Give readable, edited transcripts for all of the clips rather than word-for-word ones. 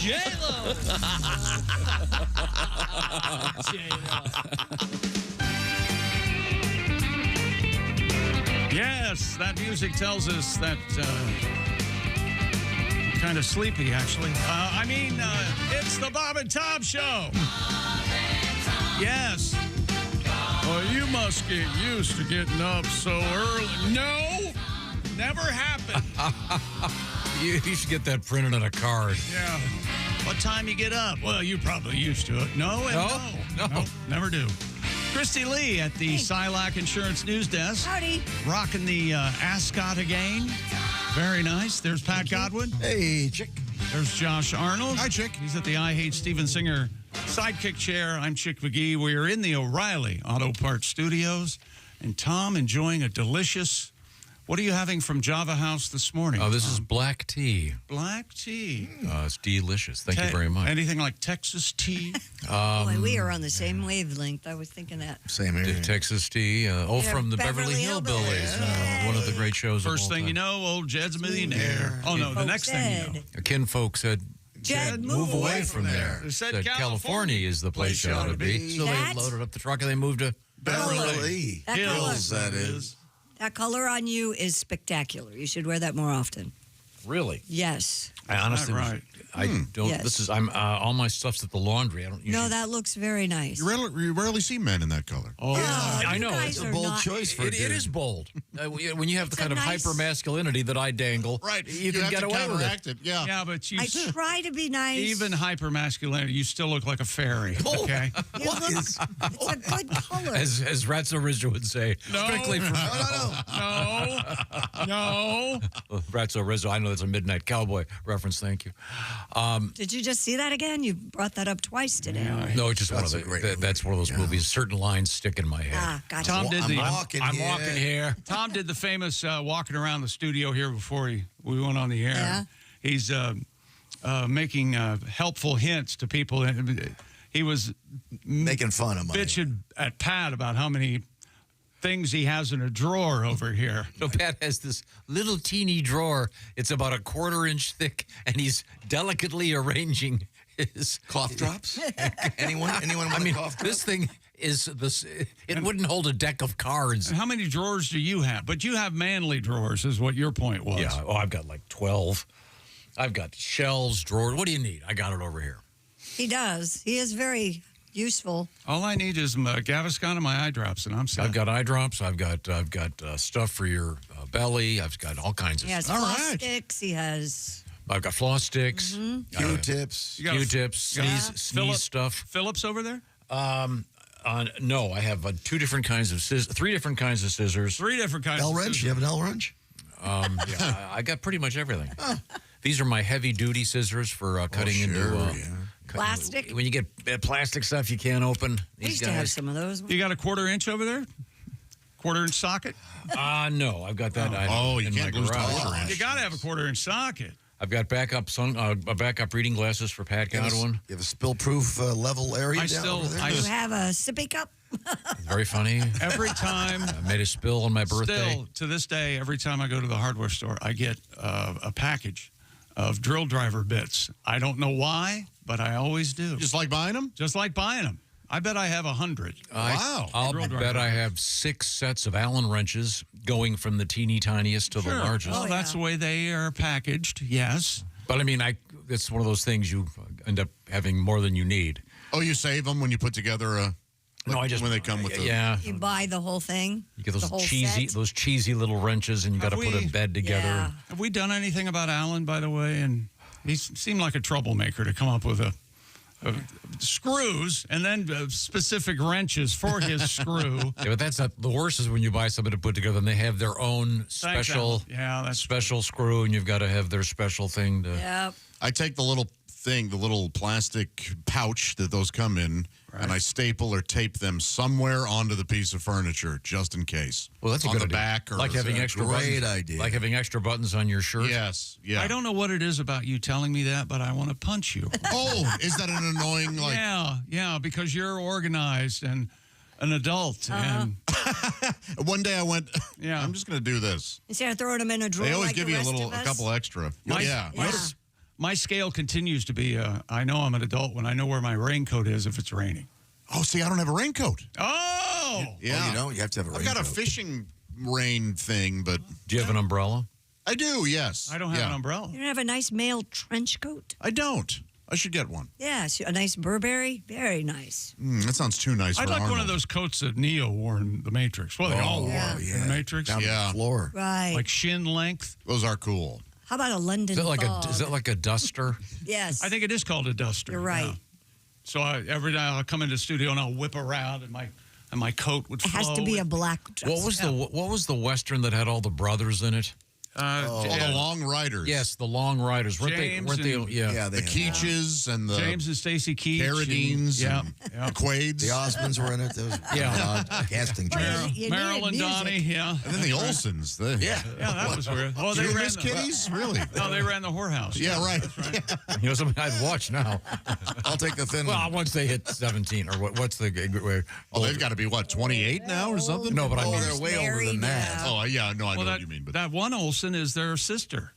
J-Lo. Yes, that music tells us that I'm kind of sleepy, actually. It's the Bob and Tom Show. Yes. Well, you must get used to getting up so early. No, never happened. You should get that printed on a card. Yeah. What time you get up? Well, you're probably used to it. No, never do. Christy Lee at the Silac Insurance News Desk. Howdy. Rocking the ascot again. Very nice. There's Pat Godwin. Hey, Chick. There's Josh Arnold. Hi, Chick. He's at the I Hate Steven Singer sidekick chair. I'm Chick McGee. We are in the O'Reilly Auto Parts Studios. And Tom enjoying a delicious... What are you having from Java House this morning? Oh, this is black tea. Black tea. It's delicious. Thank you very much. Anything like Texas tea? Boy, we are on the same wavelength. I was thinking that. Same here. Texas tea. From the Beverly Hillbillies. One of the great shows. First thing you know, old Jed's a millionaire. Oh, no, the next thing you know. Kinfolk said, Jed, move away from there. They said California is the place you ought to be. So they loaded up the truck and they moved to Beverly Hills, that is. That color on you is spectacular. You should wear that more often. Really? Yes. I honestly, I don't. Yes. This is. I'm all my stuff's at the laundry. I don't. No, that looks very nice. You rarely see men in that color. Oh, I know. It's a bold choice for it is bold. When you have the kind of hyper masculinity that I dangle, right? You can get away with it. Yeah. Yeah, but you I try to be nice. even hyper masculinity, you still look like a fairy. Okay. It's a good color. As Ratso Rizzo would say, No. strictly from No. Ratso Rizzo. I know that's a Midnight Cowboy reference. Thank you. Did you just see that again? You brought that up twice today. No, it's just That's one a of great the. movie. That's one of those movies. Certain lines stick in my head. Ah, gotcha. Tom did the. I'm walking here. Tom did the famous walking around the studio here before we went on the air. Yeah. He's making helpful hints to people. He was Making fun of my bitching at Pat about how many things he has in a drawer over here. So Pat has this little teeny drawer. It's about a 1/4 inch thick, and he's delicately arranging his cough drops. Anyone want a cough drop? This thing is this. It wouldn't hold a deck of cards. And how many drawers do you have? But you have manly drawers, is what your point was. Yeah. Oh, I've got like 12. I've got shelves, drawers. What do you need? I got it over here. He does. He is very useful. All I need is Gaviscon and my eye drops, and I'm set. I've got eye drops. I've got stuff for your belly. I've got all kinds of He has stuff. floss sticks. He has... I've got floss sticks, Q-tips. You got a- Q-tips, sneeze stuff. Phillips over there? No, I have three different kinds of scissors. Three different kinds of L wrench. You have an L wrench? Yeah, I got pretty much everything. These are my heavy-duty scissors for cutting into Plastic? When you get plastic stuff you can't open. We used to have some of those. You got a 1/4 inch over there? 1/4 inch socket? No, I've got that. You in can't my lose the garage. 1/4 inch. You got to have a 1/4 inch socket. I've got backup reading glasses for Pat Godwin. You have a spill-proof level area over there? You have a sippy cup? Very funny. Every time. I made a spill on my birthday. Still, to this day, every time I go to the hardware store, I get a package of drill driver bits. I don't know why, but I always do. Just like buying them? Just like buying them. I bet I have 100. Wow. I'll Drill driver. bet I have 6 sets of Allen wrenches going from the teeny tiniest to the largest. Well, that's the way they are packaged, yes. But I mean, it's one of those things you end up having more than you need. Oh, you save them when you put together a... No, I just when they come with the... Yeah. You buy the whole thing? You get the whole cheesy set? little wrenches, and you got to put a bed together. Yeah. Have we done anything about Alan, by the way? And he seemed like a troublemaker to come up with screws and then specific wrenches for his screw. Yeah, but that's not the worst. Is when you buy something to put together, and they have their own special, special screw, and you've got to have their special thing to. Yep. I take the little thing, the little plastic pouch that those come in, and I staple or tape them somewhere onto the piece of furniture just in case. Well, that's a on good the idea. back, or like having extra great buttons, idea. Like having extra buttons on your shirt. Yes, yeah. I don't know what it is about you telling me that, but I want to punch you. Oh, is that an annoying like? Yeah, because you're organized and an adult, and One day I went. Yeah. I'm just going to do this. Instead of throwing them in a drawer, They always like give the you rest of a us. couple extra. My- Yeah. my scale continues to be, I know I'm an adult when I know where my raincoat is if it's raining. Oh, see, I don't have a raincoat. Oh! Yeah. Oh, you don't? You have to have a raincoat. I've got a fishing rain thing, but... Do you have an umbrella? I do, yes. I don't have an umbrella. You don't have a nice male trench coat? I don't. I should get one. Yes, a nice Burberry. Very nice. That sounds too nice I'd for like Arnold. one of those coats that Neo wore in The Matrix. Well, they all wore in The Matrix. Down to the floor. Right. Like shin length. Those are cool. How about a London Is fog? that like a duster? Yes. I think it is called a duster. You're right. Yeah. So every day I'll come into the studio and I'll whip around and my coat would It has flow. to be a black dress. What was the Western that had all the brothers in it? The Long Riders. Yes, the Long Riders. Weren't they? Yeah. The Keaches and the James and Stacy Keach. Carradines and the Quades. The Osmonds were in it. There was casting Well, choice. you Marilyn needed music. Donnie, yeah. And then the Olsons. Yeah, that was weird. Oh, They they were ran Miss Kitties? Really? No, they ran the whorehouse. Yeah, right. You know, something I'd watch now. I'll take the thin Well, one. once they hit 17 or what's the? Oh, they've got to be, 28 now or something? No, but I Oh, mean, they're way older Married than that. now. Oh, yeah, no, I know Well, what you mean. But that one Olsen is their sister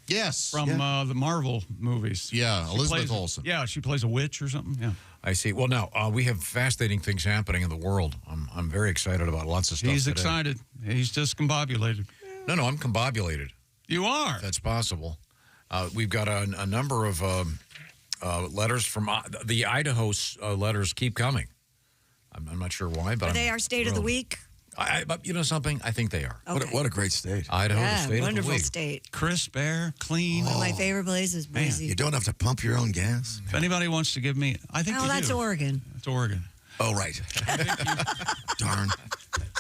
yes. from the Marvel movies. Yeah, She Elizabeth plays- Olsen. Yeah, she plays a witch or something. Yeah. I see. Well, now we have fascinating things happening in the world. I'm very excited about lots of stuff. He's today. excited. He's discombobulated. No, I'm combobulated. You are. If that's possible. We've got a number of letters from the Idaho letters keep coming. I'm not sure why, but Are they our state of the week? But you know something? I think they are. Okay. What a great state. Idaho, the Yeah, state wonderful of the week. state. Crisp air, clean. One of my favorite places, Boise. You don't have to pump your own gas. If anybody wants to give me, I think Oh, you that's do. Oregon. That's Oregon. Oh, right. Darn.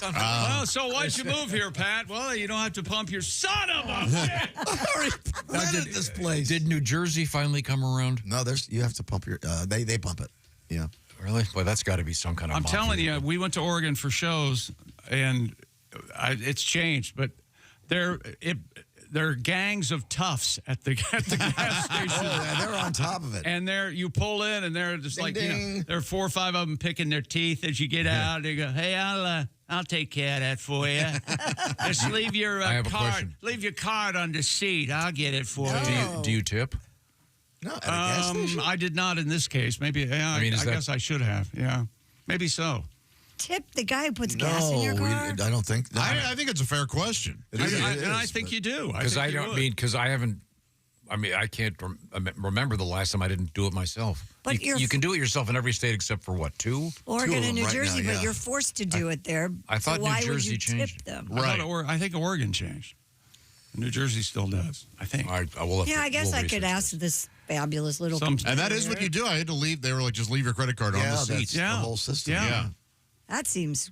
Well, so why'd you move here, Pat? Well, you don't have to pump your son of a bitch. Rented this place. Did New Jersey finally come around? No, you have to pump your. They pump it. Yeah. Really? Boy, that's got to be some kind of. I'm mafia. telling you, we went to Oregon for shows, and it's changed, but they're gangs of toughs at the gas station. Oh, yeah, they're on top of it. And you pull in, and they're just Ding, like, ding. there are 4 or 5 of them picking their teeth as you get out. They go, "Hey, I'll take care of that for you. Just leave your I have a card. question. Leave your card on the seat. I'll get it for you." Do you tip? No, at a gas station. I did not in this case. Maybe. Yeah, I guess I should have. Yeah, maybe so. Tip the guy who puts gas in your car? I don't think. I think it's a fair question. I think you do. Because I don't mean because I haven't. I mean, I can't remember the last time I didn't do it myself. But you can do it yourself in every state except for what, 2? Oregon of and New them right Jersey, now, but yeah. you're forced to do it there. I thought so New why Jersey would you changed tip them? Right. I think Oregon changed. New Jersey still does. I think. I will. Yeah, I guess I could ask this fabulous little. Some- And that is what you do. I had to leave. They were like, just leave your credit card on the that's seat. the whole system. Yeah. That seems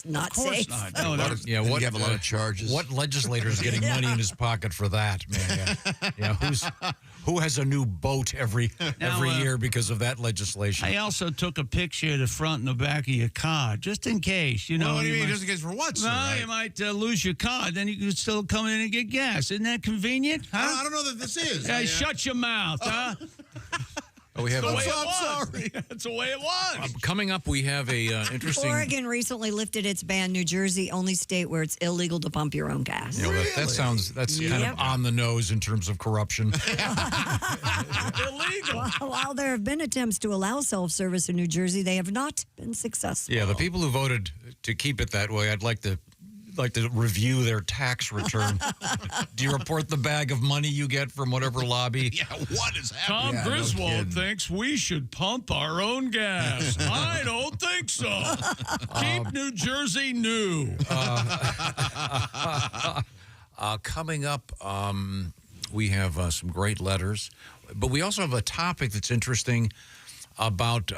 not Of course safe. not. A No, lot of- Yeah, and what you have a lot of charges. What legislator is getting money in his pocket for that, man? Yeah, who has a new boat every year because of that legislation? I also took a picture of the front and the back of your car, just in case. You know, Well, what do you mean, might- just in case for what, sir? Well, you might lose your card, then you could still come in and get gas. Isn't that convenient? Huh? I don't know that this is. Hey, shut your mouth, huh? Oh, we have That's the way I'm it was. sorry. That's the way it was. coming up. We have a interesting. Oregon recently lifted its ban. New Jersey, only state where it's illegal to pump your own gas. You know, that sounds kind Yep. of on the nose in terms of corruption. Illegal. While there have been attempts to allow self-service in New Jersey, they have not been successful. Yeah, the people who voted to keep it that way, I'd like to review their tax return. Do you report the bag of money you get from whatever lobby? Yeah, what is Tom happening? Yeah, no Griswold kidding. thinks we should pump our own gas. I don't think so. Keep New Jersey new. Coming up, we have some great letters, but we also have a topic that's interesting about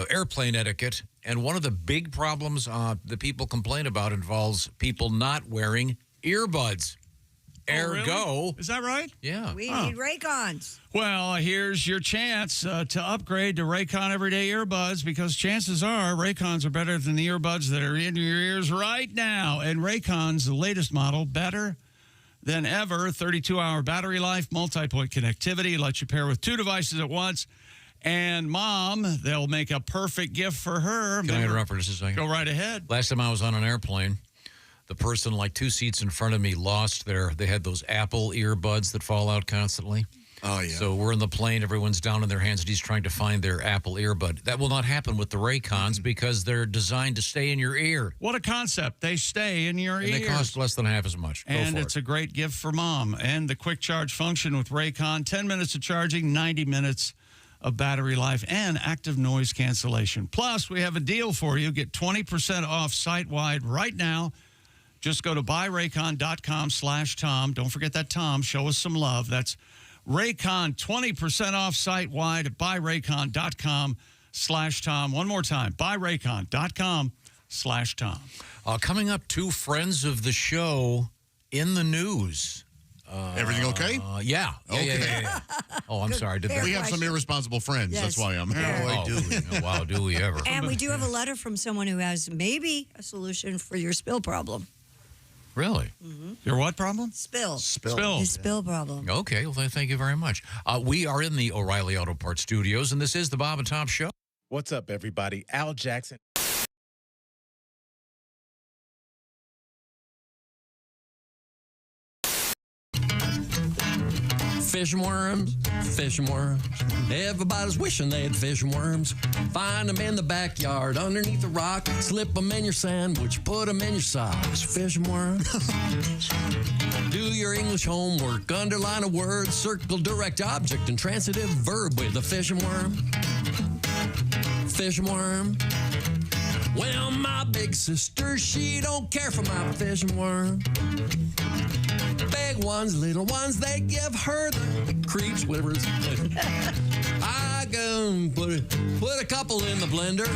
airplane etiquette. And one of the big problems that people complain about involves people not wearing earbuds. Ergo, Really? Is that right? yeah. We need Raycons. Well, here's your chance to upgrade to Raycon Everyday Earbuds because chances are Raycons are better than the earbuds that are in your ears right now. And Raycon's the latest model, better than ever. 32-hour battery life, multi-point connectivity, lets you pair with 2 devices at once. And Mom, they'll make a perfect gift for her. Can I interrupt for just a second? Go right ahead. Last time I was on an airplane, the person like 2 seats in front of me they had those Apple earbuds that fall out constantly. Oh, yeah. So we're in the plane, everyone's down on their hands and knees trying to find their Apple earbud. That will not happen with the Raycons because they're designed to stay in your ear. What a concept. They stay in your And ears. they cost less than half as much. Go And for it's it. a great gift for mom. And the quick charge function with Raycon, 10 minutes of charging, 90 minutes of battery life, and active noise cancellation. Plus, we have a deal for you. Get 20% off site-wide right now. Just go to buyraycon.com/Tom. Don't forget that Tom. Show us some love. That's Raycon, 20% off site-wide at buyraycon.com/Tom. One more time, buyraycon.com/Tom. Coming up, two friends of the show in the news. Everything okay? Yeah. Yeah. Oh, I'm sorry. Did that? We have some irresponsible friends. Yes. That's why I'm Oh, do we? Oh, wow, do we ever? And we do have a letter from someone who has maybe a solution for your spill problem. Really? Your what problem? Spill. Spill. His spill problem. Okay, well, thank you very much. We are in the O'Reilly Auto Parts studios, and this is the Bob and Tom Show. What's up, everybody? Al Jackson. Fish and worms, fish and worms. Everybody's wishing they had fish and worms. Find them in the backyard, underneath a rock. Slip them in your sandwich, put them in your socks. Fish and worms. Do your English homework, underline a word, circle direct object and transitive verb with a fish and worm. Fish and worm. Well, my big sister, she don't care for my fish and worm. Big ones, little ones, they give her the creeps, whatever. I go put a couple in the blender.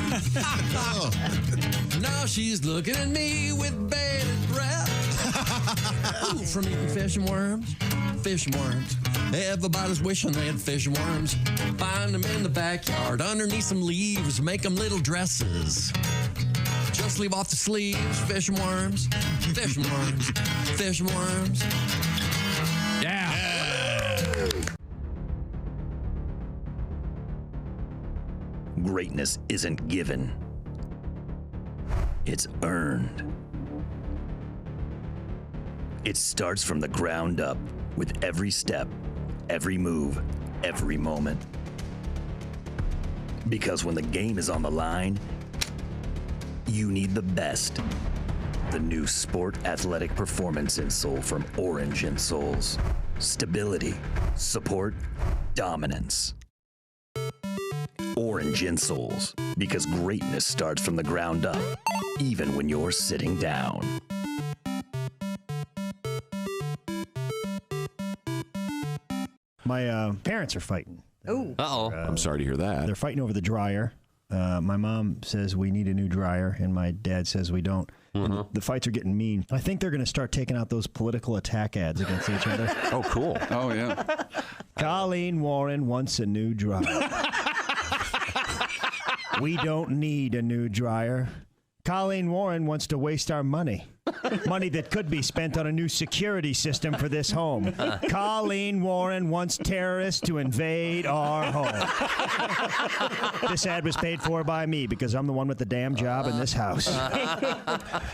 Now she's looking at me with bated breath. Ooh, from eating fish and worms. Fish and worms. Everybody's wishing they had fish and worms. Find them in the backyard, underneath some leaves, make them little dresses. Just leave off the sleeves, fish and worms, fish and worms, fish and worms. Yeah. Greatness isn't given. It's earned. It starts from the ground up with every step, every move, every moment. Because when the game is on the line, you need the best. The new Sport Athletic Performance insole from Orange Insoles. Stability, support, dominance. Orange Insoles, because greatness starts from the ground up, even when you're sitting down. My parents are fighting. Oh. Uh-oh. I'm sorry to hear that. They're fighting over the dryer. My mom says we need a new dryer, and my dad says we don't. And the fights are getting mean. I think they're going to start taking out those political attack ads against each other. Oh, cool. Oh, yeah. Colleen Warren wants a new dryer. We don't need a new dryer. Colleen Warren wants to waste our money. Money that could be spent on a new security system for this home. Colleen Warren wants terrorists to invade our home. This ad was paid for by me because I'm the one with the damn job in this house.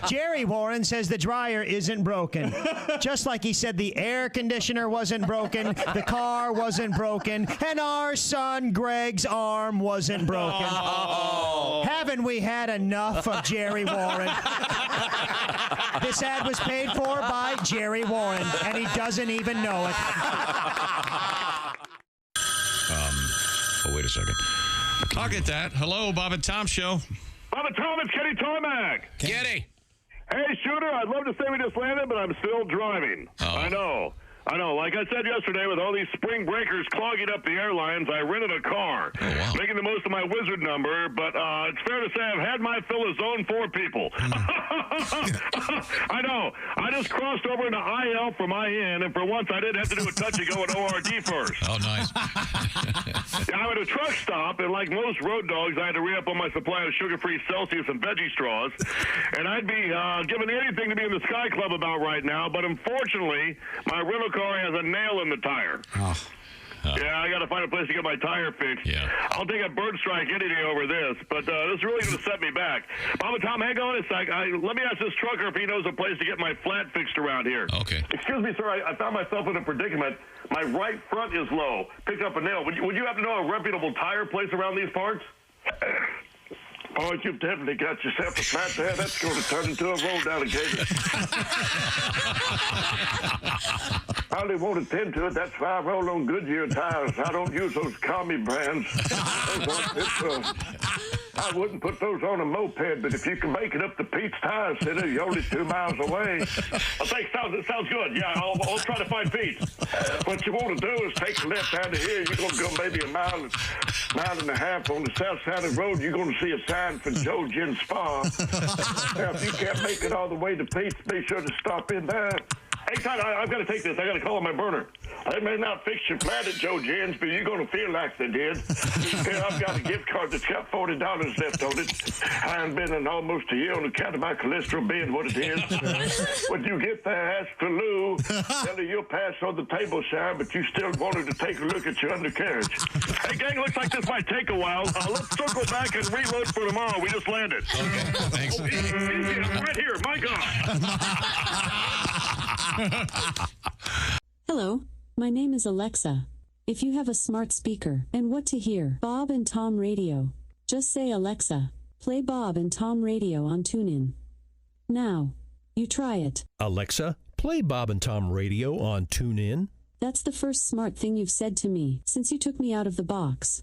Jerry Warren says the dryer isn't broken. Just like he said the air conditioner wasn't broken, the car wasn't broken, and our son Greg's arm wasn't broken. Haven't we had enough of Jerry Warren? This ad was paid for by Jerry Warren, and he doesn't even know it. Oh, wait a second. I'll get that. Hello, Bob and Tom Show. Bob and Tom, it's Kenny Tarmac. Kenny. Hey, Shooter, I'd love to say we just landed, but I'm still driving. I know. Like I said yesterday, with all these spring breakers clogging up the airlines, I rented a car, making the most of my wizard number, but it's fair to say I've had my fill of Zone 4 people. I know. I just crossed over into IL from IN, and for once I didn't have to do a touch-and-go at ORD first. Oh, nice. I'm at a truck stop, and like most road dogs, I had to re-up on my supply of sugar-free Celsius and veggie straws, and I'd be giving anything to be in the Sky Club about right now, but unfortunately, my rental car has a nail in the tire. Yeah, I got to find a place to get my tire fixed. Yeah. I'll take a bird strike any day over this, but this is really going to set me back. Mama Tom, hang on a sec. Let me ask this trucker if he knows a place to get my flat fixed around here. Okay. Excuse me, sir. I found myself in a predicament. My right front is low. Picked up a nail. Would you happen to know a reputable tire place around these parts? Oh, you've definitely got yourself a flat there. That's going to turn into a roll down occasion. Probably won't attend to it. That's why I roll on Goodyear tires. I don't use those commie brands. I wouldn't put those on a moped, but if you can make it up to Pete's Tire Center, you're only 2 miles away. I think it sounds good. Yeah, I'll try to find Pete's. What you want to do is take a left out of here. You're going to go maybe a mile and a half on the south side of the road. You're going to see a sign for Joe Gin Spa. Now, if you can't make it all the way to Pete's, be sure to stop in there. Hey, Todd, I've got to take this. I got to call on my burner. They may not fix your flat at Joe Gin's, but you're going to feel like they did. Here, I've got a gift card that's got $40 left on it. I haven't been in almost a year on account of my cholesterol being what it is. When you get there, ask for Lou. Tell her you'll pass on the table shine, but you still wanted to take a look at your undercarriage. Hey, gang, looks like this might take a while. Let's circle back and reload for tomorrow. We just landed. Okay, thanks. Easy, I'm right here. My God. Hello, my name is Alexa. If you have a smart speaker and what to hear, Bob and Tom Radio, just say Alexa, play Bob and Tom Radio on TuneIn. Now, you try it. Alexa, play Bob and Tom Radio on TuneIn. That's the first smart thing you've said to me since you took me out of the box.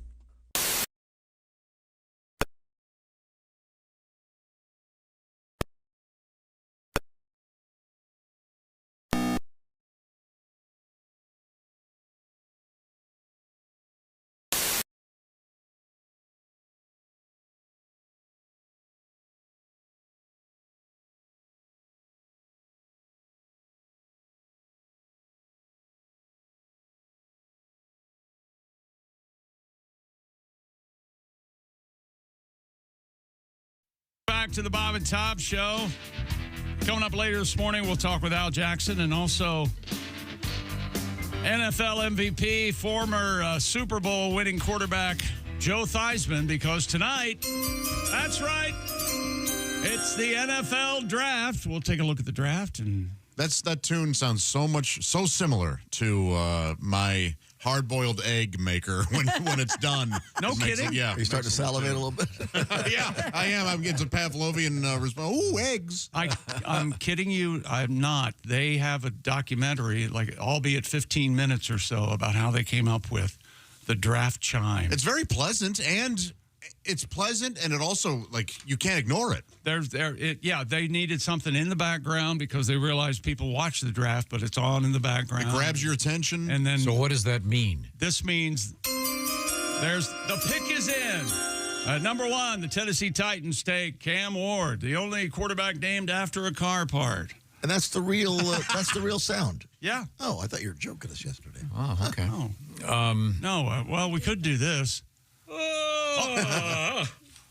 Back to the Bob and Tom Show. Coming up later this morning, we'll talk with Al Jackson and also NFL MVP, former Super Bowl winning quarterback Joe Theismann, because tonight, that's right, it's the NFL draft. We'll take a look at the draft. And that tune sounds so similar to my hard-boiled egg maker when it's done. No kidding? Yeah. You start to salivate a little bit? Yeah, I am. I'm getting some Pavlovian response. Ooh, eggs. I'm kidding you. I'm not. They have a documentary, albeit 15 minutes or so, about how they came up with the draft chime. It's very pleasant, and it also, you can't ignore it. They needed something in the background because they realized people watch the draft, but it's on in the background. It grabs your attention. And then, so what does that mean? This means the pick is in. Number 1, the Tennessee Titans take Cam Ward, the only quarterback named after a car part. And that's the real sound. Yeah. Oh, I thought you were joking us yesterday. Oh, okay. Well, we could do this.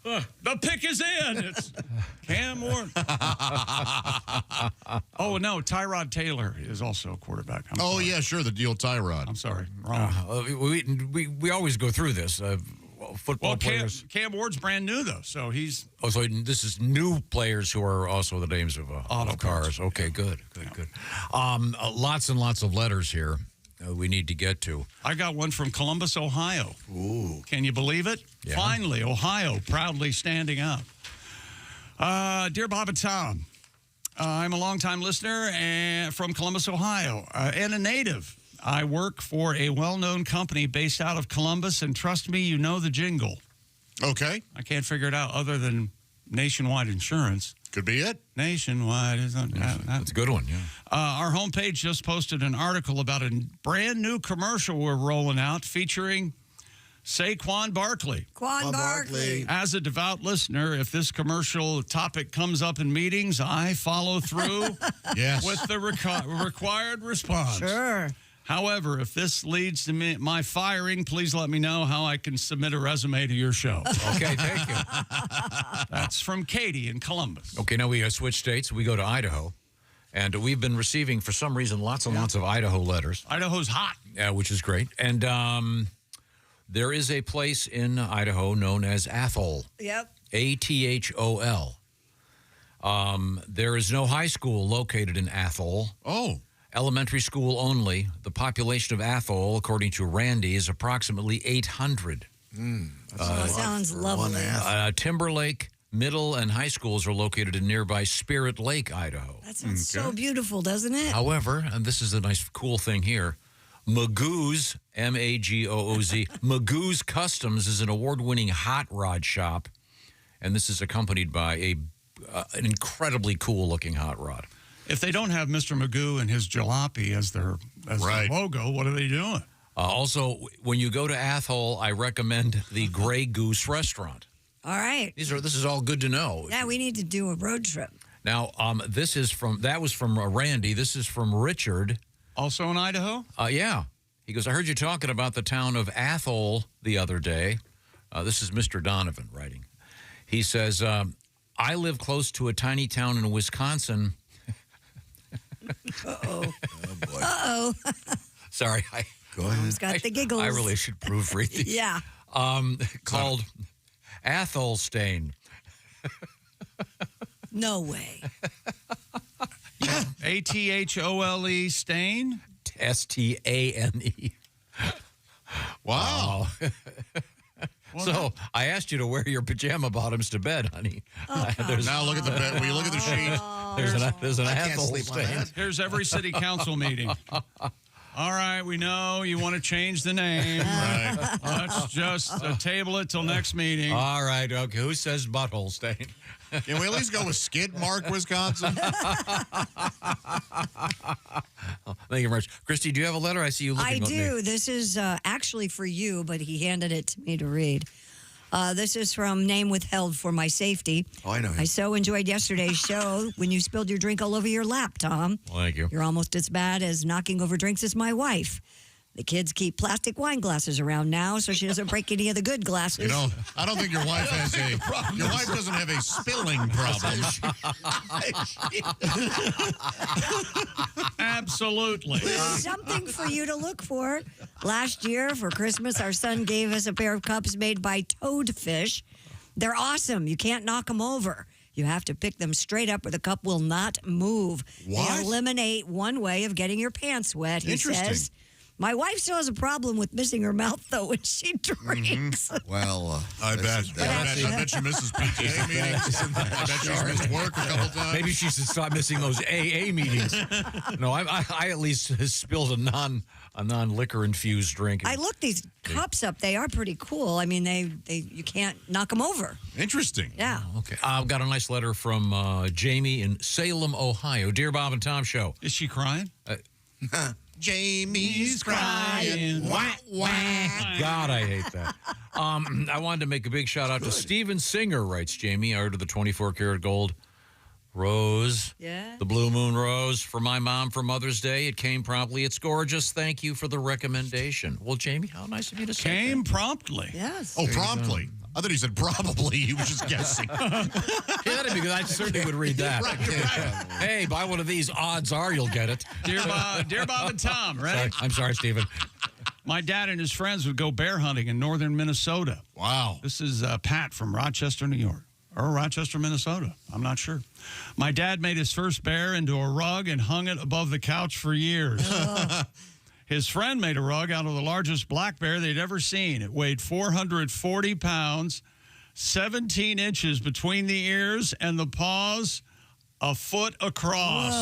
The pick is in. It's Cam Ward. Oh, no, Tyrod Taylor is also a quarterback. Yeah, sure, the deal Tyrod. I'm sorry, wrong. We always go through this. Football players. Cam Ward's brand new, though, so he's... Oh, so this is new players who are also the names of auto cars. Okay, good. Lots and lots of letters here we need to get to. I got one from Columbus, Ohio. Ooh. Can you believe it? Yeah. Finally, Ohio proudly standing up. Dear Bob and Tom, I'm a longtime listener from Columbus, Ohio, and a native. I work for a well-known company based out of Columbus, and trust me, you know the jingle. Okay. I can't figure it out other than Nationwide Insurance. Could be it. Nationwide. That's a good one, yeah. Our homepage just posted an article about a brand new commercial we're rolling out featuring Saquon Barkley. Quan Barkley. As a devout listener, if this commercial topic comes up in meetings, I follow through with the required response. Sure. However, if this leads to my firing, please let me know how I can submit a resume to your show. Okay, thank you. That's from Katie in Columbus. Okay, now we switch states. We go to Idaho. And we've been receiving, for some reason, lots and lots of Idaho letters. Idaho's hot. Yeah, which is great. And there is a place in Idaho known as Athol. Yep. Athol. There is no high school located in Athol. Oh. Elementary school only. The population of Athol, according to Randy, is approximately 800. Sounds lovely. Timberlake middle and high schools are located in nearby Spirit Lake, Idaho. That sounds so beautiful, doesn't it? However, and this is a nice, cool thing here, Magoo's, M-A-G-O-O-Z, Magoo's Customs is an award-winning hot rod shop, and this is accompanied by an incredibly cool-looking hot rod. If they don't have Mr. Magoo and his jalopy as their logo, what are they doing? Also, when you go to Athol, I recommend the Grey Goose restaurant. All right. This is all good to know. Yeah, we need to do a road trip. Now, that was from Randy. This is from Richard. Also in Idaho? Yeah. He goes, I heard you talking about the town of Athol the other day. This is Mr. Donovan writing. He says, I live close to a tiny town in Wisconsin. Uh-oh. Oh, boy. Uh-oh. Sorry. Go ahead. Who's got the giggles? I really should proofread these. Yeah. Called Atholstain. No way. A-T-H-O-L-E Stain? S-T-A-N-E. Wow. So I asked you to wear your pajama bottoms to bed, honey. Oh, Now look at the bed. Will you look at the sheet? There's an I can't Athol sleep on stain. that. Here's every city council meeting. All right, we know you want to change the name. Right. Let's just table it till next meeting. All right, okay. Who says butthole stain? Can we at least go with Skid Mark, Wisconsin? Thank you very much. Christy, do you have a letter? I see you looking I at me. do. This is actually for you, but he handed it to me to read. This is from Name Withheld for My Safety. Oh, I know him. I so enjoyed yesterday's show when you spilled your drink all over your lap, Tom. Well, thank you. You're almost as bad as knocking over drinks as my wife. The kids keep plastic wine glasses around now so she doesn't break any of the good glasses. You know, I don't think your wife has your wife doesn't have a spilling problem. Absolutely. Something for you to look for. Last year for Christmas, our son gave us a pair of cups made by toadfish. They're awesome. You can't knock them over. You have to pick them straight up or the cup will not move. What? They eliminate one way of getting your pants wet, he Interesting. says. My wife still has a problem with missing her mouth, though, when she drinks. Well, I bet she misses PTA meetings. I bet she's missed work a couple times. Maybe she should stop missing those AA meetings. No, I at least spilled a non-liquor infused drink. I looked these cups up. They are pretty cool. I mean, they you can't knock them over. Interesting. Yeah. Okay. I've got a nice letter from Jamie in Salem, Ohio. Dear Bob and Tom Show. Is she crying? Jamie's crying. Wah, wah. God, I hate that. I wanted to make a big shout out to Steven Singer, writes Jamie. I ordered the 24 karat gold rose. Yeah. The Blue Moon Rose for my mom for Mother's Day. It came promptly. It's gorgeous. Thank you for the recommendation. Well, Jamie, how nice of you to say Came that. promptly. Yes. Oh, promptly. I thought he said probably. He was just guessing. Yeah, because I certainly would read that. Right. Hey, buy one of these. Odds are you'll get it. Dear Bob and Tom, ready? I'm sorry, Stephen. My dad and his friends would go bear hunting in northern Minnesota. Wow. This is Pat from Rochester, New York. Or Rochester, Minnesota. I'm not sure. My dad made his first bear into a rug and hung it above the couch for years. His friend made a rug out of the largest black bear they'd ever seen. It weighed 440 pounds, 17 inches between the ears and the paws, a foot across.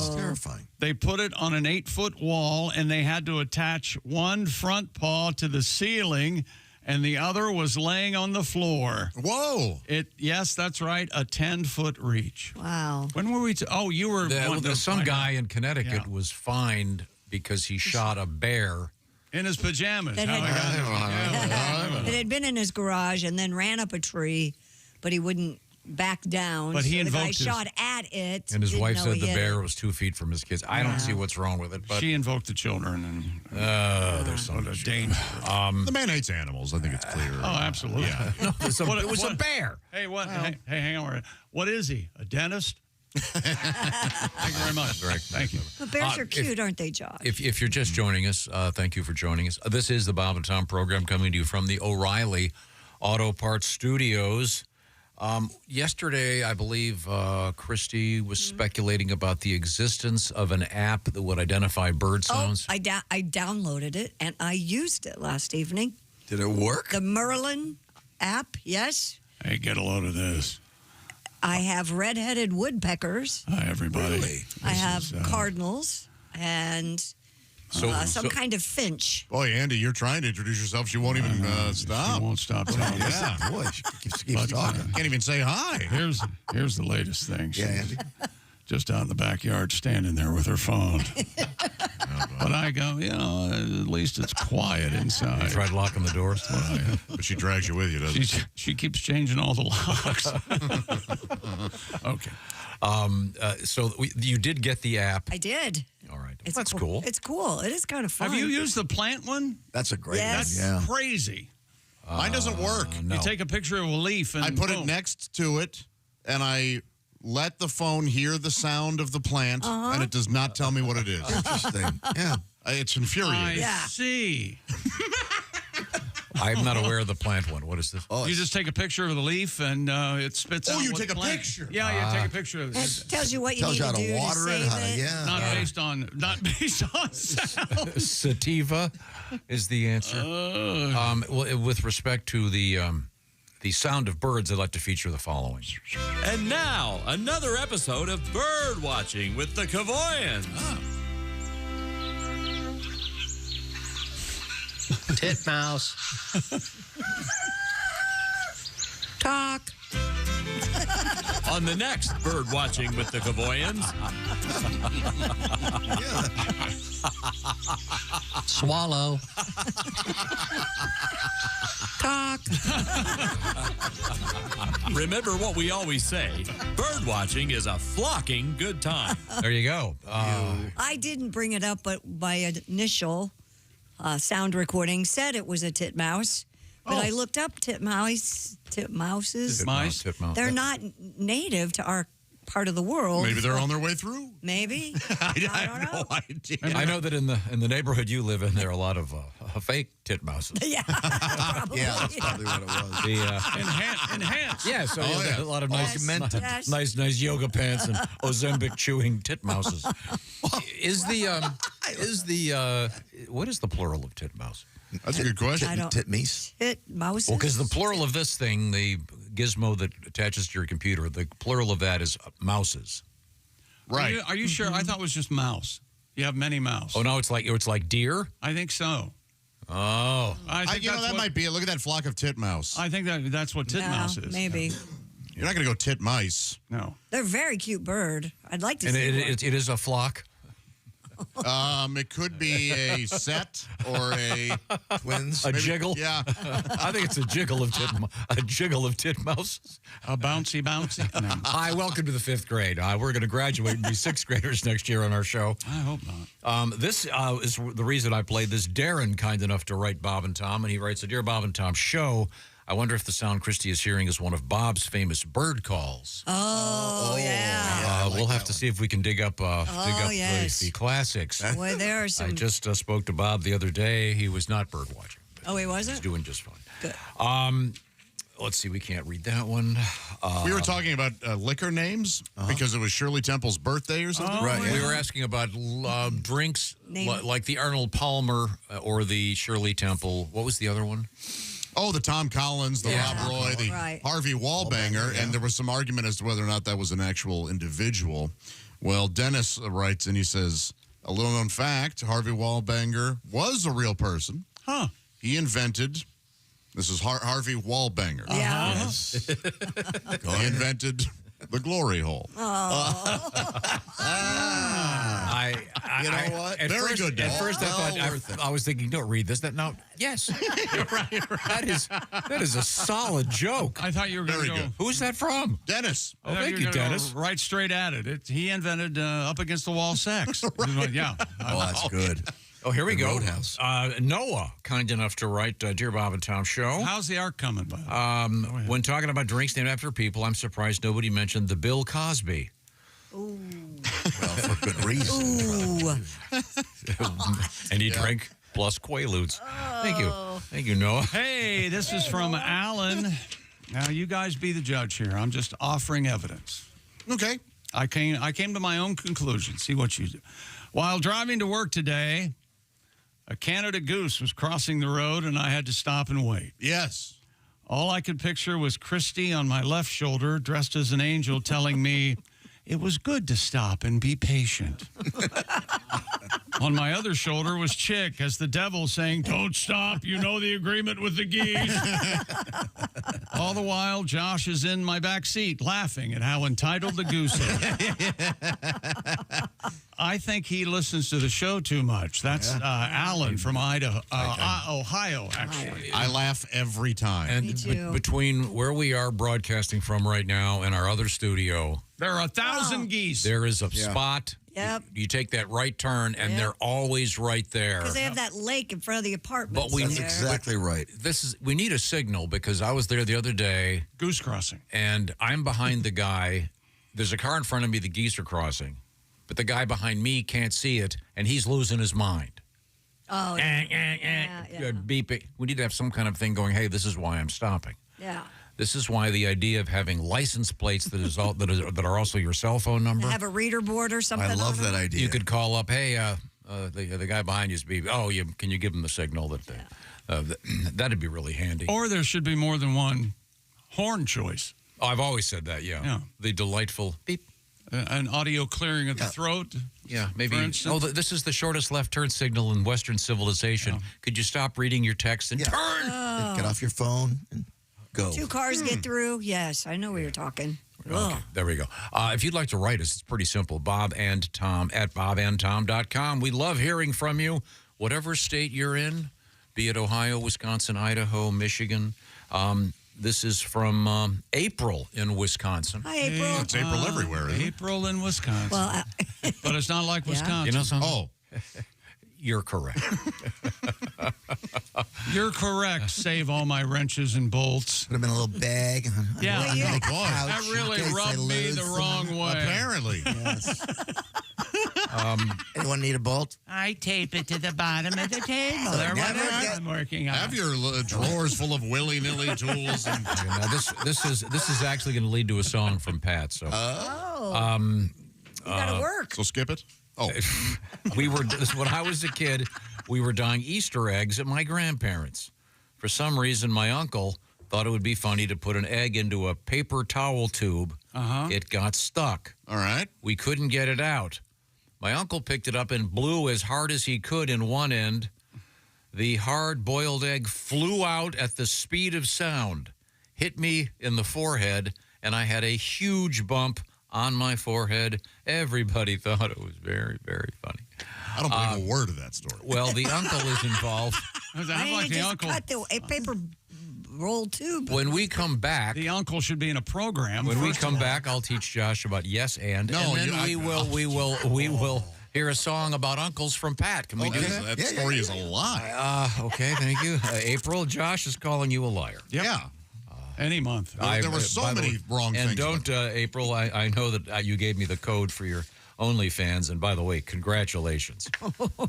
That's terrifying. They put it on an 8-foot wall, and they had to attach one front paw to the ceiling, and the other was laying on the floor. Whoa. Yes, that's right, a 10-foot reach. Wow. When were we? You were. Some guy in Connecticut was fined because he shot a bear in his pajamas. That had, it had been in his garage and then ran up a tree, but he wouldn't back down. But he so the guy invoked his- shot at it. and his didn't wife know said he the hit bear it. was 2 feet from his kids. I don't see what's wrong with it, but She invoked the children, and there's some danger. The man hates animals. I think it's clear. Oh, absolutely. Yeah. it was a bear. Hey, what? Hey, hang on. What is he? A dentist? Thank you very much. Thank you. The bears are cute, aren't they, Josh? If you're just joining us, thank you for joining us. This is the Bob and Tom program coming to you from the O'Reilly Auto Parts Studios. Yesterday, I believe Christy was speculating about the existence of an app that would identify bird sounds. I downloaded it, and I used it last evening. Did it work? The Merlin app, yes. Hey, get a load of this. I have red-headed woodpeckers. Hi, everybody. Really? I have cardinals and some kind of finch. Boy, Andy, you're trying to introduce yourself. She won't even stop. She won't stop talking. Yeah. Boy, she keeps talking. Can't even say hi. Here's the latest thing. Yeah, Andy. Just out in the backyard, standing there with her phone. But I go, at least it's quiet inside. You tried locking the doors? But she drags you with you, doesn't she? She keeps changing all the locks. Okay. So you did get the app. I did. All right. It's That's cool. It's cool. It is kind of fun. Have you used the plant one? That's a great Yes. one. Yeah. Crazy. Mine doesn't work. No. You take a picture of a leaf and I put boom. it next to it, and I let the phone hear the sound of the plant, and it does not tell me what it is. Interesting. Yeah. It's infuriating. I see. I'm not aware of the plant one. What is this? Oh, You just take a picture of the leaf and it spits out. you what take a plant. picture? Yeah, you take a picture of it. It tells you what you tells need you how to to do water to it, save how to, it. yeah. Not based on sound. Sativa is the answer. Well, with respect to the sound of birds, I'd like to feature the following. And now, another episode of Bird Watching with the Cavoyans. Titmouse. Talk. On the next Bird Watching with the Cavoyans. Swallow. Talk. Remember what we always say, bird watching is a flocking good time. There you go. I didn't bring it up, but my initial sound recording said it was a titmouse. But I looked up titmouses. Mice? Titmouse. They're not native to our part of the world. Maybe they're on their way through. Maybe. I don't have know. no idea. I know that in the neighborhood you live in, there are a lot of fake titmouses. Yeah, probably. Yeah, that's probably what it was. Enhance. Yeah, so Oh, yeah. a lot of nice, Yes. nice yoga pants and Ozempic chewing titmouses. Is the what is the plural of titmouse? That's a good question. I don't- Titmies. Titmouses. Well, because the plural of this thing, the gizmo that attaches to your computer, the plural of that is mouses. Right. Are you sure? I thought it was just mouse. You have many mouse. Oh, no, it's like deer. I think so. Oh, I think that might be it. Look at that flock of titmouse. I think that's what titmouse is. Maybe. You're not going to go titmice. No. They're a very cute bird. I'd like to and see one. it is a flock. It could be a set or a Twins. A jiggle. Yeah. I think it's a jiggle of titmouses. A bouncy. No. Hi, welcome to the 5th grade. We're going to graduate and be 6th graders next year on our show. I hope not. This is the reason I played this. Darren, kind enough to write Bob and Tom, and he writes, "Dear Bob and Tom show, I wonder if the sound Christy is hearing is one of Bob's famous bird calls." Oh, yeah. We'll have to see if we can dig up yes. the classics. Boy, there are some. I just spoke to Bob the other day. He was not bird watching. Oh, he wasn't? He's doing just fine. Good. Let's see. We can't read that one. We were talking about liquor names because it was Shirley Temple's birthday or something. Right. We were asking about drinks like the Arnold Palmer or the Shirley Temple. What was the other one? Oh, the Tom Collins, the Rob Roy, the Harvey Wallbanger, and there was some argument as to whether or not that was an actual individual. Well, Dennis writes, and he says, a little-known fact, Harvey Wallbanger was a real person. Huh. He invented, this is Harvey Wallbanger. Yeah. Yes. He invented the glory hole. You know what? Very good, At Dennis. first, I was thinking, don't read this. Yes. That is a solid joke. I thought you were going to Very go. good. Who's that from? Dennis. I thought thank you you, were gonna Dennis. go right straight at it. He invented up against the wall sex. Yeah. Oh, that's good. Oh, here we The go. Roadhouse. Noah, kind enough to write Dear Bob and Tom Show. How's the arc coming, by the way? When talking about drinks named after people, I'm surprised nobody mentioned the Bill Cosby. Ooh. Well, for good reason. Ooh. Any drink plus Quaaludes. Thank you. Thank you, Noah. Hey, this is from Alan. Now, you guys be the judge here. I'm just offering evidence. Okay. I came to my own conclusion. See what you do. While driving to work today, a Canada goose was crossing the road, and I had to stop and wait. Yes. All I could picture was Christy on my left shoulder, dressed as an angel, telling me it was good to stop and be patient. On my other shoulder was Chick as the devil saying, don't stop, you know the agreement with the geese. All the while, Josh is in my back seat laughing at how entitled the goose is. I think he listens to the show too much. That's Alan from Ohio, actually. I laugh every time. And Me too. between where we are broadcasting from right now and our other studio, There are 1,000 geese. there is a spot. Yep. You take that right turn, and they're always right there. Because they have that lake in front of the apartment. But That's exactly right. We need a signal because I was there the other day. Goose crossing. And I'm behind the guy. There's a car in front of me. The geese are crossing. But the guy behind me can't see it, and he's losing his mind. Oh, yeah. Beeping. We need to have some kind of thing going, hey, this is why I'm stopping. Yeah. This is why the idea of having license plates that are also your cell phone number. Have a reader board or something. I love on that it. idea. You could call up, hey, the guy behind you is beeping. Oh, can you give him the signal that that'd be really handy. Or there should be more than one horn choice. Oh, I've always said that, yeah. The delightful beep. An audio clearing of the throat. Yeah, maybe. For instance. This is the shortest left turn signal in Western civilization. Could you stop reading your text and turn? Get off your phone and go. 2 cars get through. Yes, I know what you're talking. Okay, there we go. If you'd like to write us, it's pretty simple. Bob and Tom at bobandtom.com. We love hearing from you, whatever state you're in, be it Ohio, Wisconsin, Idaho, Michigan. This is from April in Wisconsin. Hi, April. It's April everywhere, isn't it? April in Wisconsin. Well, but it's not like Wisconsin. You know something? Oh. You're correct. You're correct. Save all my wrenches and bolts. Put them in a little bag. Yeah. On the couch That really in case I rubbed me lose the some. wrong way. Apparently. Yes. Anyone need a bolt? I tape it to the bottom of the table or Never whatever get- I'm working on. Have your drawers full of willy-nilly tools. And, Now, this is actually going to lead to a song from Pat. So, you got to work. so skip it. Oh, when I was a kid, we were dyeing Easter eggs at my grandparents'. For some reason, my uncle thought it would be funny to put an egg into a paper towel tube. It got stuck. all right. We couldn't get it out. My uncle picked it up and blew as hard as he could in one end. The hard-boiled egg flew out at the speed of sound, hit me in the forehead, and I had a huge bump on my forehead. Everybody thought it was very, very funny. I don't believe a word of that story. Well, the uncle is involved. Sounds I like the just uncle. cut the paper roll tube. When we come back, The uncle should be in a program. when we first come of all. back, I'll teach Josh about yes and. No, and then you- we will hear a song about uncles from Pat. Can we do that? That story is a lie. Okay, thank you. April, Josh is calling you a liar. Yeah. Any month. There were so by the many way, wrong and things. don't, April, I know that you gave me the code for your OnlyFans. And by the way, congratulations.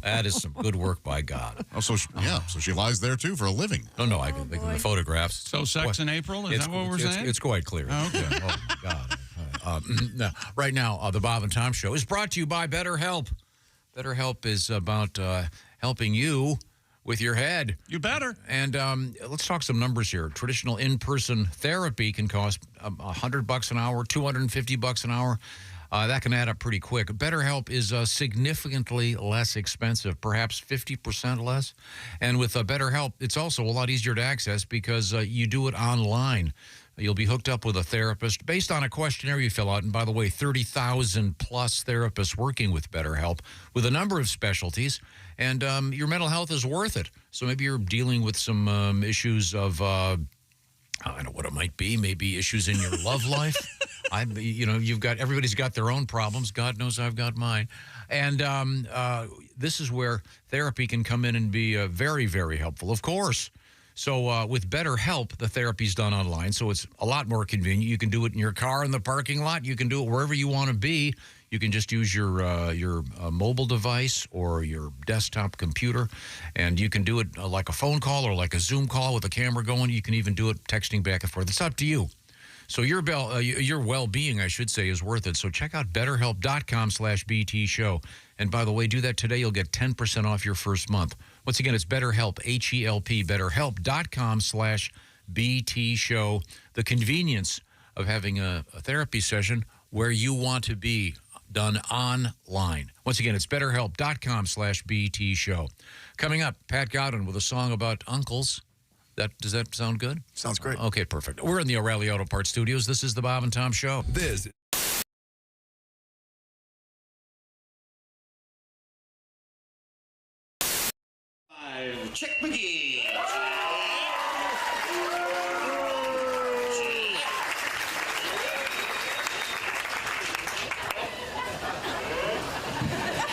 That is some good work by God. Oh, so she lies there too for a living. No, I can the photographs. So sex in April? Is that what we're saying? It's quite clear. Oh, okay. Yeah, oh, God. No, right now, the Bob and Tom Show is brought to you by BetterHelp. BetterHelp is about helping you with your head. You better. And let's talk some numbers here. Traditional in-person therapy can cost $100 an hour, $250 an hour. That can add up pretty quick. BetterHelp is significantly less expensive, perhaps 50% less. And with BetterHelp, it's also a lot easier to access because you do it online. You'll be hooked up with a therapist based on a questionnaire you fill out. And by the way, 30,000 plus therapists working with BetterHelp with a number of specialties. And your mental health is worth it. So maybe you're dealing with some issues of, I don't know what it might be, maybe issues in your love life. Everybody's got their own problems. God knows I've got mine. And this is where therapy can come in and be very, very helpful, of course. So with BetterHelp, the therapy's done online, so it's a lot more convenient. You can do it in your car in the parking lot. You can do it wherever you want to be. You can just use your mobile device or your desktop computer, and you can do it like a phone call or like a Zoom call with a camera going. You can even do it texting back and forth. It's up to you. So your well-being, I should say, is worth it. So check out BetterHelp.com/BT Show. And by the way, do that today. You'll get 10% off your first month. Once again, it's BetterHelp, H-E-L-P, BetterHelp.com/BT Show. The convenience of having a therapy session where you want to be, done online. Once again, it's BetterHelp.com/BT Show. Coming up, Pat Godwin with a song about uncles. Does that sound good? Sounds great. Okay, perfect. We're in the O'Reilly Auto Parts Studios. This is the Bob and Tom Show. This Chick McGee.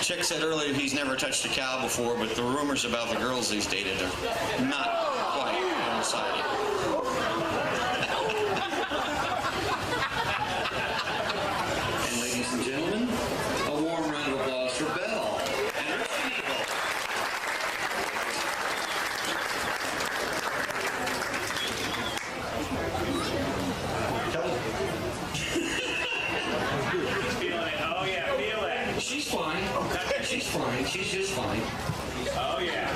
Chick said earlier he's never touched a cow before, but the rumors about the girls he's dated are not quite one-sided. And ladies and gentlemen, a warm round of applause for Belle and her people. Oh yeah, feel it. She's fine. She's fine. She's just fine. Oh yeah.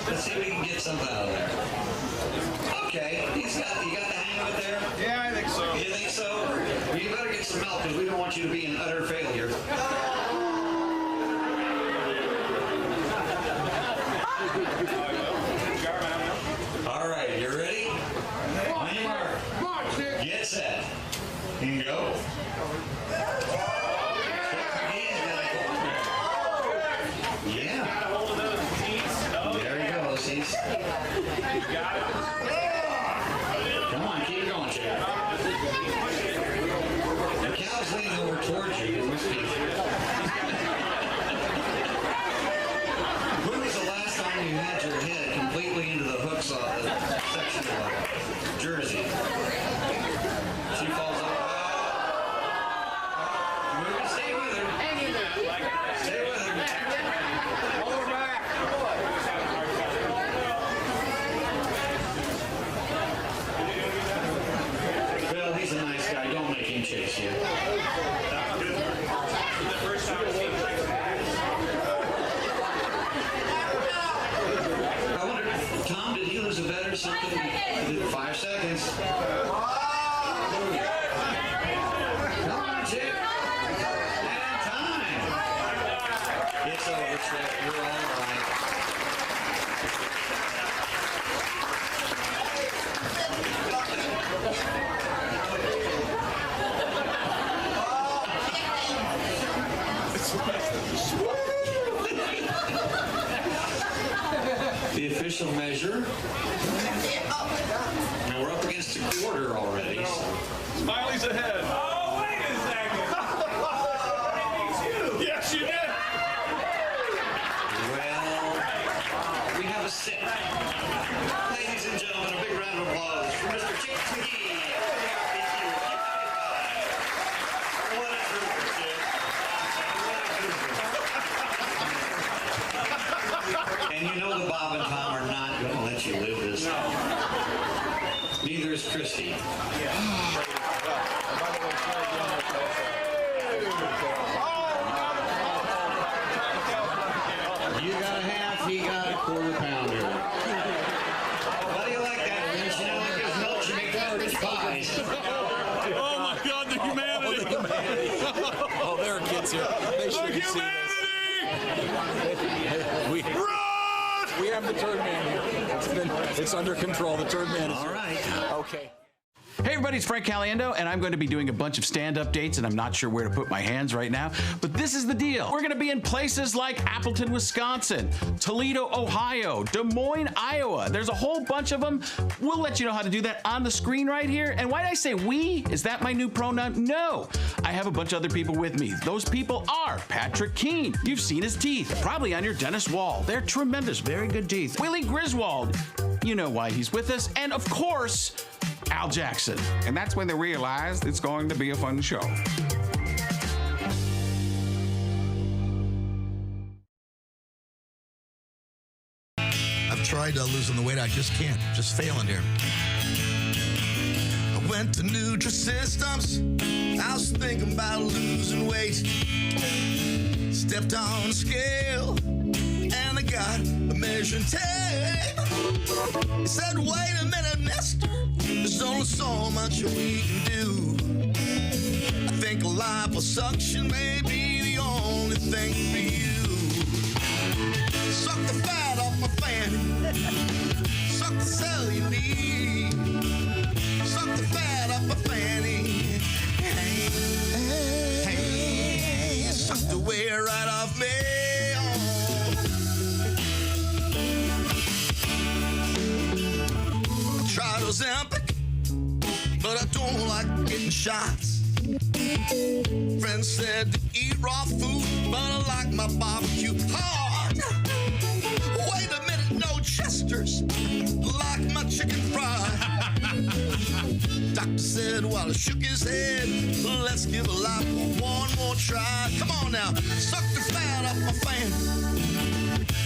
Let's see if we can get something out of there. Okay, you got the hang of it there? Yeah, I think so. You think so? You better get some milk because we don't want you to be an utter failure. All right, you ready? On your mark. Get set. And go. Yeah. There he goes. He's got it. Come on, keep going, Chad. The cow's leaning over towards you. When was the last time you had your head completely into the hooks section of the jersey? She falls over. Stay with her. Hang in there. Stay with her. Hold her back. Well, he's a nice guy. Don't make him chase you. I wonder, Tom, did he lose a bet or something? 5 seconds. Come on, Chick. And time. It's over, Chick. You're all right. The official measure. Now we're up against a quarter already. Smiley's ahead. Oh, wait a second. Yes, you did. Well, we have a set. Ladies and gentlemen, a big round of applause for Mr. Chick McGee. What a trooper, Chick. And you know the Bob and Tom are not going to let you live this. Neither is Christy. You got a half, he got a quarter pounder. How do you like that, Vince? You know, like his milk, you make garbage pies. Oh my God, the humanity. Oh, there are kids here. They should have seen this. We have the turd man here. It's under control. The turd man is All right. Okay. Hey everybody, it's Frank Caliendo, and I'm going to be doing a bunch of stand-up dates, and I'm not sure where to put my hands right now, but this is the deal. We're going to be in places like Appleton, Wisconsin, Toledo, Ohio, Des Moines, Iowa. There's a whole bunch of them. We'll let you know how to do that on the screen right here. And why did I say we? Is that my new pronoun? No. I have a bunch of other people with me. Those people are Patrick Keene. You've seen his teeth, probably on your dentist wall. They're tremendous, very good teeth. Willie Griswold. You know why he's with us. And of course, Al Jackson. And that's when they realized it's going to be a fun show. I've tried losing the weight. I just can't. Just failing here. I went to Nutri-Systems. I was thinking about losing weight. Stepped on a scale, and I got a measuring tape. He said, wait a minute, mister. There's only so much we can do. I think liposuction may be the only thing for you. Suck the fat off my fanny. Suck the cellulite. Suck the fat off my fanny. Hey, suck the wear right off me. I tried Ozempic, but I don't like getting shots. Friends said to eat raw food, but I like my barbecue hard. Wait a minute, no Chesters, like my chicken fried. Doctor said while he shook his head, let's give a life one more try. Come on now, suck the fat off my fan.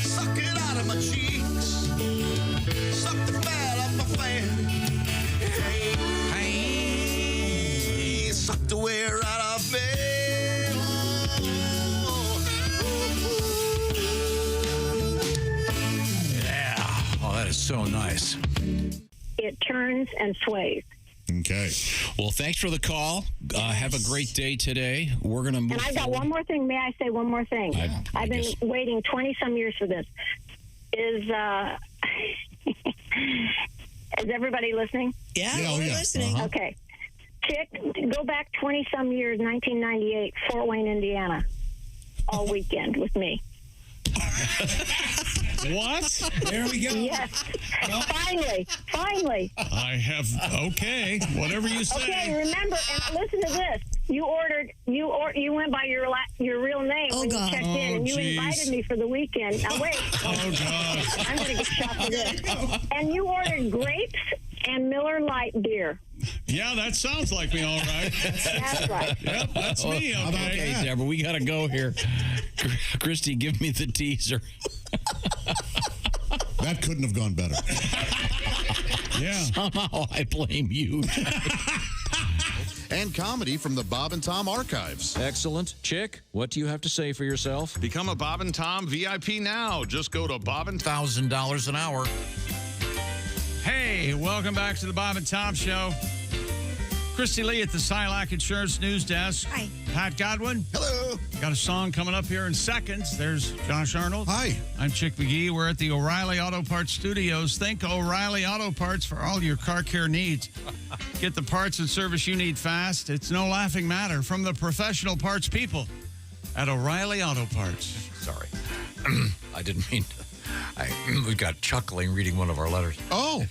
Suck it out of my cheeks. Suck the fat off my fan. Hey, suck the wear right off me. That is so nice. It turns and sways. Okay. Well, thanks for the call. Have a great day today. We're going to move And I've got one more thing. May I say one more thing? I've been waiting 20-some years for this. Is everybody listening? Yeah, we're listening. Uh-huh. Okay. Chick, go back 20-some years, 1998, Fort Wayne, Indiana, all weekend with me. What? There we go. Yes. Finally. I have, okay, whatever you say. Okay, remember, and listen to this. You went by your real name when you checked in, and you invited me for the weekend. Now, wait. Oh, God. I'm going to get shot for this. And you ordered grapes and Miller Lite beer. Yeah, that sounds like me, all right. That's right. Yep, that's me, okay. Okay, Deborah, we got to go here. Christy, give me the teaser. That couldn't have gone better. Yeah. Somehow I blame you. And comedy from the Bob and Tom archives. Excellent. Chick, what do you have to say for yourself? Become a Bob and Tom VIP now. Just go to Bob and Tom. $1,000 an hour. Hey, welcome back to the Bob and Tom Show. Christy Lee at the Silac Insurance News Desk. Hi. Pat Godwin. Hello. Got a song coming up here in seconds. There's Josh Arnold. Hi. I'm Chick McGee. We're at the O'Reilly Auto Parts Studios. Think O'Reilly Auto Parts for all your car care needs. Get the parts and service you need fast. It's no laughing matter from the professional parts people at O'Reilly Auto Parts. Sorry. I didn't mean to. We got chuckling reading one of our letters. Oh.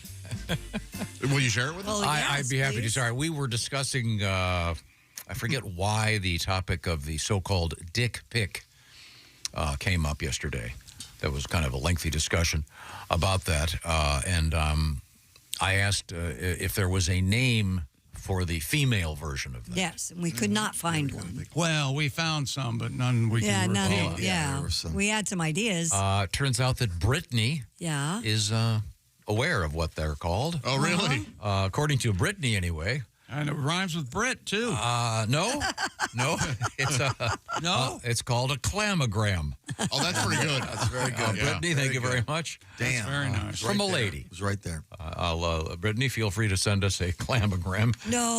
Will you share it with us? I'd be happy to. Sorry, we were discussing, I forget why the topic of the so-called dick pic came up yesterday. That was kind of a lengthy discussion about that. And I asked if there was a name for the female version of that. Yes, and we could not find one. Well, we found some, but none we can recall. Yeah, we had some ideas. Turns out that Brittany is aware of what they're called. Oh, really? According to Brittany, anyway. And it rhymes with Brit, too. No. It's it's called a clamogram. Oh, that's pretty good. That's very good. Brittany, thank you very much. Damn. That's very nice. From right a there. lady. It was right there. Brittany, feel free to send us a clamogram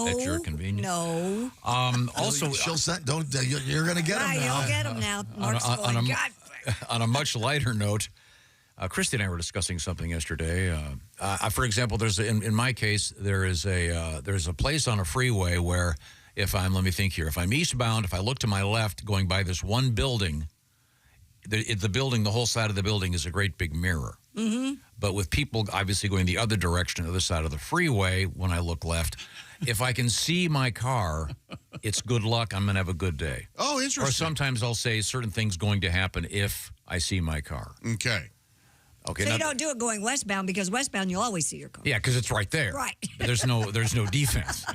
at your convenience. No. Also, she'll send. Don't. You're going to get them Right, now. you'll get them now. Mark's going, God. On a much lighter note, Christy and I were discussing something yesterday. For example, there's in my case there's a place on a freeway where if I'm eastbound, if I look to my left going by this one building, the whole side of the building is a great big mirror. Mm-hmm. But with people obviously going the other direction, the other side of the freeway, when I look left, if I can see my car, it's good luck. I'm going to have a good day. Oh, interesting. Or sometimes I'll say certain things going to happen if I see my car. Okay. Okay. So now- you don't do it going westbound because westbound you'll always see your car. Yeah, because it's right there. Right. There's no defense.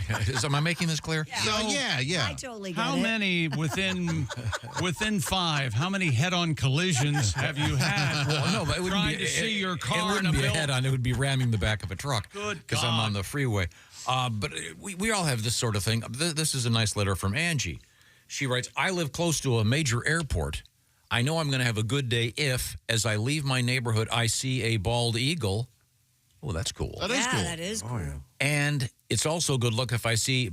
Am I making this clear? I totally get How it. many within 5? How many head-on collisions have you had? Well, no, but it wouldn't trying be, to see your it car in wouldn't a be a bill. head-on. It would be ramming the back of a truck. Good because I'm on the freeway. But we all have this sort of thing. This is a nice letter from Angie. She writes, I live close to a major airport. I know I'm going to have a good day if, as I leave my neighborhood, I see a bald eagle. Oh, that's cool. That is cool. And it's also good luck if I see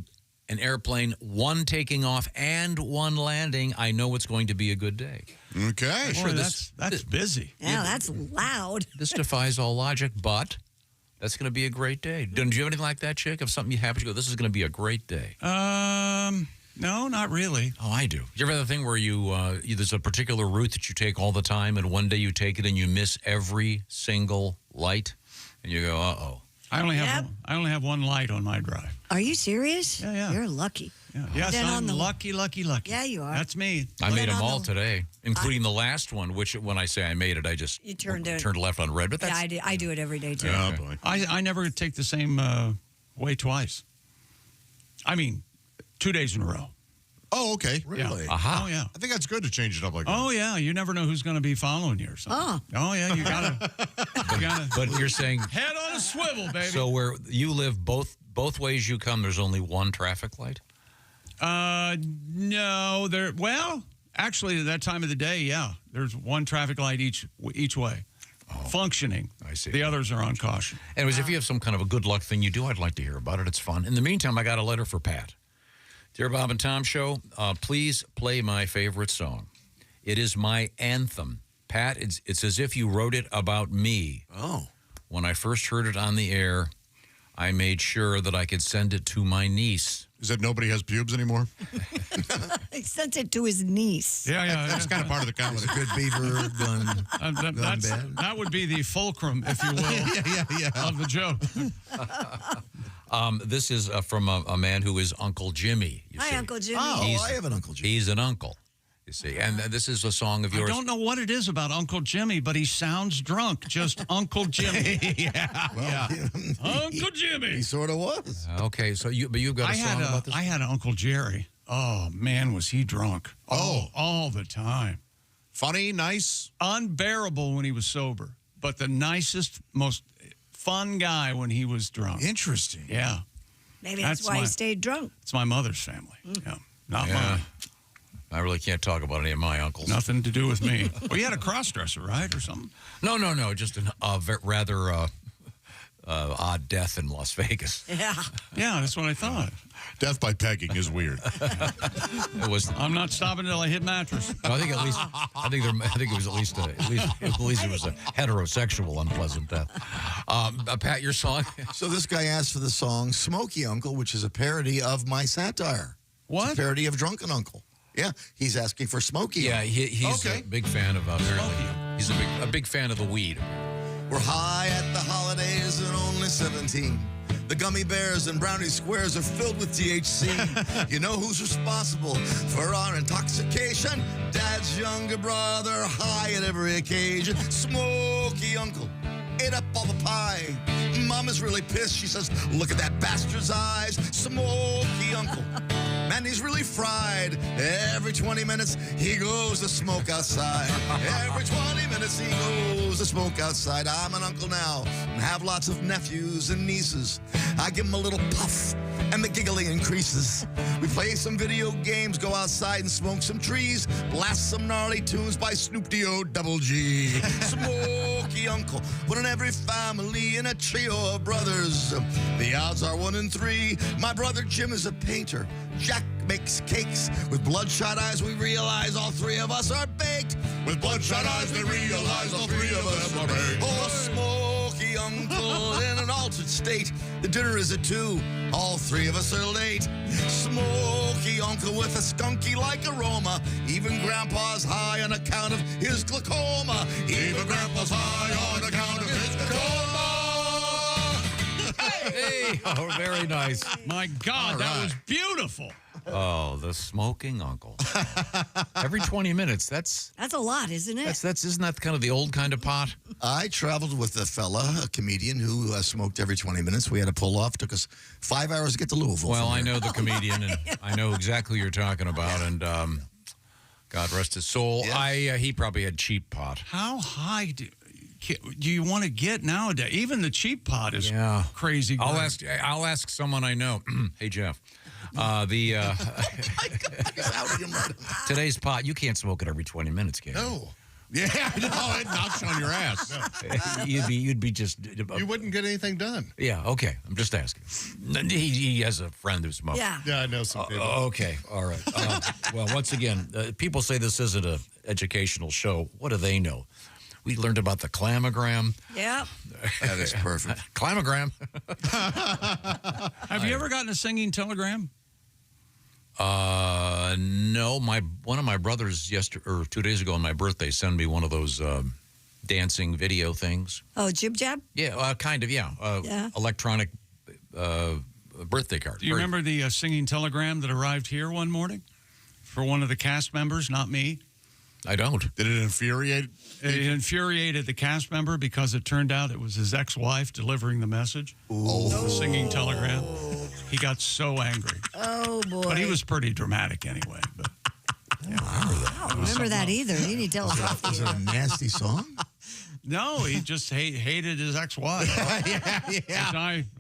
an airplane, one taking off and one landing. I know it's going to be a good day. Okay. Boy, that's busy. Yeah, that's loud. This defies all logic, but that's going to be a great day. Do you have anything like that, Chick? If something happens, you go, this is going to be a great day. No, not really. Oh, I do. Do you ever have the thing where there's a particular route that you take all the time, and one day you take it and you miss every single light, and you go, uh-oh. I only have one light on my drive. Are you serious? Yeah. You're lucky. Yeah. Yes, Then I'm on the- lucky. Yeah, you are. That's me. I made them on all the- today, including the last one, which when I say I made it, I just You turned left on red. But Yeah, that's, I do it every day, too. Oh, boy. I never take the same way twice. I mean, 2 days in a row. Oh, okay. Really? Aha. Oh, yeah. I think that's good to change it up like that. Oh, yeah. You never know who's going to be following you or something. Oh, yeah. You gotta. But you're saying Head on a swivel, baby. so where you live, both ways you come, there's only one traffic light. No. Well, actually, at that time of the day, yeah. There's one traffic light each way. Functioning. I see. The others are on caution. Anyways, if you have some kind of a good luck thing you do, I'd like to hear about it. It's fun. In the meantime, I got a letter for Pat. Dear Bob and Tom Show, please play my favorite song. It is my anthem. Pat, it's as if you wrote it about me. Oh. When I first heard it on the air, I made sure that I could send it to my niece. Is that nobody has pubes anymore? He sent it to his niece. Yeah. That's kind of part of the comedy. Good beaver gun. That would be the fulcrum, if you will, of the joke. This is from a man who is Uncle Jimmy. You Hi, see. Uncle Jimmy. Oh, I have an Uncle Jimmy. He's an uncle, you see. And this is a song of yours. I don't know what it is about Uncle Jimmy, but he sounds drunk. Just Uncle Jimmy. Uncle Jimmy. He sort of was. Okay, so you've got a song about this? I had an Uncle Jerry. Oh, man, was he drunk. Oh, all the time. Funny, nice. Unbearable when he was sober, but the nicest, most fun guy when he was drunk. Interesting. Yeah. Maybe that's why he stayed drunk. It's my mother's family. Yeah, not mine. I really can't talk about any of my uncles. Nothing to do with me. Well, you had a cross-dresser, right, or something? No. Just a rather odd death in Las Vegas. Yeah, that's what I thought. Death by pegging is weird. It was. I'm not stopping until I hit mattress. I think it was at least it was a heterosexual unpleasant death. Pat, your song. So this guy asked for the song "Smoky Uncle," which is a parody of my satire. What? It's a parody of Drunken Uncle. Yeah, he's asking for Smoky. Yeah, Uncle. he's a big fan of he's a big fan of the weed. We're high at the holidays and only 17. The gummy bears and brownie squares are filled with THC. You know who's responsible for our intoxication? Dad's younger brother, high at every occasion. Smoky Uncle ate up all the pie. Mom is really pissed. She says, look at that bastard's eyes. Smoky Uncle. Man, he's really fried. Every 20 minutes, he goes to smoke outside. Every 20 minutes, he goes to smoke outside. I'm an uncle now and have lots of nephews and nieces. I give them a little puff, and the giggling increases. We play some video games, go outside and smoke some trees, blast some gnarly tunes by Snoop D-O Double G. Smoky Uncle, one in every family in a trio of brothers. The odds are 1 in 3. My brother Jim is a painter. Jack makes cakes. With bloodshot eyes, we realize all 3 of us are baked. With bloodshot eyes, they realize all 3 of us are baked. Oh, Smoky Uncle in an altered state. The dinner is at 2. All 3 of us are late. Smoky Uncle with a skunky-like aroma. Even Grandpa's high on account of his glaucoma. Even Grandpa's high on account of his glaucoma. Hey! Oh, very nice. My God, that was beautiful. Oh, the smoking uncle. Every 20 minutes. That's a lot, isn't it? Isn't that kind of the old kind of pot? I traveled with a comedian who smoked every 20 minutes. We had to pull off. Took us 5 hours to get to Louisville. Well, I know the comedian, and I know exactly who you're talking about, and God rest his soul. Yes. He probably had cheap pot. How high do you want to get nowadays? Even the cheap pot is crazy. I'll ask someone I know. Hey, Jeff. Today's pot, you can't smoke it every 20 minutes, can you? No. Yeah, no, it knocks on your ass. You'd be just... You wouldn't get anything done. Yeah, okay. I'm just asking. He has a friend who smokes. Yeah. Yeah, I know some people. Okay, all right. Well, once again, people say this isn't an educational show. What do they know? We learned about the clamogram. Yeah. That is perfect. Clamogram. Have you ever gotten a singing telegram? No. One of my brothers 2 days ago on my birthday sent me one of those dancing video things. Oh, jib jab? Yeah, kind of. Yeah. Electronic birthday card. Do you remember the singing telegram that arrived here one morning for one of the cast members? Not me. I don't. Did it infuriate? It infuriated the cast member because it turned out it was his ex-wife delivering the message. The singing telegram. He got so angry. Oh, boy. But he was pretty dramatic anyway. But I don't remember that either. You need to tell us off. Is it a nasty song? No, he just hated his ex-wife. Yeah. Which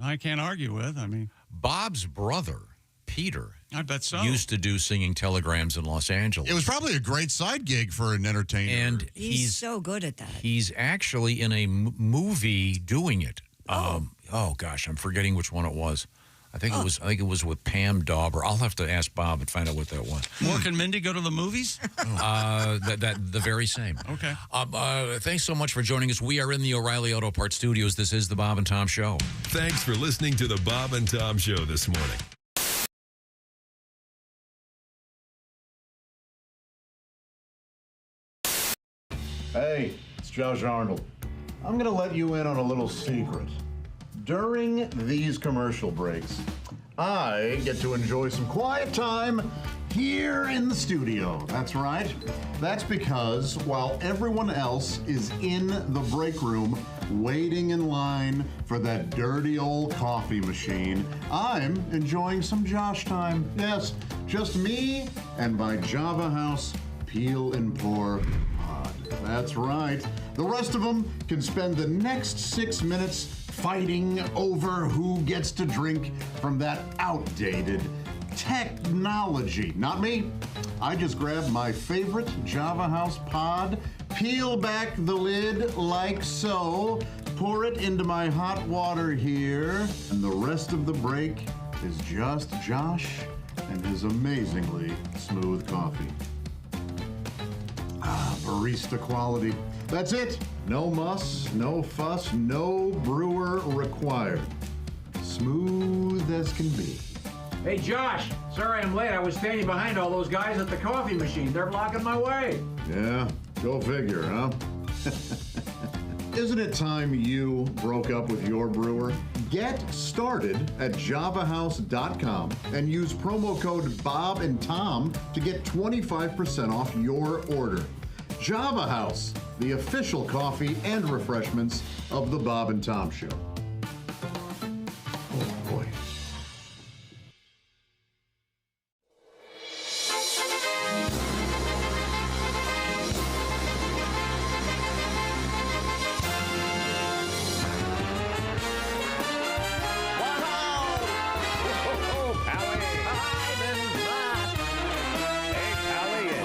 I can't argue with. I mean, Bob's brother, Peter, I bet so. used to do singing telegrams in Los Angeles. It was probably a great side gig for an entertainer. And he's so good at that. He's actually in a movie doing it. Oh gosh, I'm forgetting which one it was. I think it was with Pam Dauber. I'll have to ask Bob and find out what that was. Mork and Mindy go to the movies? The very same. Okay. Thanks so much for joining us. We are in the O'Reilly Auto Parts Studios. This is the Bob and Tom Show. Thanks for listening to the Bob and Tom Show this morning. Hey, it's Josh Arnold. I'm going to let you in on a little secret. During these commercial breaks, I get to enjoy some quiet time here in the studio. That's right. That's because while everyone else is in the break room waiting in line for that dirty old coffee machine, I'm enjoying some Josh time. Yes, just me and my Java House Peel and Pour pod. That's right. The rest of them can spend the next 6 minutes fighting over who gets to drink from that outdated technology. Not me. I just grab my favorite Java House pod, peel back the lid like so, pour it into my hot water here, and the rest of the break is just Josh and his amazingly smooth coffee. Barista quality. That's it. No muss, no fuss, no brewer required. Smooth as can be. Hey, Josh. Sorry I'm late. I was standing behind all those guys at the coffee machine. They're blocking my way. Yeah, go figure, huh? Isn't it time you broke up with your brewer? Get started at javahouse.com and use promo code Bob and Tom to get 25% off your order. Java House, the official coffee and refreshments of the Bob and Tom Show. Oh, boy.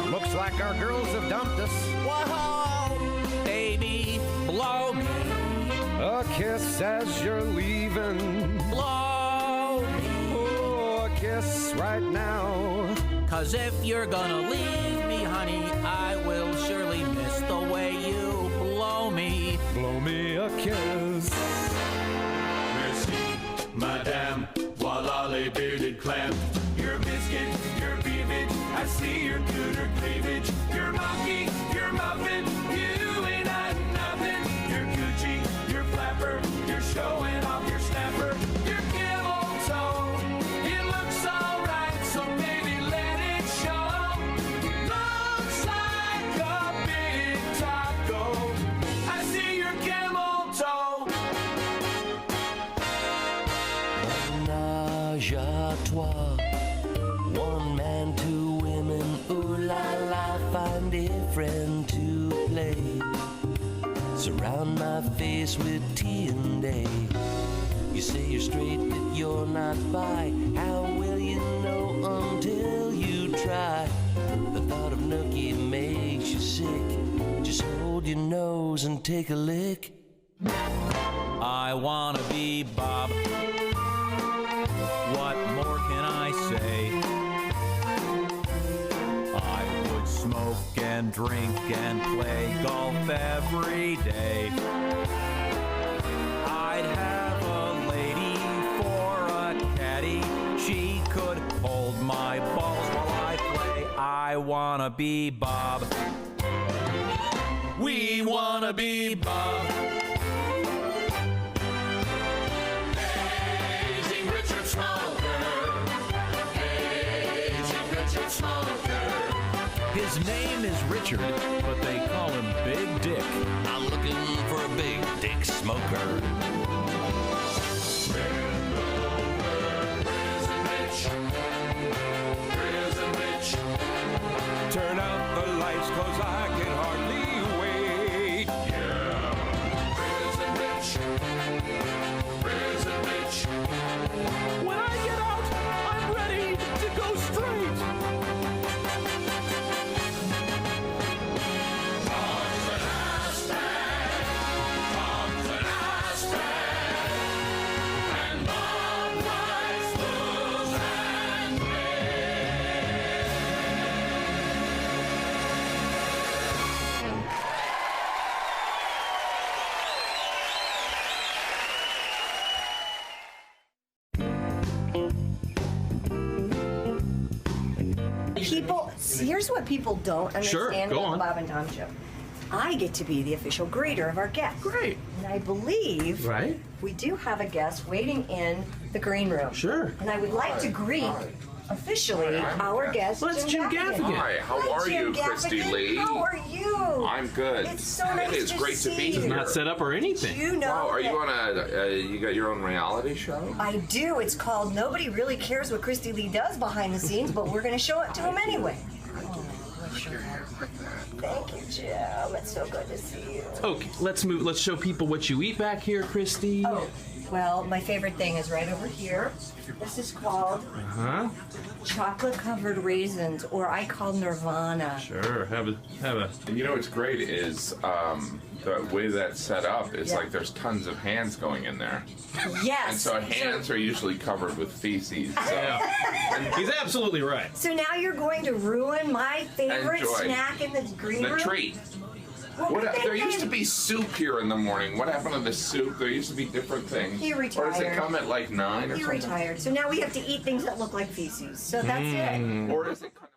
Looks like our girls have dumped us. Whoa, baby, blow me a kiss as you're leaving. Blow me a kiss right now. 'Cause if you're gonna leave me, honey, I will surely miss the way you blow me. Blow me a kiss. Merci, madame, voila les bearded clam. Your biscuit, your beavage, I see your cooter cleavage. Your monkey, your muffin, you ain't hiding nothing. Your Gucci, your flapper, you're showing off your snapper. Your camel toe, it looks alright, so baby toi. One man, two women, ooh la la, find a friend to play. Surround my face with tea and day. You say you're straight, but you're not bi. How will you know until you try? The thought of nookie makes you sick. Just hold your nose and take a lick. I wanna be Bob. What more can I say? I would smoke and drink and play golf every day. I'd have a lady for a caddy. She could hold my balls while I play. I wanna be Bob. We wanna be Bob. Aging Richard Smoker. Aging Richard Smoker. His name is Richard, but they call him Big Dick. I'm looking for a big dick smoker. Turn out the lights, 'cause I can hardly wait. Yeah. Prison Rich. When I get out, I'm ready to go straight. Tom's an ass bag. Tom's an ass bag. And Bob likes blues and People, here's what people don't Sure, understand go about on. the Bob and Tom Show. I get to be the official greeter of our guests. Great. And I believe Right. we do have a guest waiting in the green room. Sure. And I would like to greet officially our guest, Well, it's Jim Gaffigan. Hi, how are Jim you, Christy Gaffigan. Lee? How are you? I'm good. It's so nice It is to great see to be you. here. Not set up or anything. You know Wow, are you that- on you got your own reality show? I do. It's called Nobody Really Cares What Christy Lee Does Behind the Scenes, but we're going to show it to him anyway. Oh, bless your heart. Thank you, Jim. It's so good to see you. Okay, let's move. Let's show people what you eat back here, Christy. Oh, well, my favorite thing is right over here. This is called Huh? chocolate-covered raisins, or I call Nirvana. Sure. Have a. You know what's great is the way that's set up is like there's tons of hands going in there. Yes. And so hands are usually covered with feces. So. Yeah. He's absolutely right. So now you're going to ruin my favorite Enjoy. snack in the green room? The treat. There used to be soup here in the morning. What happened to the soup? There used to be different things. He retired. Or does it come at like 9 or He something? retired. So now we have to eat things that look like feces. So that's it. Or is it kind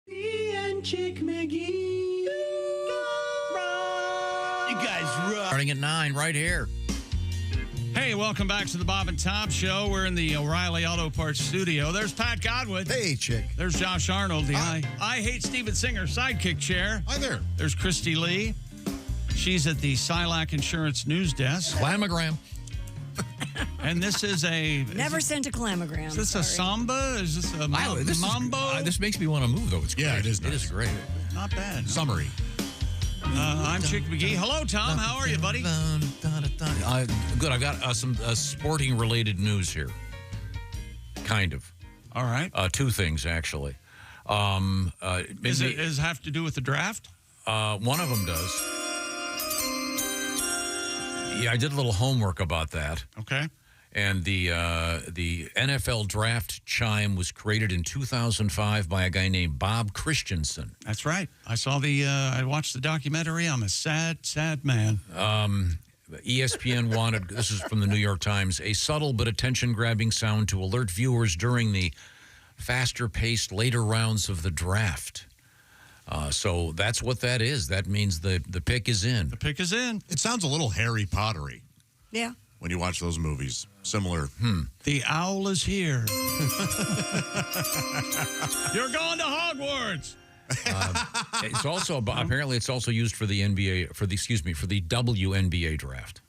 and Chick McGee. You guys rock. Starting at 9 right here. Hey, welcome back to the Bob and Tom Show. We're in the O'Reilly Auto Parts studio. There's Pat Godwin. Hey, Chick. There's Josh Arnold, the I Hate Steven Singer sidekick chair. Hi there. There's Christy Lee. She's at the Silac Insurance News Desk. Clamogram. And this is a... Never sent a clamogram. Is this a samba? Is this a mambo? This makes me want to move, though. It's great. Yeah, it is nice. It is great. Not bad. Huh? Summary. I'm Chick McGee. Hello, Tom. How are you, buddy? Good. I've got some sporting-related news here. Kind of. All right. 2 things, actually. Does it have to do with the draft? One of them does. Yeah, I did a little homework about that. Okay. And the NFL draft chime was created in 2005 by a guy named Bob Christensen. That's right. I saw I watched the documentary. I'm a sad, sad man. ESPN wanted, this is from the New York Times, a subtle but attention-grabbing sound to alert viewers during the faster-paced later rounds of the draft. So that's what that is. That means the pick is in. The pick is in. It sounds a little Harry Pottery. Yeah. When you watch those movies. Similar. The owl is here. You're going to Hogwarts. It's also apparently it's also used for the NBA for the WNBA draft.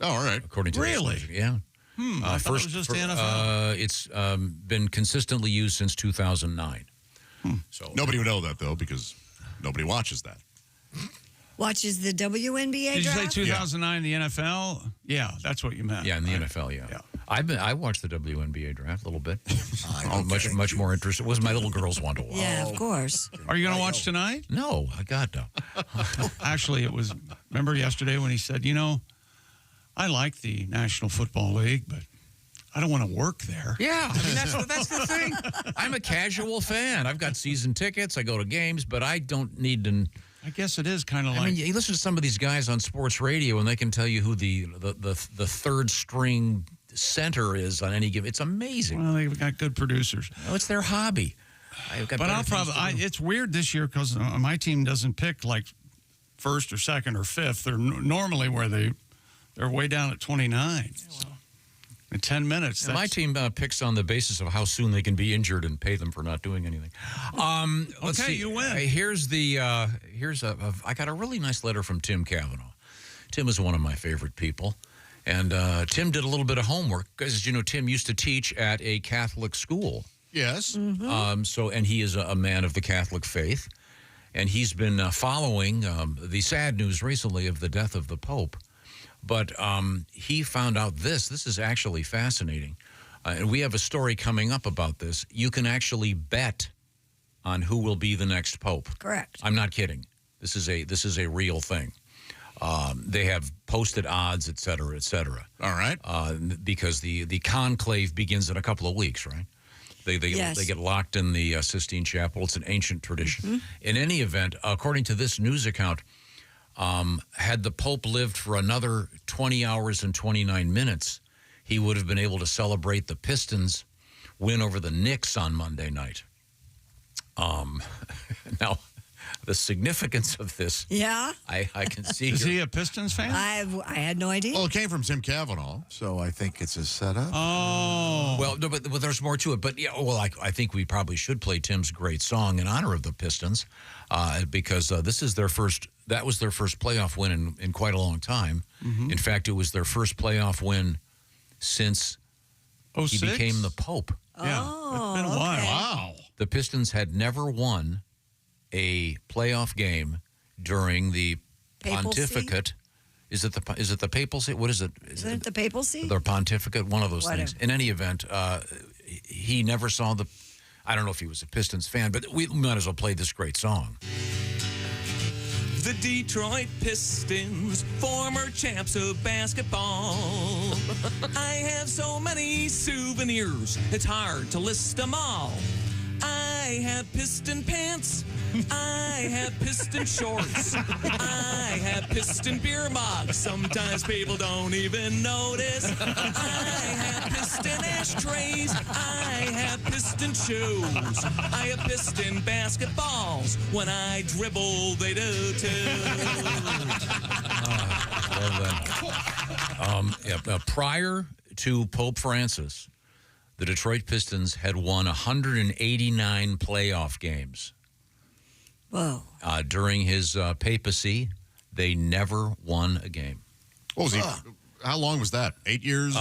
All right. According to really, this, yeah. I thought it was just the NFL. It's been consistently used since 2009. So nobody would know that though because nobody watches that. Watches the WNBA Did draft? you say 2009 the NFL? Yeah, that's what you meant. Yeah, in the NFL, yeah. I watched the WNBA draft a little bit. Much more interested. It was my little girls want to watch. Yeah, of course. Are you going to watch tonight? No, God no. Actually, it was. Remember yesterday when he said, I like the National Football League, but I don't want to work there. Yeah, I mean that's the thing. I'm a casual fan. I've got season tickets. I go to games, but I don't need to. I guess it is kind of like. I mean, you listen to some of these guys on sports radio, and they can tell you who the third string center is on any given. It's amazing. Well, they've got good producers. No, it's their hobby. But I'll probably. It's weird this year because my team doesn't pick like first or second or fifth. They're normally where they're way down at 29. So in 10 minutes. My team picks on the basis of how soon they can be injured and pay them for not doing anything. Let's see. You win. I got a really nice letter from Tim Cavanaugh. Tim is one of my favorite people. And Tim did a little bit of homework because, Tim used to teach at a Catholic school. Yes. Mm-hmm. And he is a man of the Catholic faith. And he's been following the sad news recently of the death of the Pope. But he found out this. This is actually fascinating. And we have a story coming up about this. You can actually bet on who will be the next pope. Correct. I'm not kidding. This is a real thing. They have posted odds, et cetera, et cetera. All right. Because the conclave begins in a couple of weeks, right? They get locked in the Sistine Chapel. It's an ancient tradition. Mm-hmm. In any event, according to this news account, had the Pope lived for another 20 hours and 29 minutes, he would have been able to celebrate the Pistons' win over the Knicks on Monday night. Now, the significance of this, yeah, I can see. Is he a Pistons fan? I had no idea. Well, it came from Tim Cavanaugh. So I think it's a setup. Oh. Well, no, but there's more to it. But, yeah, well, I think we probably should play Tim's great song in honor of the Pistons because this is that was their first playoff win in quite a long time. Mm-hmm. In fact, it was their first playoff win since he became the Pope. Yeah, Oh, it's been a while. okay. Wow. The Pistons had never won a playoff game during the Papacy? pontificate. Is it the papacy? What is it? Isn't it the papacy? Their pontificate, one of those Whatever. things. In any event, he never saw the. I don't know if he was a Pistons fan, but we might as well play this great song. The Detroit Pistons, former champs of basketball. I have so many souvenirs, it's hard to list them all. I have piston pants, I have piston shorts, I have piston beer mugs, sometimes people don't even notice. I have piston ashtrays, I have piston shoes, I have piston basketballs, when I dribble they do too. Prior to Pope Francis, the Detroit Pistons had won 189 playoff games. Whoa. During his papacy, they never won a game. What was he? How long was that? 8 years?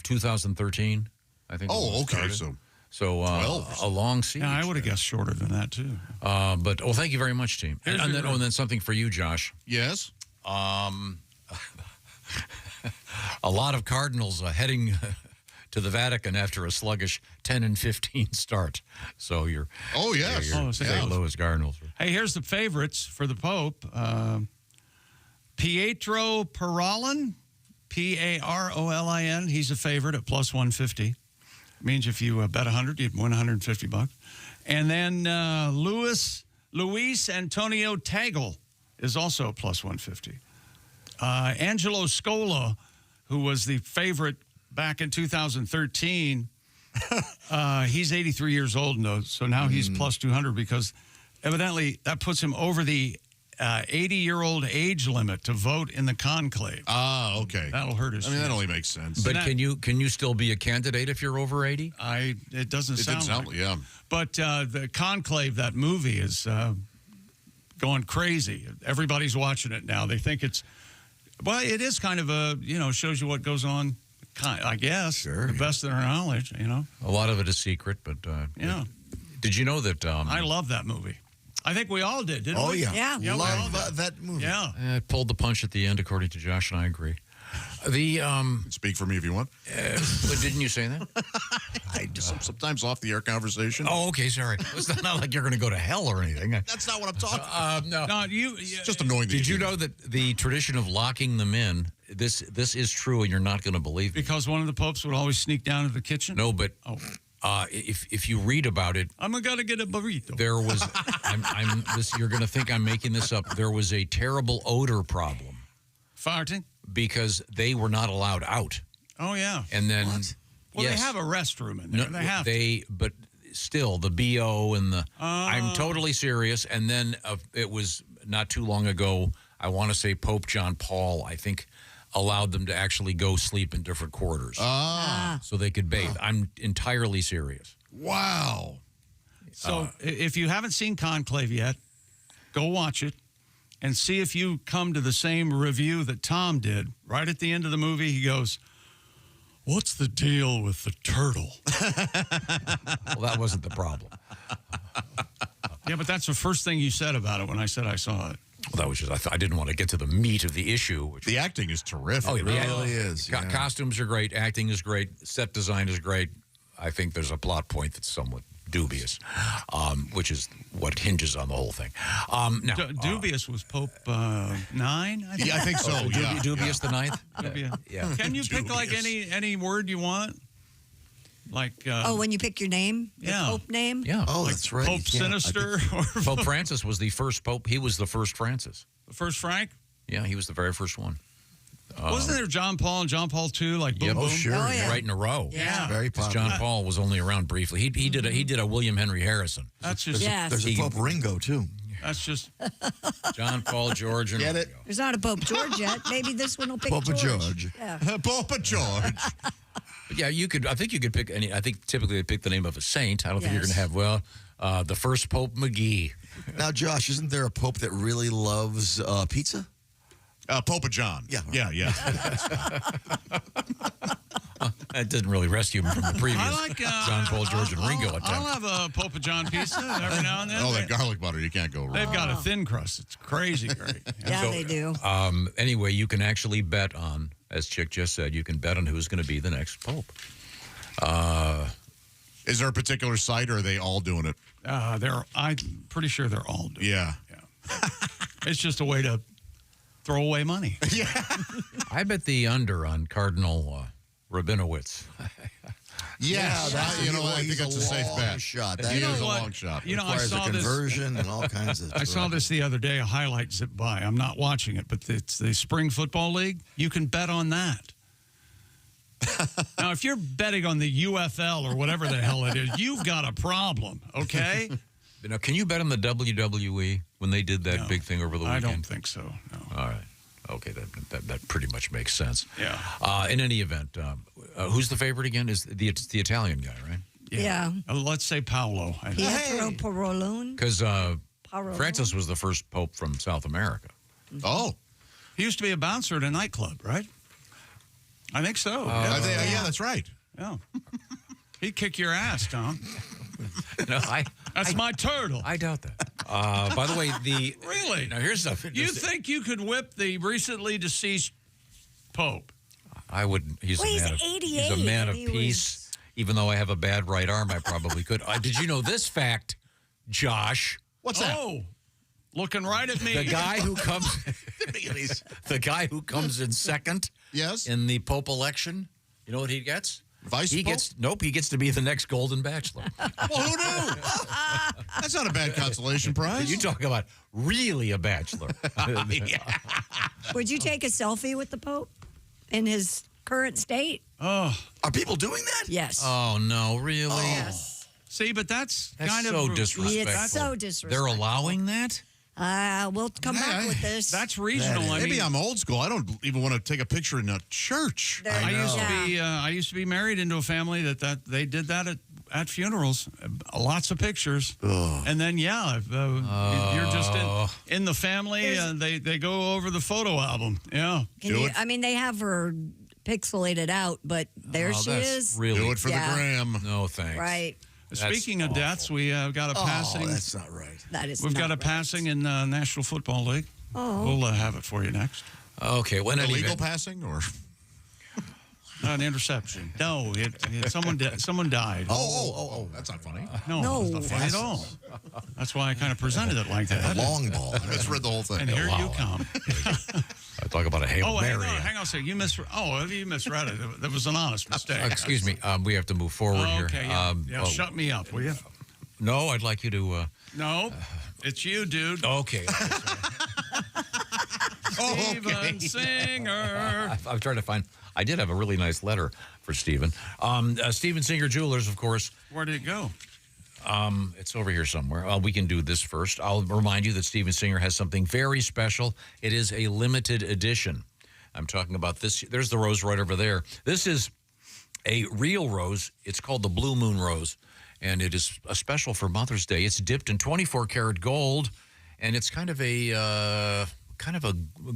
2013, I think. Oh, okay. So 12. A long season. Yeah, I would have guessed shorter than that, too. But thank you very much, team. And then something for you, Josh. Yes? A lot of Cardinals heading to the Vatican after a sluggish 10-15 start. So you're St. Louis Cardinals. Hey, here's the favorites for the Pope. Pietro Parolin, Parolin. He's a favorite at plus 150. Means if you bet 100, you'd win $150. And then Luis Antonio Tagle is also plus 150. Angelo Scola, who was the favorite back in 2013, he's 83 years old, so now he's plus 200 because evidently that puts him over the 80-year-old age limit to vote in the conclave. Ah, okay. That'll hurt us. I mean, that only makes sense. But can you still be a candidate if you're over 80? It doesn't sound like. Yeah. But the conclave, that movie, is going crazy. Everybody's watching it now. They think it is kind of shows you what goes on, I guess, Sure, the best of their knowledge, A lot of it is secret, but yeah. Did you know that? I love that movie. I think we all did, didn't we? Oh, yeah. Yeah. Love that movie. Yeah. It pulled the punch at the end, according to Josh, and I agree. Speak for me if you want. But didn't you say that? I just sometimes off the air conversation. Oh, okay, sorry. It's not like you're going to go to hell or anything. That's not what I'm talking about. No. It's just annoying. Did you know that the tradition of locking them in? This is true, and you're not going to believe me. Because one of the popes would always sneak down to the kitchen? No, but if you read about it, I'm going to get a burrito. There was, you're going to think I'm making this up. There was a terrible odor problem. Farting? Because they were not allowed out. Oh, yeah. And then, Well, they have a restroom in there. They have but still, the BO and the, I'm totally serious. And then it was not too long ago, I want to say Pope John Paul, I think, allowed them to actually go sleep in different quarters. So they could bathe. I'm entirely serious. Wow. So if you haven't seen Conclave yet, go watch it and see if you come to the same review that Tom did. Right at the end of the movie, he goes, "What's the deal with the turtle?" Well, that wasn't the problem. Yeah, but that's the first thing you said about it when I said I saw it. Well, that was just, I didn't want to get to the meat of the issue. The acting is terrific. Oh, it really is. Yeah. Costumes are great. Acting is great. Set design is great. I think there's a plot point that's somewhat dubious, which is what hinges on the whole thing. Now, dubious was Pope 9? Yeah, I think so. Yeah. Dubious the ninth? Yeah. Can you pick like any word you want? Like when you pick your name, the Pope name. Yeah. Oh, like that's right. Pope Sinister. Pope Francis was the first Pope. He was the first Francis. The first Frank? Yeah, he was the very first one. Wasn't there John Paul and John Paul II? Like boom, boom? Sure. Oh, yeah. Right in a row. Yeah. Very popular. John Paul was only around briefly. He did a William Henry Harrison. That's just There's a Pope Ringo, too. that's just John Paul, George, and Get it? Ringo. There's not a Pope George yet. Maybe this one will pick Pope George. Yeah. Papa George. But yeah, I think you could pick any. I think typically they pick the name of a saint. I don't think you're going to have the first Pope McGee. Now, Josh, isn't there a Pope that really loves pizza? Papa John. Yeah. Yeah. That didn't really rescue him from the previous I like John Paul, George, and Ringo attempt. I'll have a Pope John pizza every now and then. Oh, that garlic butter, you can't go wrong. They've got a thin crust. It's crazy great. Yeah, they do. Anyway, you can actually bet on, as Chick just said, you can bet on who's going to be the next Pope. Is there a particular site, or are they all doing it? I'm pretty sure they're all doing Yeah. It's just a way to throw away money. Yeah. I bet the under on Cardinal Rabinowitz. I think that's a safe bet. Shot. That is a long shot. You know, I Requires saw a conversion and all kinds of. I saw this the other day, a highlight zip by. I'm not watching it, but it's the Spring Football League. You can bet on that. Now, if you're betting on the UFL or whatever the hell it is, you've got a problem, okay? Now, can you bet on the WWE when they did that big thing over the weekend? I don't think so, no. All right. Okay, that pretty much makes sense. Yeah. In any event, who's the favorite again? It's the Italian guy, right? Yeah. Let's say Paolo. Pietro Parolin. Because Francis was the first pope from South America. Oh. He used to be a bouncer at a nightclub, right? I think so. Yeah, that's right. Yeah. He'd kick your ass, Tom. No, That's my turtle. I doubt that. By the way, Really? Now, here's something. You think you could whip the recently deceased Pope? I would. He's Well, a he's man of 88, He's a man of and he peace. Even though I have a bad right arm, I probably could. Did you know this fact, Josh? What's that? Oh. looking right at me. The guy who comes, the guy who comes in second, yes, in the Pope election. You know what he gets? Vice Pope? He gets to be the next Golden Bachelor. Well, who knew? That's not a bad consolation prize. You talk about really a bachelor. Would you take a selfie with the Pope in his current state? Oh, are people doing that? Yes. Oh no, really? Oh. Yes. See, but that's kind of so disrespectful. It's so disrespectful. They're allowing that? We'll come back with this. That's regional. Maybe I'm old school. I don't even want to take a picture in a church. I used to be married into a family that they did that at funerals. Lots of pictures. Ugh. And then you're just in the family and they go over the photo album. Yeah. I mean, they have her pixelated out, but there she is. Really, do it for the gram. No thanks. Right. Speaking of deaths, we got a passing. That's not right. That is. We've got a passing in the National Football League. Oh. We'll have it for you next. Okay. When illegal passing or an interception? No, someone died. Oh, that's not funny. No, it's not funny at all. That's why I kind of presented it like that. A long ball. I misread the whole thing. And here you come. I talk about a Hail Mary. Hang on a second. You misread it. That was an honest mistake. Excuse me. We have to move forward here. Okay, shut me up, will you? No, I'd like you to. No, it's you, dude. Okay. Steven Singer. I'm trying to find. I did have a really nice letter for Steven. Steven Singer Jewelers, of course. Where did it go? It's over here somewhere. We can do this first. I'll remind you that Steven Singer has something very special. It is a limited edition. I'm talking about this. There's the rose right over there. This is a real rose. It's called the Blue Moon Rose, and it is a special for Mother's Day. It's dipped in 24 karat gold, and it's kind of a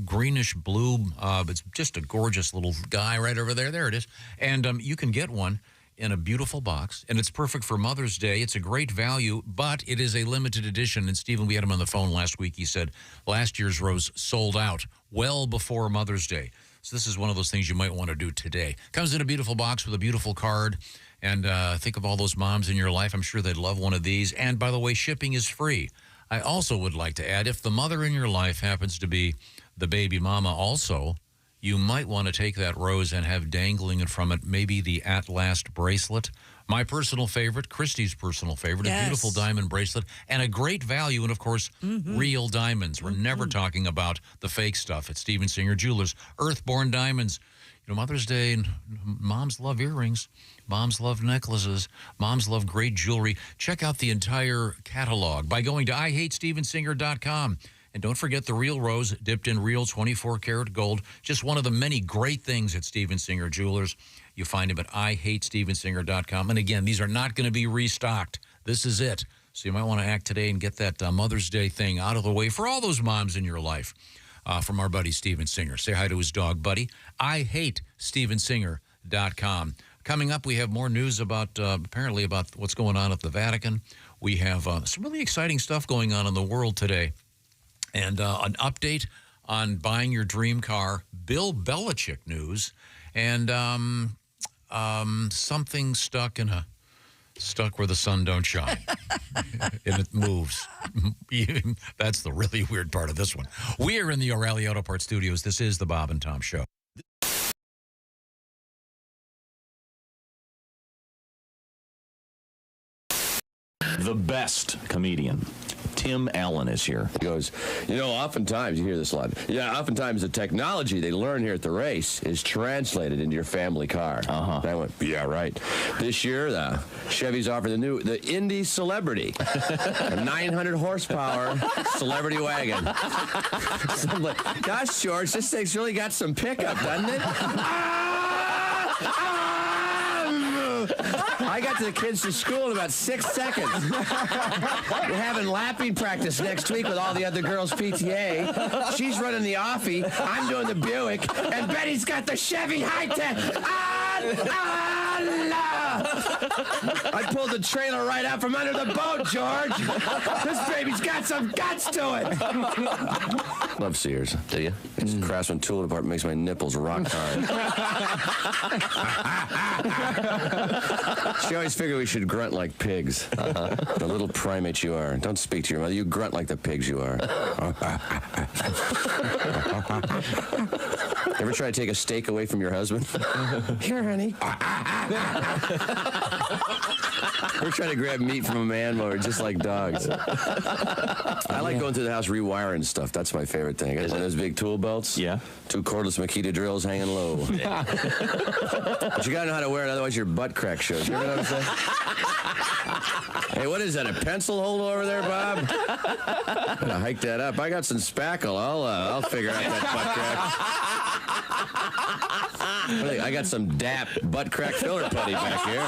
greenish blue. It's just a gorgeous little guy right over there. There it is. And you can get one in a beautiful box, and it's perfect for Mother's Day. It's a great value, but it is a limited edition. And Stephen, we had him on the phone last week. He said last year's rose sold out well before Mother's Day. So this is one of those things you might want to do today. Comes in a beautiful box with a beautiful card. And think of all those moms in your life. I'm sure they'd love one of these. And by the way, shipping is free. I also would like to add, if the mother in your life happens to be the baby mama also, you might want to take that rose and have dangling from it maybe the At Last bracelet. My personal favorite, Christy's personal favorite, a beautiful diamond bracelet, and a great value, and of course, real diamonds. We're never talking about the fake stuff at Steven Singer Jewelers. Earthborn diamonds. You know, Mother's Day, moms love earrings. Moms love necklaces. Moms love great jewelry. Check out the entire catalog by going to IHateStevenSinger.com. And don't forget the real rose dipped in real 24 karat gold. Just one of the many great things at Steven Singer Jewelers. You find them at IHateStevenSinger.com. And again, these are not going to be restocked. This is it. So you might want to act today and get that Mother's Day thing out of the way for all those moms in your life. From our buddy Steven Singer. Say hi to his dog, Buddy. IHateStevenSinger.com. Coming up, we have more news about apparently about what's going on at the Vatican. We have some really exciting stuff going on in the world today. And an update on buying your dream car, Bill Belichick news, and something stuck where the sun don't shine. And it moves. That's the really weird part of this one. We are in the O'Reilly Auto Parts Studios. This is the Bob and Tom Show. The best comedian, Tim Allen, is here. He goes, oftentimes, you hear this a lot. Yeah, oftentimes the technology they learn here at the race is translated into your family car. And I went, yeah, right. This year, the Chevy's offered the Indy Celebrity, a 900 horsepower celebrity wagon. So I'm like, gosh, George, this thing's really got some pickup, doesn't it? I got to the kids to school in about 6 seconds. We're having lapping practice next week with all the other girls' PTA. She's running the Offie. I'm doing the Buick. And Betty's got the Chevy High-Tech. I pulled the trailer right out from under the boat, George. This baby's got some guts to it. Love Sears. Do you? It's a Craftsman tool department makes my nipples rock hard. She always figured we should grunt like pigs. The little primates you are. Don't speak to your mother. You grunt like the pigs you are. Ever try to take a steak away from your husband? Here, honey. We're trying to grab meat from a man while we're just like dogs. I like going through the house rewiring stuff. That's my favorite thing. Isn't those big tool belts? Yeah. 2 cordless Makita drills hanging low. But you gotta know how to wear it, otherwise your butt crack shows. You ever notice that? Hey, what is that? A pencil holder over there, Bob? I'm gonna hike that up. I got some spackle. I'll figure out that butt crack. I got some DAP butt crack filler putty back here.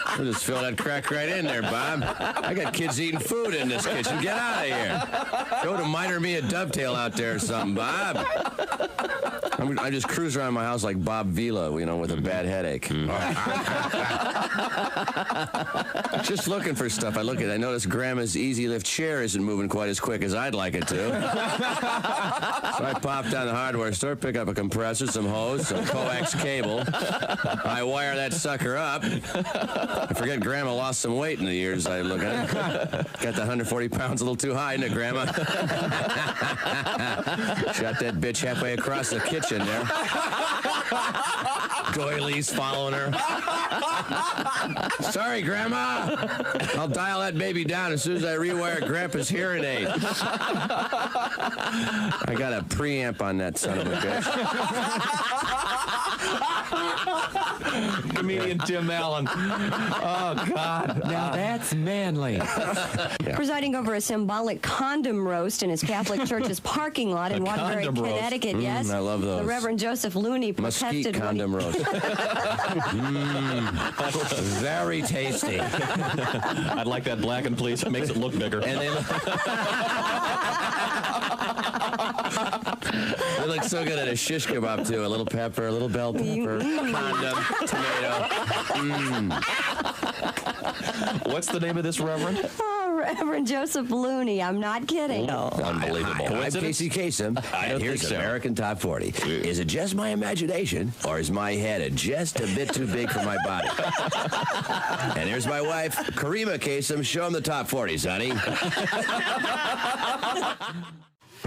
I'll just fill that crack right in there, Bob. I got kids eating food in this kitchen. Get out of here. Go to Miner Me a Dovetail out there or something, Bob. I just cruise around my house like Bob Vila, with a bad headache. Just looking for stuff. I notice Grandma's Easy Lift chair isn't moving quite as quick as I'd like it to. So I popped down the hardware store, pick up a compressor, some hose, some coax cable. I wire that sucker up. I forget Grandma lost some weight in the years I look at it. Got the 140 pounds a little too high, isn't it, Grandma? Shot that bitch halfway across the kitchen there. Doilies following her. Sorry, Grandma. I'll dial that baby down as soon as I rewire Grandpa's hearing aid. I got a preamp on that son of a bitch. Comedian Tim Allen. Oh, God. Now that's manly. Yeah. Presiding over a symbolic condom roast in his Catholic church's parking lot in Waterbury, Connecticut. Yes, I love those. The Reverend Joseph Looney Mesquite protested condom roast. Very tasty. I'd like that blackened, please. It makes it look bigger. And they look so good at a shish kebab, too. A little pepper, a little bell pepper, condom, tomato. What's the name of this reverend? Oh, Reverend Joseph Looney. I'm not kidding. Unbelievable. I'm Casey Kasem, and here's American Top 40. Is it just my imagination, or is my head just a bit too big for my body? And here's my wife, Karima Kasem. Show him the Top 40s, honey.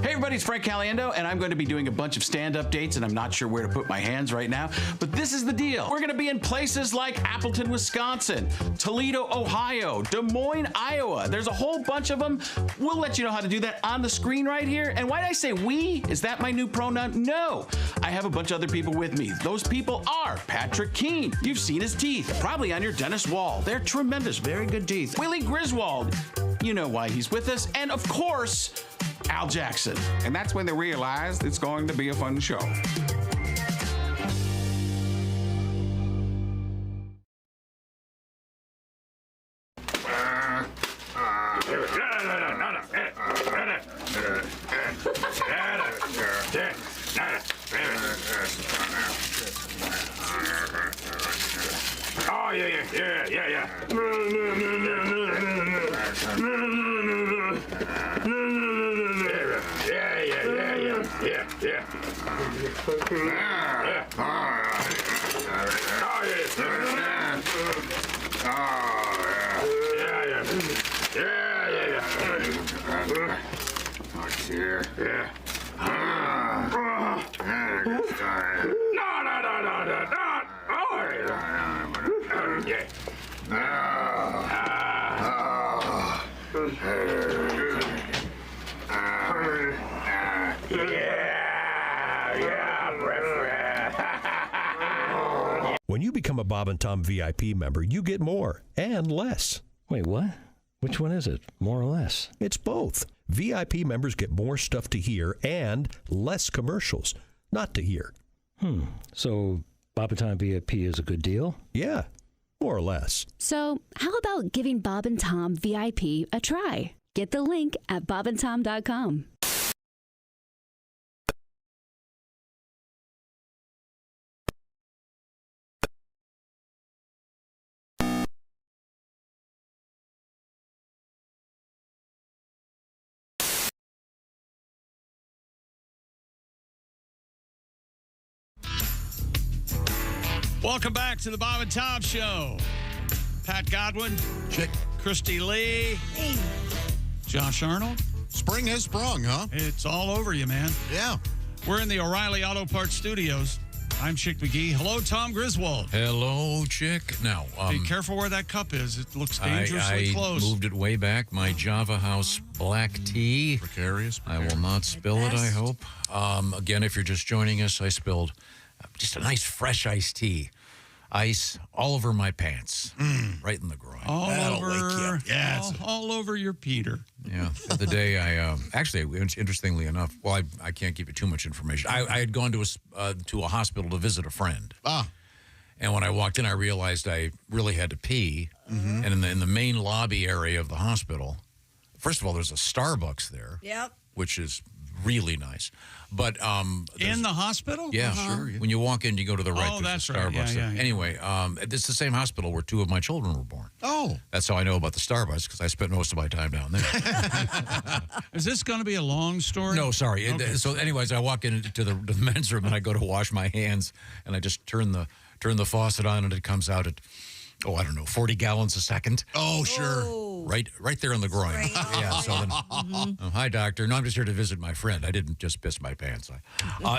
Hey everybody, it's Frank Caliendo, and I'm going to be doing a bunch of stand-up dates, and I'm not sure where to put my hands right now, but this is the deal. We're going to be in places like Appleton, Wisconsin, Toledo, Ohio, Des Moines, Iowa. There's a whole bunch of them. We'll let you know how to do that on the screen right here. And why did I say we? Is that my new pronoun? No. I have a bunch of other people with me. Those people are Patrick Keene. You've seen his teeth, probably on your dentist wall. They're tremendous, very good teeth. Willie Griswold. You know why he's with us. And of course, Al Jackson. And that's when they realized it's going to be a fun show. Oh, yeah. When you become a Bob and Tom VIP member, you get more and less. Wait, what? Which one is it? More or less? It's both. VIP members get more stuff to hear and less commercials not to hear. So Bob and Tom VIP is a good deal? Yeah, more or less. So how about giving Bob and Tom VIP a try? Get the link at bobandtom.com. Welcome back to the Bob and Tom Show. Pat Godwin. Chick. Christy Lee. Hey. Josh Arnold. Spring has sprung, huh? It's all over you, man. Yeah. We're in the O'Reilly Auto Parts Studios. I'm Chick McGee. Hello, Tom Griswold. Hello, Chick. Now, be careful where that cup is. It looks dangerously close. I moved it way back. My Java House black tea. Precarious. I will not spill it, I hope. Again, if you're just joining us, I spilled just a nice fresh iced tea. Ice all over my pants, right in the groin. All That'll over, wake you up. Yeah, all over your Peter. Yeah. The other day, I actually, interestingly enough, well, I can't give you too much information. I had gone to a hospital to visit a friend. And when I walked in, I realized I really had to pee. And in the main lobby area of the hospital, first of all, there's a Starbucks there. Yep. Which is really nice. But in the hospital? Yeah, sure. When you walk in, you go to the right. Oh, there's that's a right. Starbucks Yeah, there. Anyway, it's the same hospital where 2 of my children were born. Oh. That's how I know about the Starbucks, because I spent most of my time down there. Is this going to be a long story? No, sorry. Okay. So anyways, I walk into the men's room and I go to wash my hands and I just turn the faucet on and it comes out at, I don't know, 40 gallons a second. Oh, sure. Right there in the groin. Yeah. So then, hi, doctor. No, I'm just here to visit my friend. I didn't just piss my pants.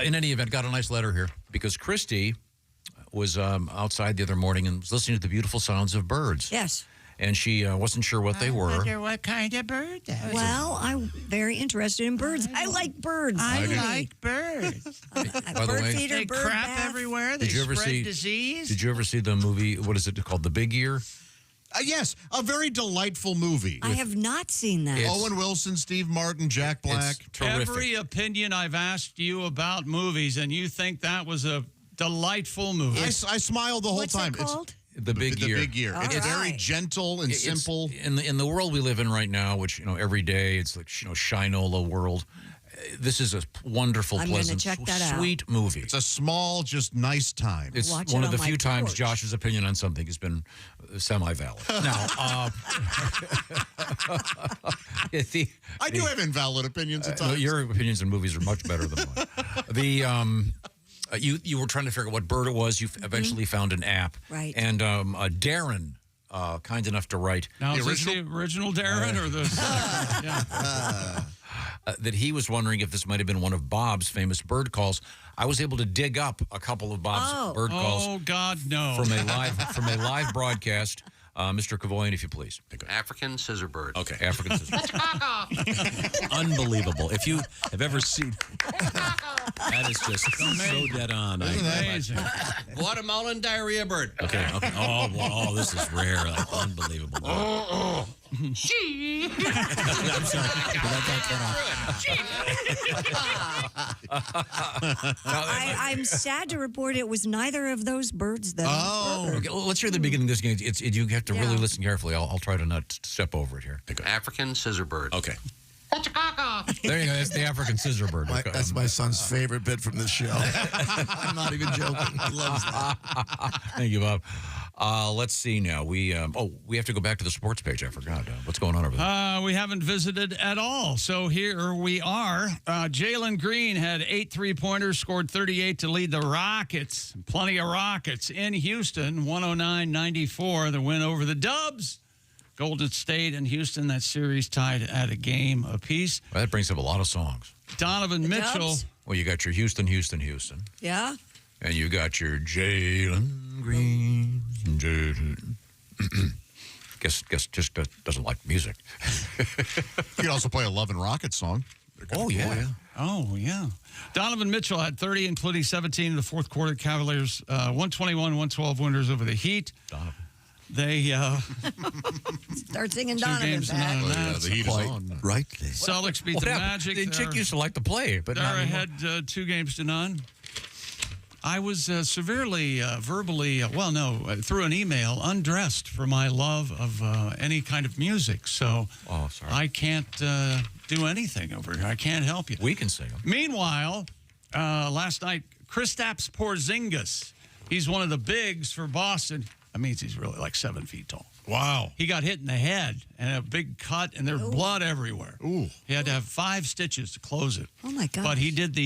In any event, got a nice letter here because Christy was outside the other morning and was listening to the beautiful sounds of birds. Yes. And she wasn't sure what they were. I wonder what kind of bird that was. Well, I'm very interested in birds. I like birds. I like birds. By the bird way, feeder, They bird crap bath. everywhere. They Did you ever spread see disease. Did you ever see the movie? What is it called? The Big Ear. Yes, a very delightful movie. I have not seen that. Owen Wilson, Steve Martin, Jack Black. Terrific. Every opinion I've asked you about movies, and you think that was a delightful movie. I smiled the whole What's time. that called? The Big Ear. The Big Ear. It's very gentle and simple. In the world we live in right now, which every day it's like Shinola world. This is a wonderful, I'm gonna pleasant, check that out. sweet movie. It's a small, just nice time. It's Watch one it of the on my few times porch. Josh's opinion on something has been semi-valid. Now, I do have invalid opinions at times. your opinions on movies are much better than mine. You were trying to figure out what bird it was. You eventually found an app. Right. And Darren, kind enough to write. Now, is this the original Darren or the that he was wondering if this might have been one of Bob's famous bird calls. I was able to dig up a couple of Bob's bird calls. Oh, God, no. From a live broadcast. Mr. Kavoyan, if you please. African scissor bird. Okay, African scissor bird. Unbelievable. If you have ever seen that is just so dead on. Amazing. Guatemalan diarrhea bird. Okay. Oh, this is rare. Unbelievable. She. I'm sorry. I'm sad to report it was neither of those birds, though. Okay, well, let's hear the beginning of this game. You have to really listen carefully. I'll try to not step over it here. African scissor bird. Okay. There you go. That's the African scissor bird. That's my son's favorite bit from this show. I'm not even joking. He loves that. Thank you, Bob. Let's see now. We have to go back to the sports page. I forgot. What's going on over there? We haven't visited at all. So here we are. Jalen Green had 8 3-pointers, scored 38 to lead the Rockets. Plenty of Rockets in Houston, 109-94, the win over the Dubs. Golden State and Houston, that series tied at a game apiece. Well, that brings up a lot of songs. Donovan Mitchell. Dubs? Well, you got your Houston. Yeah. And you got your Jalen Green. Guess just doesn't like music. You could also play a Love and Rocket song. Oh, yeah. Oh, yeah. Donovan Mitchell had 30, including 17 in the fourth quarter. Cavaliers 121-112 winners over the Heat. Donovan. They start singing 2 Donovan games to back. none. The Heat is on. Right. Celtics beat the Magic. The chick used to like to play, but they're not anymore. ahead 2 games to none. I was severely, verbally, through an email, undressed for my love of any kind of music. So I can't do anything over here. I can't help you. We can sing them. Meanwhile, last night, Kristaps Porzingis, he's one of the bigs for Boston. That means he's really like 7 feet tall. Wow. He got hit in the head and a big cut, and there's blood everywhere. Ooh. He had to have 5 stitches to close it. Oh, my God. But he did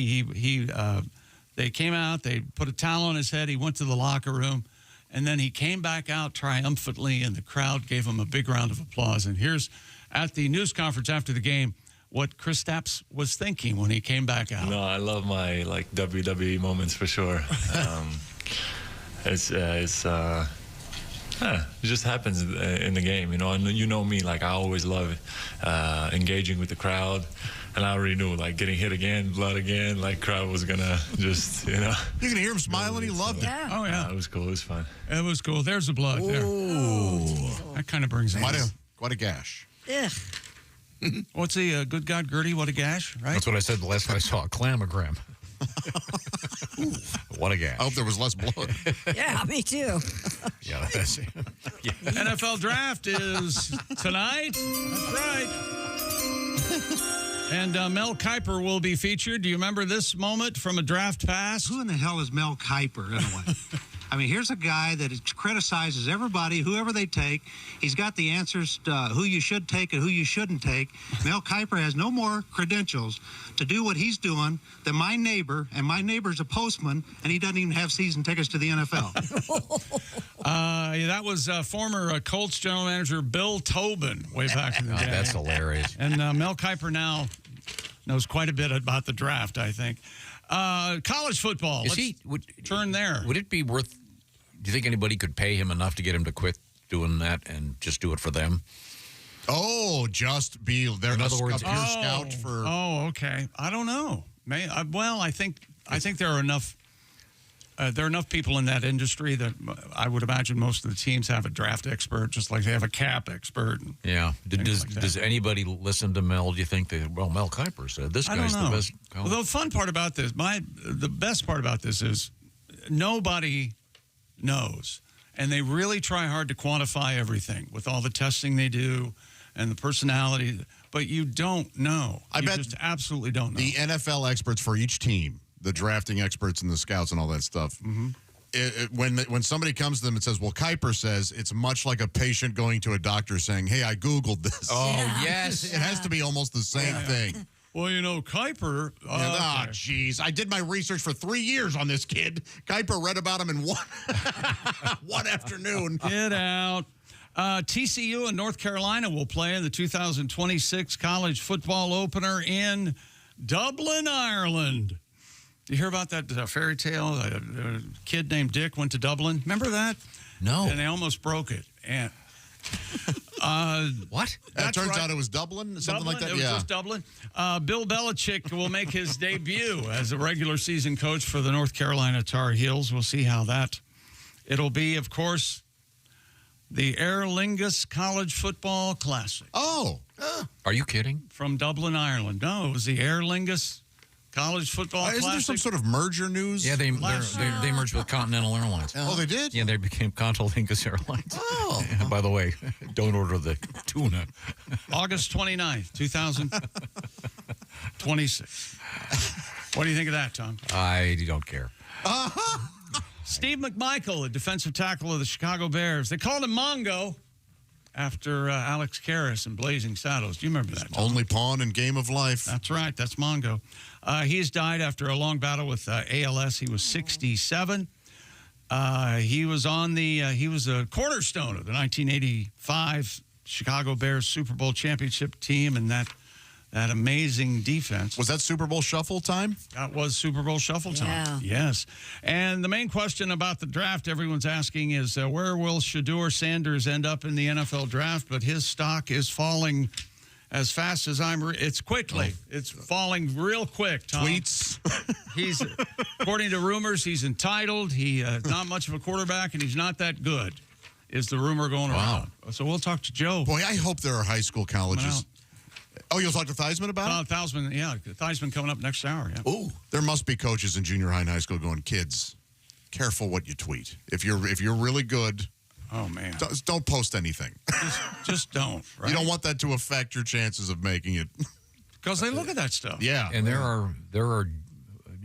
They came out, they put a towel on his head, he went to the locker room, and then he came back out triumphantly, and the crowd gave him a big round of applause. And here's, at the news conference after the game, what Kristaps was thinking when he came back out. No, I love my WWE moments for sure. It just happens in the game, you know. And you know me, I always love engaging with the crowd. And I already knew, getting hit again, blood again, crowd was gonna just, You can hear him smiling. He loved it. Oh yeah, it was cool. It was fun. It was cool. There's the blood. There. That kind of brings it. Quite a gash. Ugh. What's the good God, Gertie? What a gash, right? That's what I said the last time I saw a clamogram. What a gash. I hope there was less blood. Yeah, me too. Yeah, that's it. Yeah. NFL draft is tonight. That's right. And Mel Kiper will be featured. Do you remember this moment from a draft past? Who in the hell is Mel Kiper, anyway? I mean, here's a guy that criticizes everybody, whoever they take. He's got the answers to who you should take and who you shouldn't take. Mel Kiper has no more credentials to do what he's doing than my neighbor, and my neighbor's a postman, and he doesn't even have season tickets to the NFL. That was former Colts general manager Bill Tobin way back in the day. That's hilarious. And Mel Kiper now knows quite a bit about the draft, I think. College football. Would turn there. Would it be worth? Do you think anybody could pay him enough to get him to quit doing that and just do it for them? Oh, just be there. In other words, a pure scout for. Oh, okay. I don't know. I think there are enough. There are enough people in that industry that I would imagine most of the teams have a draft expert, just like they have a cap expert. Yeah. Does anybody listen to Mel? Do you think Mel Kiper said this guy's the best? Well, the fun part about this, the best part about this is nobody knows, and they really try hard to quantify everything with all the testing they do and the personality. But you don't know. I bet just absolutely don't know. The NFL experts for each team, the drafting experts and the scouts and all that stuff. Mm-hmm. When somebody comes to them and says, well, Kiper says it's much like a patient going to a doctor saying, hey, I Googled this. Oh, yes. It has to be almost the same thing. Well, Kiper. Jeez. I did my research for 3 years on this kid. Kiper read about him in one afternoon. Get out. TCU and North Carolina will play in the 2026 college football opener in Dublin, Ireland. Do you hear about that fairy tale? A kid named Dick went to Dublin. Remember that? No. And they almost broke it. And what? It turns out it was Dublin, something like that. It was just Dublin. Bill Belichick will make his debut as a regular season coach for the North Carolina Tar Heels. We'll see how it'll be. Of course, the Aer Lingus College Football Classic. Oh, are you kidding? From Dublin, Ireland. No, it was the Aer Lingus College Football Classic. Isn't there some sort of merger news? Yeah, they merged with Continental Airlines. Oh, they did? Yeah, they became Continental Airlines. Oh. Yeah, by the way, don't order the tuna. August 29th, 2026. What do you think of that, Tom? I don't care. Steve McMichael, a defensive tackle of the Chicago Bears. They called him Mongo after Alex Karras and Blazing Saddles. Do you remember that, Tom? Only pawn in Game of Life. That's right. That's Mongo. He's died after a long battle with ALS. He was 67. He was a cornerstone of the 1985 Chicago Bears Super Bowl championship team and that amazing defense. Was that Super Bowl shuffle time? That was Super Bowl shuffle time. Yeah. Yes. And the main question about the draft everyone's asking is where will Shedeur Sanders end up in the NFL draft? But his stock is falling as fast as it's quickly. It's falling real quick, Tom. Tweets. He's, according to rumors, he's entitled. He not much of a quarterback, and he's not that good, is the rumor going around. So we'll talk to Joe. Boy, I hope there are high school colleges. Oh, you'll talk to Theismann about it? Theismann coming up next hour, yeah. Oh, there must be coaches in junior high and high school going, kids, careful what you tweet. If you're really good, oh man, don't post anything. Just don't. Right? You don't want that to affect your chances of making it. Because they look at that stuff. Yeah, and there are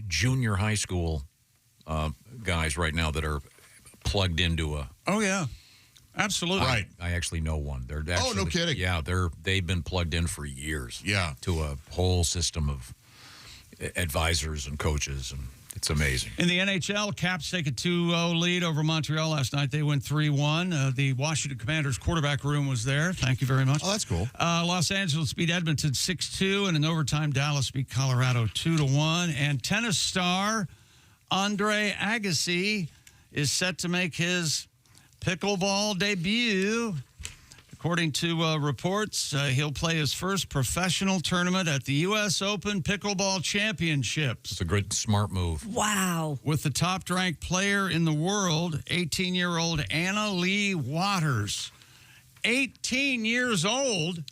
junior high school guys right now that are plugged into a. Oh yeah. Absolutely. Right. I actually know one. They're actually, no kidding. Yeah, they've been plugged in for years. Yeah. To a whole system of advisors and coaches. And It's amazing. In the NHL, Caps take a 2-0 lead over Montreal last night. They win 3-1. The Washington Commanders quarterback room was there. Thank you very much. Oh, that's cool. Los Angeles beat Edmonton 6-2, and in overtime, Dallas beat Colorado 2-1. And tennis star Andre Agassi is set to make his pickleball debut. According to reports, he'll play his first professional tournament at the U.S. Open Pickleball Championships. It's a good, smart move. Wow. With the top-ranked player in the world, 18-year-old Anna Lee Waters. 18 years old?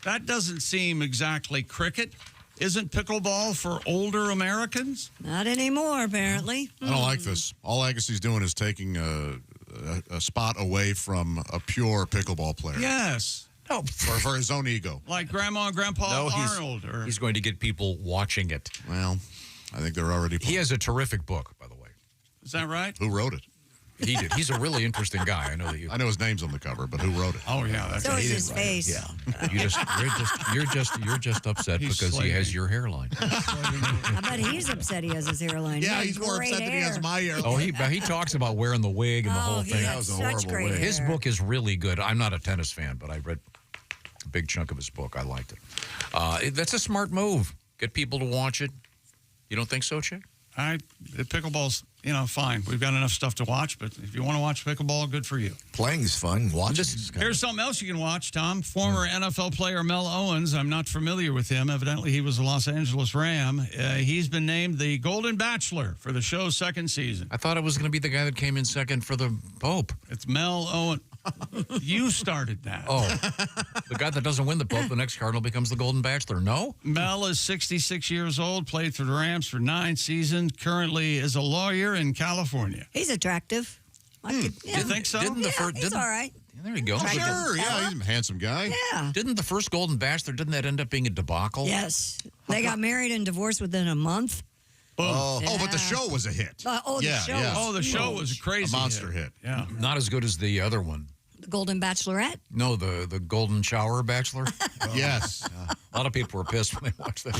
That doesn't seem exactly cricket. Isn't pickleball for older Americans? Not anymore, apparently. I don't like this. All Agassi's doing is taking a spot away from a pure pickleball player. Yes. No, for his own ego. Like Grandma and Grandpa Arnold. He's going to get people watching it. Well, I think they're already... He has a terrific book, by the way. Is that right? Who wrote it? He did. He's a really interesting guy. I know that you... I know his name's on the cover, but who wrote it? Oh, yeah. That's So is his face. Yeah. You're just upset because he has your hairline. I bet he's upset he has his hairline. Yeah, He he's has more great upset that he has hair. my hairline. Oh, he talks about wearing the wig and the whole he thing. had such great hair. His book is really good. I'm not a tennis fan, but I read a big chunk of his book. I liked it. That's a smart move. Get people to watch it. You don't think so, Chick? The pickleball's, fine. We've got enough stuff to watch, but if you want to watch pickleball, good for you. Playing is fun. Watching is kind Here's something else you can watch, Tom. Former NFL player Mel Owens. I'm not familiar with him. Evidently, he was a Los Angeles Ram. He's been named the Golden Bachelor for the show's second season. I thought it was going to be the guy that came in second for the Pope. It's Mel Owens. You started that. Oh, the guy that doesn't win the Pope, the next cardinal becomes the Golden Bachelor. No? Mel is 66 years old, played for the Rams for 9 seasons, currently is a lawyer in California. He's attractive. You think so? He's all right. There you go. Sure, yeah, he's a handsome guy. Yeah. Didn't the first Golden Bachelor, didn't that end up being a debacle? Yes. They got married and divorced within a month. Oh, but the show was a hit. The show was a crazy a monster hit. Yeah. Not as good as the other one. The Golden Bachelorette? No, the Golden Shower Bachelor. Yes. A lot of people were pissed when they watched that.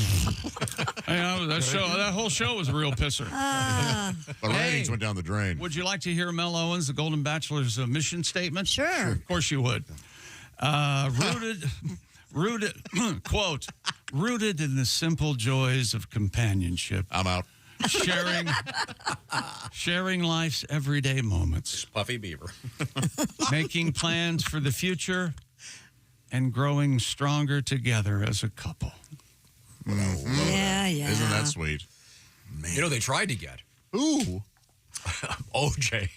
That whole show was a real pisser. The ratings went down the drain. Would you like to hear Mel Owens, the Golden Bachelor's mission statement? Sure. Of course you would. Rooted, quote, rooted in the simple joys of companionship. I'm out. Sharing life's everyday moments. Puffy Beaver. Making plans for the future and growing stronger together as a couple. Yeah. Isn't that sweet? Man. You know, they tried to get. Ooh. OJ.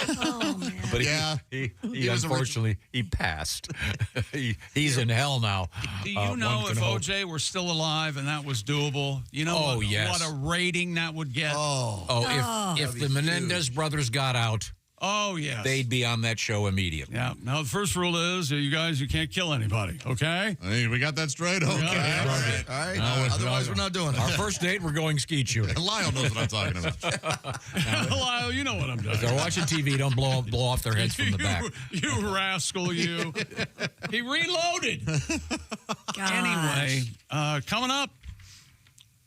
Oh, man. But he unfortunately, he passed. He's in hell now. Do you know if OJ were still alive and that was doable? You know what a rating that would get? If the Menendez brothers got out, they'd be on that show immediately. Yeah. Now, the first rule is, you can't kill anybody, okay? Hey, we got that straight? Okay. All right. Otherwise, we're not doing it. Our first date, we're going skeet shooting. Lyle knows what I'm talking about. Lyle, you know what I'm doing. If they're watching TV, don't blow off their heads from the back. You rascal, you. He reloaded. Anyway, coming up,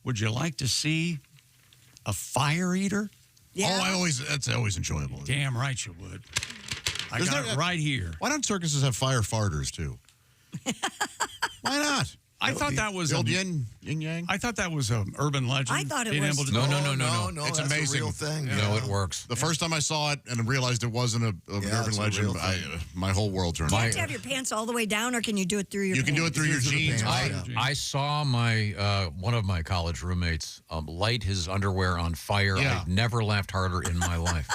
would you like to see a fire eater? Yeah. That's always enjoyable. Damn right you would. I got it right here. Why don't circuses have fire farters too? Why not? I thought that was old yin yang. I thought that was an urban legend. I thought it being was. Able to No, it's that's amazing. a real thing. No, it works. The first time I saw it and realized it wasn't an urban legend, my whole world turned. Do you have to have your pants all the way down, or can you do it through your You can pants? do it through your jeans. I saw my one of my college roommates light his underwear on fire. Yeah. I've never laughed harder in my life.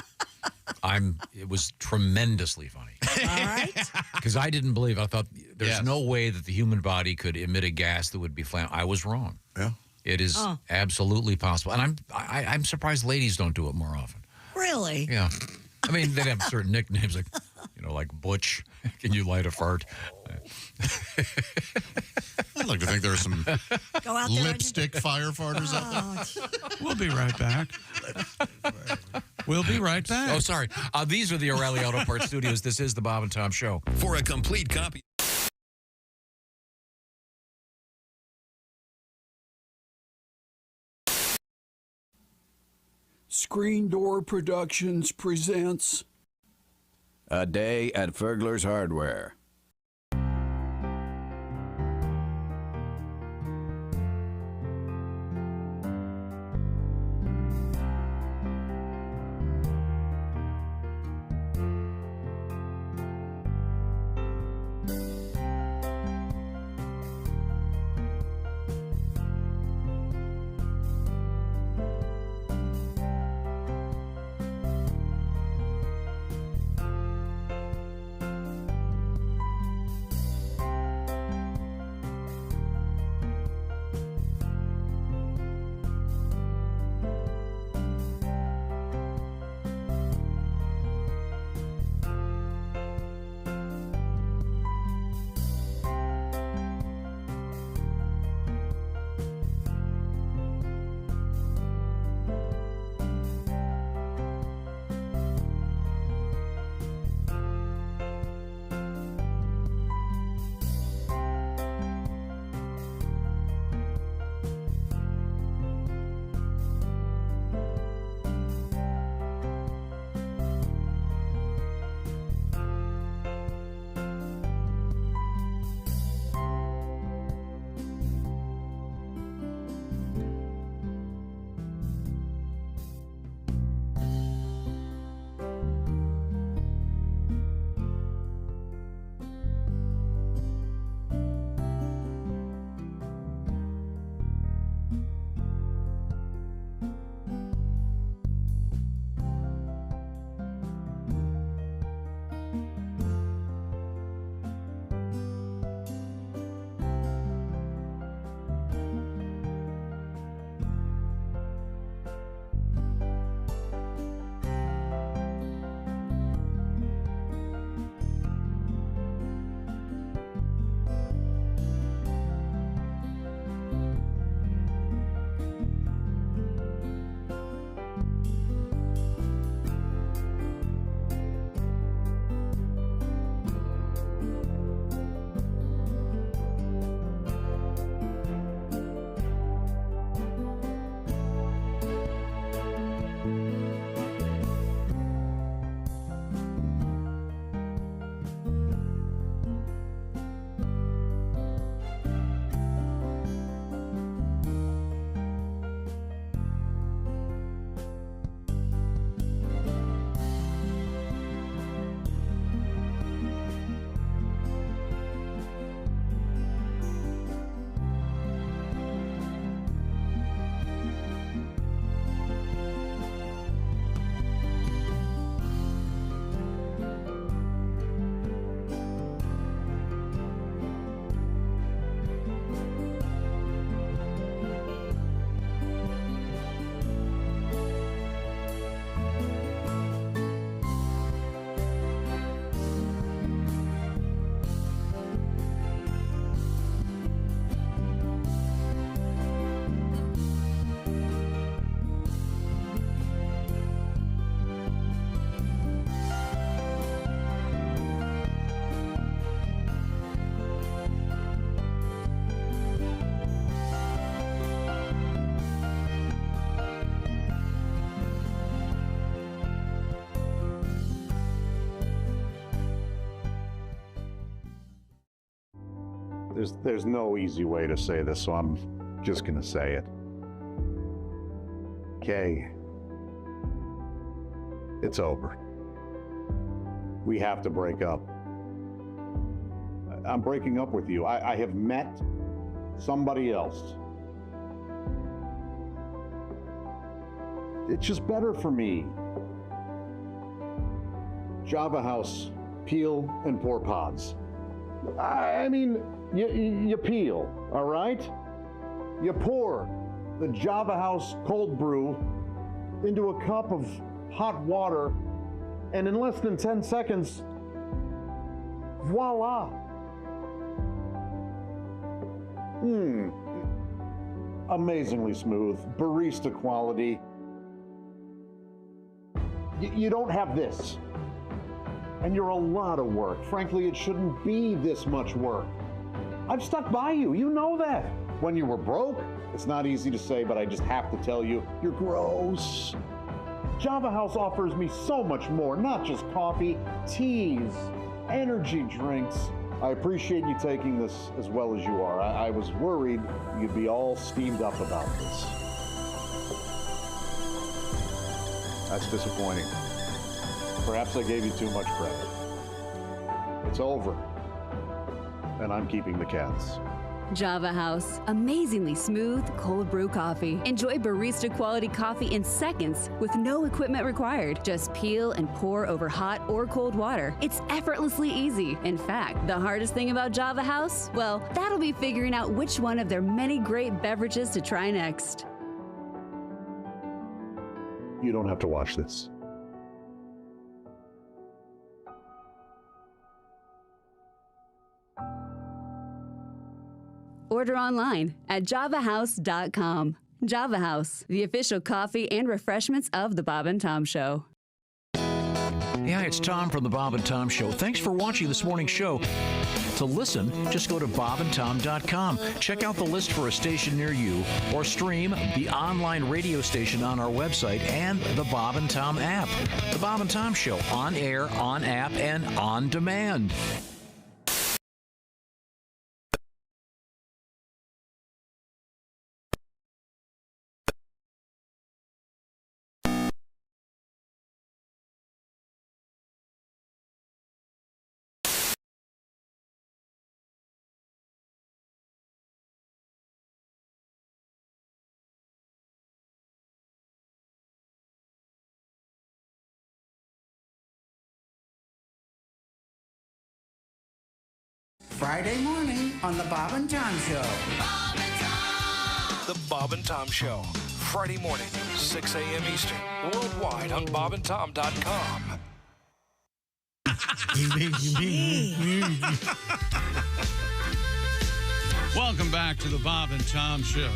It was tremendously funny. All right. Because I didn't believe. I thought there's no way that the human body could emit a gas that would be flammable. I was wrong. Yeah. It is absolutely possible, and I'm surprised ladies don't do it more often. Really? Yeah. I mean, they have certain nicknames like Butch. Can you light a fart? I'd like to think there are some Go out there lipstick fire farters out there. We'll be right back. We'll be right back. Oh, sorry. These are the O'Reilly Auto Parts Studios. This is the Bob and Tom Show. For a complete copy. Screen Door Productions presents A Day at Fergler's Hardware. There's no easy way to say this, so I'm just gonna say it. Kay, it's over. We have to break up. I'm breaking up with you. I have met somebody else. It's just better for me. Java House, peel and pour pods. I mean, you peel, all right? You pour the Java House cold brew into a cup of hot water, and in less than 10 seconds, voila. Amazingly smooth, barista quality. You don't have this. And you're a lot of work. Frankly, it shouldn't be this much work. I've stuck by you, you know that. When you were broke, it's not easy to say, but I just have to tell you, you're gross. Java House offers me so much more, not just coffee, teas, energy drinks. I appreciate you taking this as well as you are. I was worried you'd be all steamed up about this. That's disappointing. Perhaps I gave you too much credit. It's over, and I'm keeping the cats. Java House. Amazingly smooth, cold brew coffee. Enjoy barista quality coffee in seconds with no equipment required. Just peel and pour over hot or cold water. It's effortlessly easy. In fact, the hardest thing about Java House? Well, that'll be figuring out which one of their many great beverages to try next. You don't have to watch this. Order online at javahouse.com. Java House, the official coffee and refreshments of The Bob and Tom Show. Yeah, it's Tom from The Bob and Tom Show. Thanks for watching this morning's show. To listen, just go to bobandtom.com. Check out the list for a station near you, or stream the online radio station on our website and the Bob and Tom app. The Bob and Tom Show, on air, on app, and on demand. Friday morning on the Bob and Tom Show. The Bob and Tom Show. Friday morning, 6 a.m. Eastern. Worldwide on bobandtom.com. Welcome back to the Bob and Tom Show.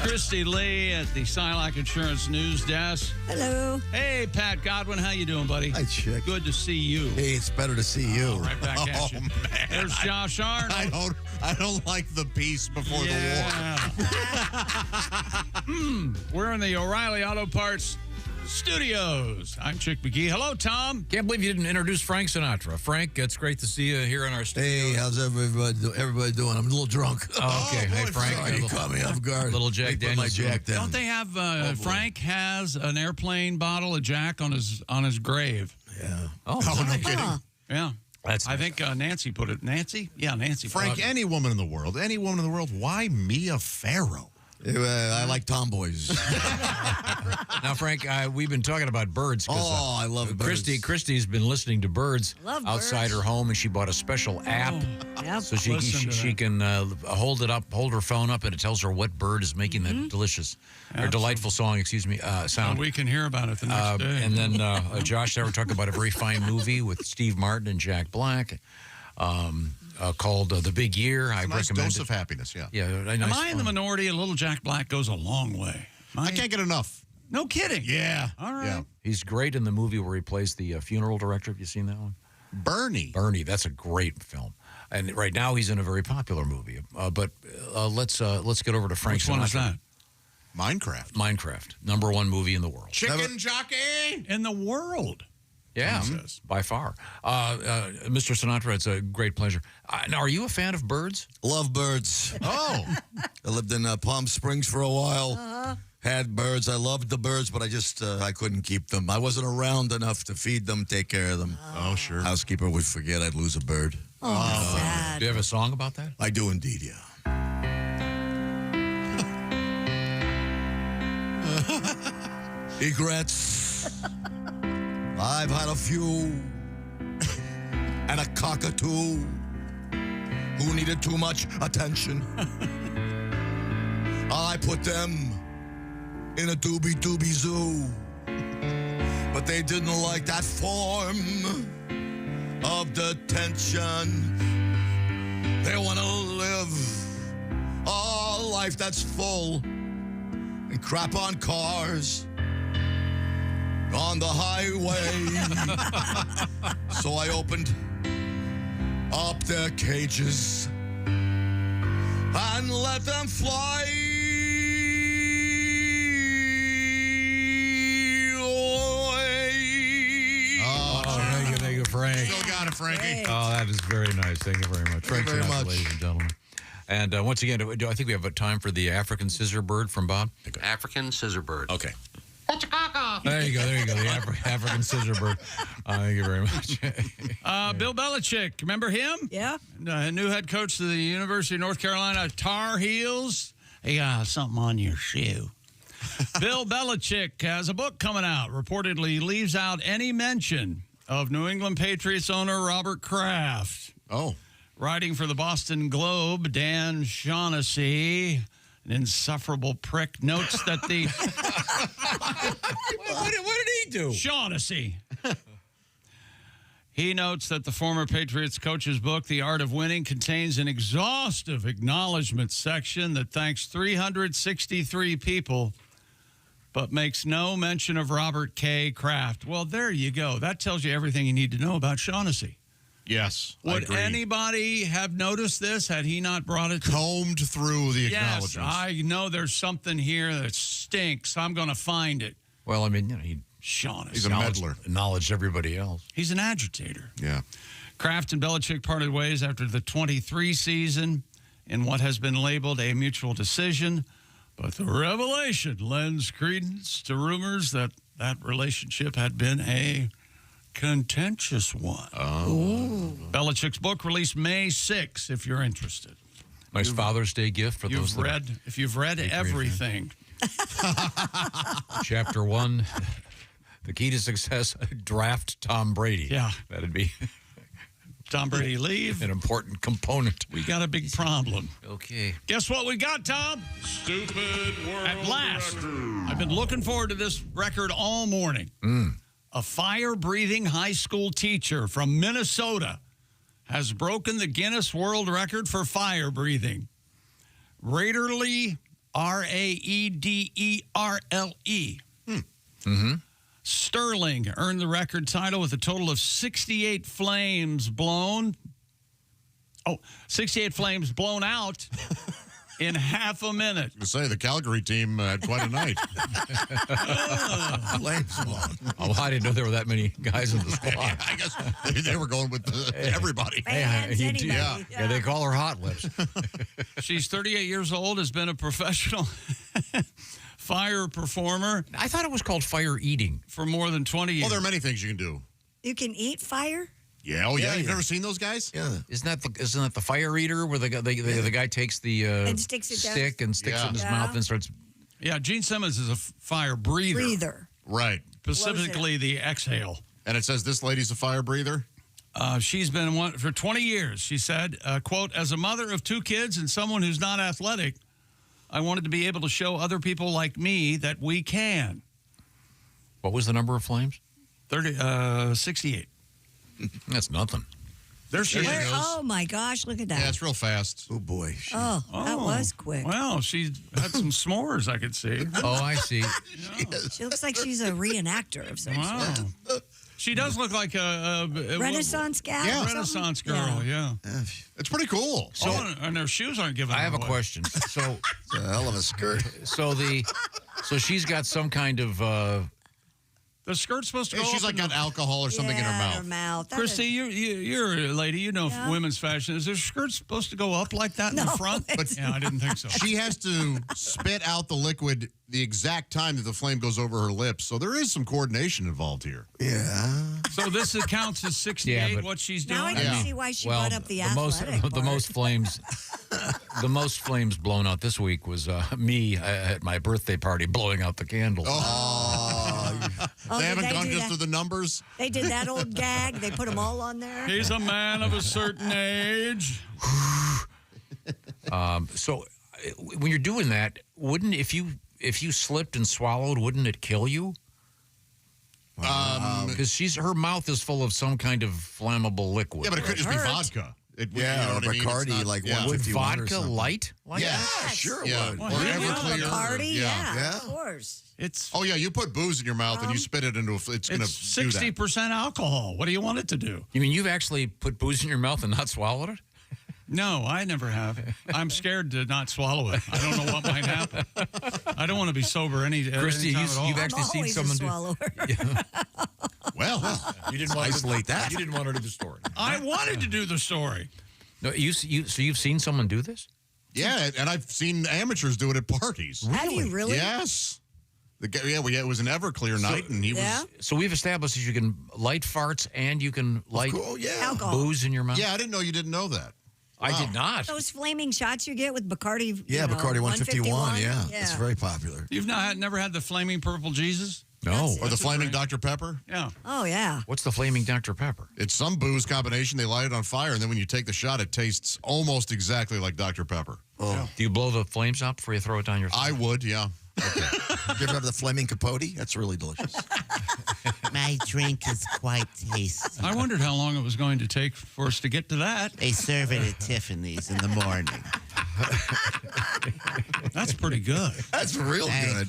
Christy Lee at the Silac Insurance News Desk. Hello. Hey, Pat Godwin. How you doing, buddy? Hi, Chick. Good to see you. Hey, it's better to see you. Right back at you. Man, There's Josh Arnold. I don't like the peace before the war. We're in the O'Reilly Auto Parts Studios. I'm Chick McGee. Hello, Tom. Can't believe you didn't introduce Frank Sinatra. Frank, it's great to see you here in our studio. Hey, how's everybody doing? I'm a little drunk. Oh, okay. Hey, Frank. Sorry, you caught me off guard. Little Jack Daniels. Jack down. Don't they have Frank has an airplane bottle of Jack on his grave? Yeah. Oh, no kidding. Yeah. That's I think Nancy put it. Nancy? Yeah, Nancy. Frank, any woman in the world, why Mia Farrow? I like tomboys. Now, Frank, we've been talking about birds. I love birds. Christy's been listening to birds outside birds. her home, and she bought a special app Yep. so she can hold her phone up, and it tells her what bird is making that delicious or delightful sound. And we can hear about it the next day. And then Josh and I were talking about a very fine movie with Steve Martin and Jack Black. Called The Big Year. I nice recommend dose it. of happiness, yeah. Yeah, Am I in the minority? A little Jack Black goes a long way. I can't get enough. No kidding. Yeah. All right. Yeah. He's great in the movie where he plays the funeral director. Have you seen that one? Bernie. That's a great film. And right now he's in a very popular movie. But let's get over to Frank Which one is Sinatra. that? Minecraft. #1 movie in the world. Chicken jockey in the world. Yeah, by far. Mr. Sinatra, it's a great pleasure. Now, are you a fan of birds? Love birds. Oh. I lived in Palm Springs for a while. Had birds. I loved the birds, but I couldn't keep them. I wasn't around enough to feed them, take care of them. Oh, sure. Housekeeper would forget I'd lose a bird. Oh, sad. Do you have a song about that? I do indeed, yeah. Egrets. I've had a few. And a cockatoo who needed too much attention. I put them in a doobie zoo. But they didn't like that form of detention. They want to live a life that's full and crap on cars on the highway. So I opened up their cages and let them fly got it, Frankie. Great. Oh, that is very nice. Thank you very much. Thank you very much. Ladies and gentlemen. And once again, I think we have a time for the African scissor bird from Bob. African scissor bird. Okay. There you go. The African scissor bird. Thank you very much. Bill Belichick, remember him? Yeah. New head coach of the University of North Carolina Tar Heels. Hey, got something on your shoe. Bill Belichick has a book coming out. Reportedly leaves out any mention of New England Patriots owner Robert Kraft. Oh. Writing for the Boston Globe, Dan Shaughnessy, an insufferable prick, notes that the... what did he do? Shaughnessy. He notes that the former Patriots coach's book, The Art of Winning, contains an exhaustive acknowledgement section that thanks 363 people, but makes no mention of Robert K. Kraft. Well, there you go. That tells you everything you need to know about Shaughnessy. Yes, I Would agree. anybody have noticed this had he not brought it? Combed through the Yes, acknowledgments. I know there's something here that stinks. I'm going to find it. Well, I mean, he Shaughnessy. He's a meddler. Acknowledged everybody else. He's an agitator. Yeah. Kraft and Belichick parted ways after the 23 season in what has been labeled a mutual decision, but the revelation lends credence to rumors that that relationship had been a contentious one. Oh. Belichick's book released May 6, if you're interested. Nice Father's Day gift for those that If you've read everything. Chapter 1, the key to success, draft Tom Brady. Yeah. That'd be Tom Brady leave. an important component. We got a big problem. Okay. Guess what we got, Tom? Stupid world At last. record. I've been looking forward to this record all morning. A fire-breathing high school teacher from Minnesota has broken the Guinness World Record for fire breathing. Raederle, R-A-E-D-E-R-L-E. Sterling earned the record title with a total of 68 flames blown. 68 flames blown out in half a minute. I say the Calgary team had quite a night. Oh, I didn't know there were that many guys in the squad. I guess they were going with everybody. Yeah, they call her Hot Lips. She's 38 years old, has been a professional fire performer. I thought it was called fire eating. For more than 20 years. Oh, there are many things you can do. You can eat fire? Yeah. Oh, yeah. You've never seen those guys? Yeah. Isn't that the fire eater where the guy takes the And sticks it down. stick and sticks it in his mouth and starts? Yeah, Gene Simmons is a fire breather. Right. Specifically the exhale. And it says this lady's a fire breather? She's been one for 20 years. She said, quote, as a mother of 2 kids and someone who's not athletic, I wanted to be able to show other people like me that we can. What was the number of flames? 68. That's nothing. There she is. Oh, my gosh. Look at that. Yeah, it's real fast. Oh, boy. Oh, that was quick. Well, she had some s'mores, I could see. Oh, I see. She looks like she's a reenactor of some sort. She does look like a Renaissance gal? Yeah, or something? Renaissance girl, yeah. It's pretty cool. So, and her shoes aren't giving I have her a away. question. So, It's a hell of a skirt. so she's got some kind of. The skirt's supposed to go She's up like got in the- alcohol or something in her mouth. That Christy, is- you're a lady. You know Yeah. women's fashion. Is her skirt supposed to go up like that in the front? But yeah, I didn't think so. She has to spit out the liquid the exact time that the flame goes over her lips. So there is some coordination involved here. Yeah. So this counts as 68, Yeah, but- what she's doing? Now I can see why she well, brought up the most athletic the part. most flames, the most flames blown out this week was me at my birthday party blowing out the candles. They haven't did they gone do just that? through the numbers. They did that old gag. They put them all on there. He's a man of a certain age. So when you're doing that, wouldn't if you slipped and swallowed, wouldn't it kill you? Because her mouth is full of some kind of flammable liquid. Yeah, but it could just be vodka. Yeah, or Bacardi, like Would 151 or vodka something. light? Like Yeah, that? Sure Yeah. would. Or Well, Everclear. Bacardi, Yeah. yeah, of course. It's Oh, yeah, you put booze in your mouth and you spit it into it's going to it's do that. 60% alcohol. What do you want it to do? You mean you've actually put booze in your mouth and not swallowed it? No, I never have. I'm scared to not swallow it. I don't know what might happen. I don't want to be sober any Christy, time at all. you've actually I'm seen always someone a do. swallower. Well, you didn't want to isolate that. You didn't want to do the story. I wanted to do the story. No, so you've seen someone do this? Yeah, and I've seen amateurs do it at parties. Have you really? Yes. It was an Everclear night, and he was. So we've established that you can light farts and you can light Alcohol. booze in your mouth? Yeah, I didn't know you didn't know that. I did not. Those flaming shots you get with Bacardi. Yeah, Bacardi 151. Yeah, Yeah. it's very popular. You've never had the flaming purple Jesus? No. Or the flaming Dr. Pepper? Yeah. Oh, yeah. What's the flaming Dr. Pepper? It's some booze combination. They light it on fire, and then when you take the shot, it tastes almost exactly like Dr. Pepper. Oh. Do you blow the flames out before you throw it down your throat? I would, yeah. Okay. You ever have the flaming Capote? That's really delicious. My drink is quite tasty. I wondered how long it was going to take for us to get to that. They serve it at Tiffany's in the morning. That's pretty good. That's real good.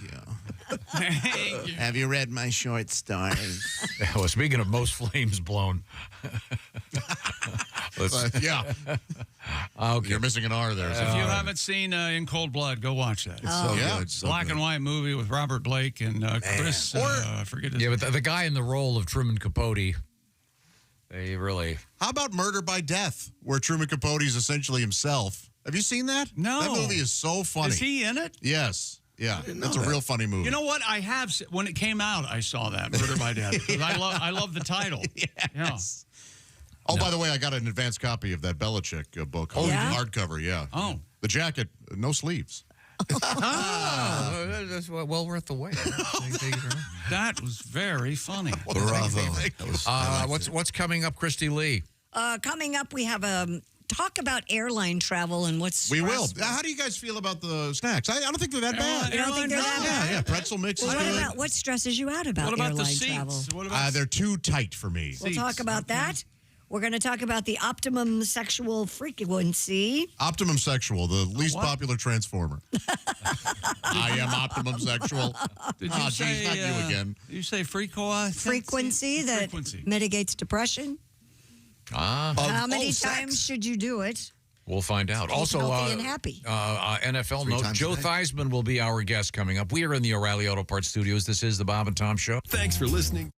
Thank you. Have you read my short stories? Well, speaking of most flames blown. Yeah. Okay. You're missing an R there. If you haven't seen In Cold Blood, go watch that. It's so good. So Black good. and white movie with Robert Blake and Chris. I forget his Yeah, but the guy in the role of Truman Capote, they really. How about Murder by Death, where Truman Capote is essentially himself? Have you seen that? No. That movie is so funny. Is he in it? Yes. Yeah, that's a real funny movie. You know what? I have when it came out, I saw that Murder by Death because I love the title. Yes. Oh, by the way, I got an advanced copy of that Belichick book. Oh, yeah? Hardcover, yeah. Oh. The jacket, no sleeves. That's well worth the wait. That was very funny. Bravo. What's coming up, Christy Lee? Coming up, we have talk about airline travel and what's We will. stressful. How do you guys feel about the snacks? I don't think they're that bad. You don't think they're that bad? Yeah, pretzel mix is good. What stresses you out about What about the airline seats? travel? What about They're too tight for me. We'll talk about that. We're going to talk about the optimum sexual frequency. Optimum sexual, the least popular transformer. I am optimum sexual. Did you say geez, not you again. Did you say Frequency that mitigates depression. How many times should you do it? We'll find out. Keep Also, healthy and happy. NFL 3 note, times Joe a day. Theismann will be our guest coming up. We are in the O'Reilly Auto Parts studios. This is the Bob and Tom Show. Thanks for listening.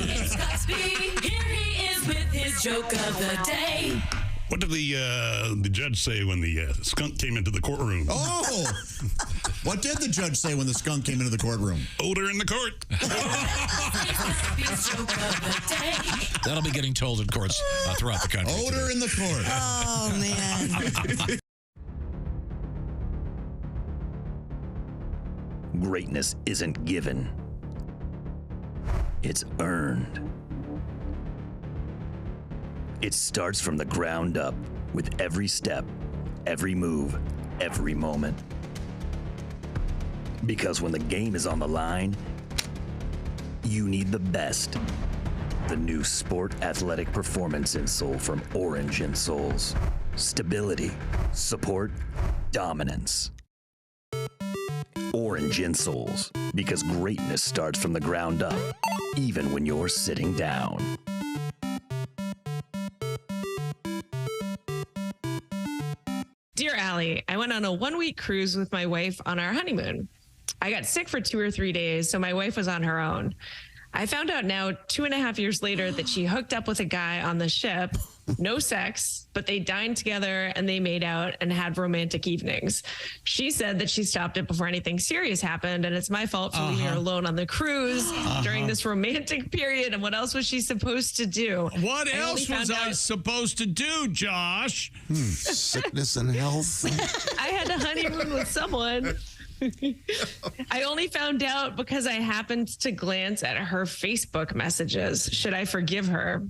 It's Cosby. Here he is with his joke of the day. What did the judge say when the skunk came into the courtroom? Oh! What did the judge say when the skunk came into the courtroom? Odor in the court. That'll be getting told in courts throughout the country. Odor in the court. Oh, man. Greatness isn't given. It's earned. It starts from the ground up with every step, every move, every moment. Because when the game is on the line, you need the best. The new Sport Athletic Performance insole from Orange Insoles. Stability, support, dominance. Orange Insoles, because greatness starts from the ground up, even when you're sitting down. Dear Allie, I went on a 1-week cruise with my wife on our honeymoon. I got sick for 2 or 3 days, so my wife was on her own. I found out now 2.5 years later that she hooked up with a guy on the ship. No sex, but they dined together and they made out and had romantic evenings. She said that she stopped it before anything serious happened, and it's my fault for leaving her alone on the cruise during this romantic period. And what else was she supposed to do? What else was I supposed to do, Josh? Sickness and health. I had a honeymoon with someone. I only found out because I happened to glance at her Facebook messages. Should I forgive her?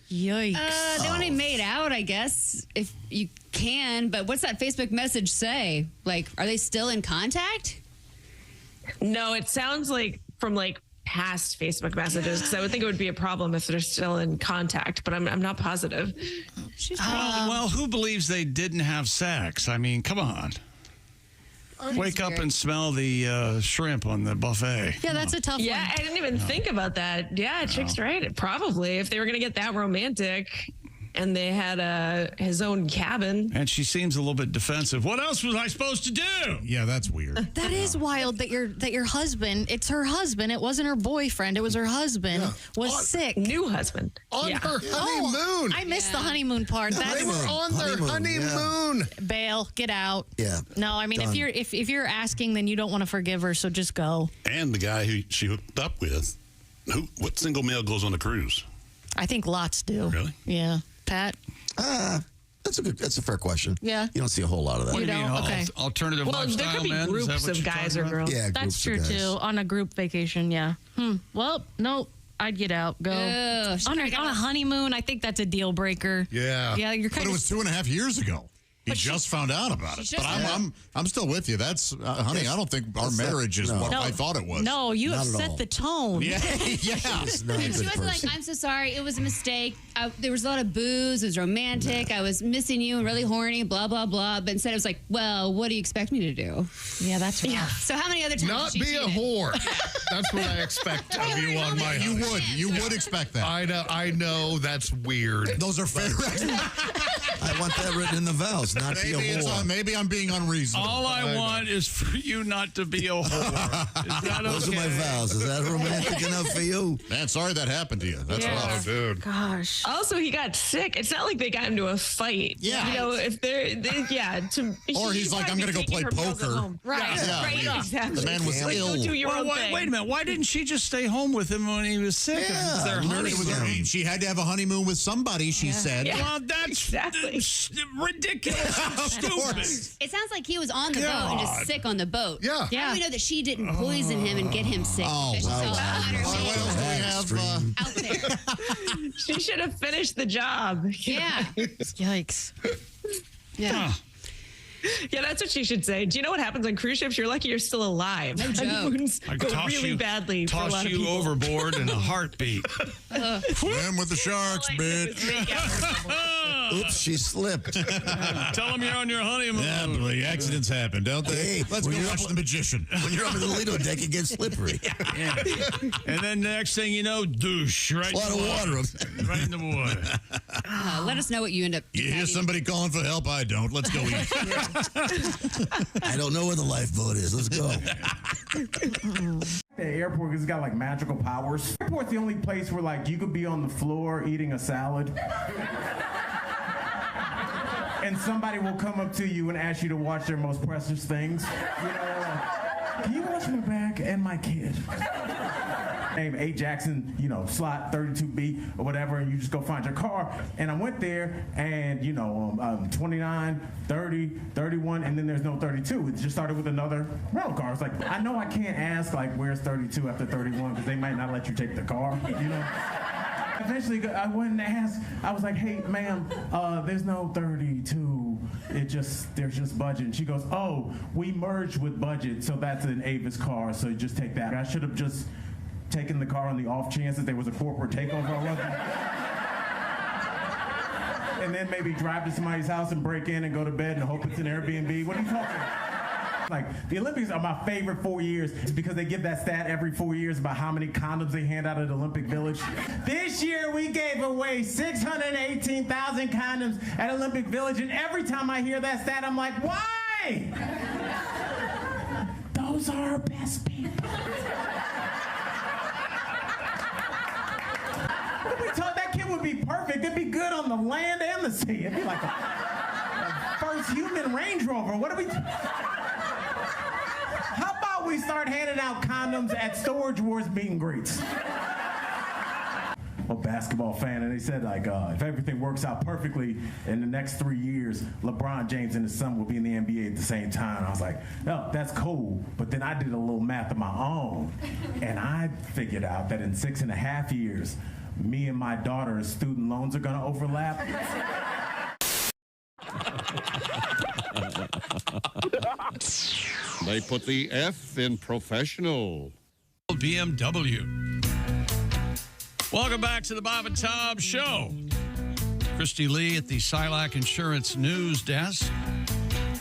Yikes. They only made out, I guess, if you can. But what's that Facebook message say? Like, are they still in contact? No, it sounds like from past Facebook messages, because I would think it would be a problem if they're still in contact, but I'm not positive. Well, who believes they didn't have sex? I mean, come on. Wake up and smell the shrimp on the buffet. Yeah, that's a tough one. I didn't even think about that. Yeah, Chick's right. Probably. If they were going to get that romantic. and they had his own cabin. And she seems a little bit defensive. What else was I supposed to do? Yeah, that's weird. That is wild that your husband, it's her husband, it wasn't her boyfriend, it was her husband, was sick. New husband. On her honeymoon. I missed the honeymoon part. They were on their honeymoon. Bail, get out. Yeah. No, I mean, Done. if you're asking, then you don't want to forgive her, so just go. And the guy who she hooked up with, what single male goes on a cruise? I think lots do. Really? Yeah. Pat? That's a fair question. Yeah. You don't see a whole lot of that. What do you mean? Okay. Alternative Well, there lifestyle could be men? Is that groups what of you're guys talking or about? girls. Yeah, That's groups of true, guys. too. On a group vacation, yeah. Well, no, I'd get out. Go. Ugh, on a honeymoon, I think that's a deal breaker. Yeah. Yeah, you're But kind it of... was 2.5 years ago. He just found out about it. But I'm still with you. That's, honey, I don't think our marriage is what I thought it was. No, you Not have at set all. the tone. Yeah. She's not a And she good wasn't like, person. I'm so sorry, it was a mistake. There was a lot of booze, it was romantic, I was missing you and really horny, blah, blah, blah. But instead it was like, well, what do you expect me to do? Yeah, that's right. Yeah. So how many other times Not did she be a cheated? whore. That's what I expect of you on my honeymoon. You would expect that. I know that's weird. Those are fair. I want that written in the vows, not be a whore. Maybe I'm being unreasonable. All I want is for you not to be a whore. Is that Those okay? are my vows. Is that romantic enough for you? Man, sorry that happened to you. That's rough. Dude. Gosh. Also, he got sick. It's not like they got into a fight. Yeah. You know, if Or he's like, I'm going to go play poker. Right. Yeah. Right. Yeah. Exactly. The man was Like, ill. go do your Well, own wait, thing. wait a minute. Why didn't she just stay home with him when he was sick? If it's their honeymoon. She had to have a honeymoon with somebody, she said. Yeah. Well, that's Exactly. ridiculous and stupid. It sounds like he was on the boat and just sick on the boat. Yeah. How do we know that she didn't poison him and get him sick? Oh, Because she's wow. all under What else do we have? out there. She should have finished the job. Yeah. Yikes. Yeah. Yeah, that's what she should say. Do you know what happens on cruise ships? You're lucky you're still alive. No joke. Honeymoons I'd go toss really you, badly for a toss lot of you people. overboard in a heartbeat. Swim with the sharks, All I did bitch. was make out with someone. Oops, she slipped. Tell them you're on your honeymoon. Yeah, boy, accidents happen, don't they? Hey, Let's when go you're watch up- The Magician. When you're up in the Lido deck, it gets slippery. Yeah. And then the next thing you know, douche right A lot in of the water. Right in the water. Let us know what you end up. You hear somebody calling for help? I don't. Let's go eat. I don't know where the lifeboat is. Let's go. The airport has got like magical powers. The airport's the only place where like you could be on the floor eating a salad. And somebody will come up to you and ask you to watch their most precious things. You know, like, can you watch my bag and my kid? Name A. Jackson, you know, slot 32B or whatever, and you just go find your car. And I went there, and you know, 29, 30, 31, and then there's no 32. It just started with another rental car. It's like, I know I can't ask like, where's 32 after 31 because they might not let you take the car, you know. Eventually, I went and asked. I was like, "Hey, ma'am, there's no 32. There's just budget." And she goes, "Oh, we merged with budget, so that's an Avis car. So just take that." I should have just taken the car on the off chance that there was a corporate takeover. I wasn't. And then maybe drive to somebody's house and break in and go to bed and hope it's an Airbnb. What are you talking about? Like, the Olympics are my favorite 4 years because they give that stat every 4 years about how many condoms they hand out at Olympic Village. This year, we gave away 618,000 condoms at Olympic Village, and every time I hear that stat, I'm like, why? Those are our best people. What if we told that kid would be perfect? It'd be good on the land and the sea. It'd be like a first human Range Rover. What do we... How about we start handing out condoms at Storage Wars meet and greets? A basketball fan, and they said like, if everything works out perfectly in the next 3 years, LeBron James and his son will be in the NBA at the same time. I was like, no, that's cool. But then I did a little math of my own, and I figured out that in 6.5 years, me and my daughter's student loans are gonna overlap. They put the F in professional. BMW. Welcome back to the Bob and Tom Show. Christy Lee at the Silac Insurance News Desk.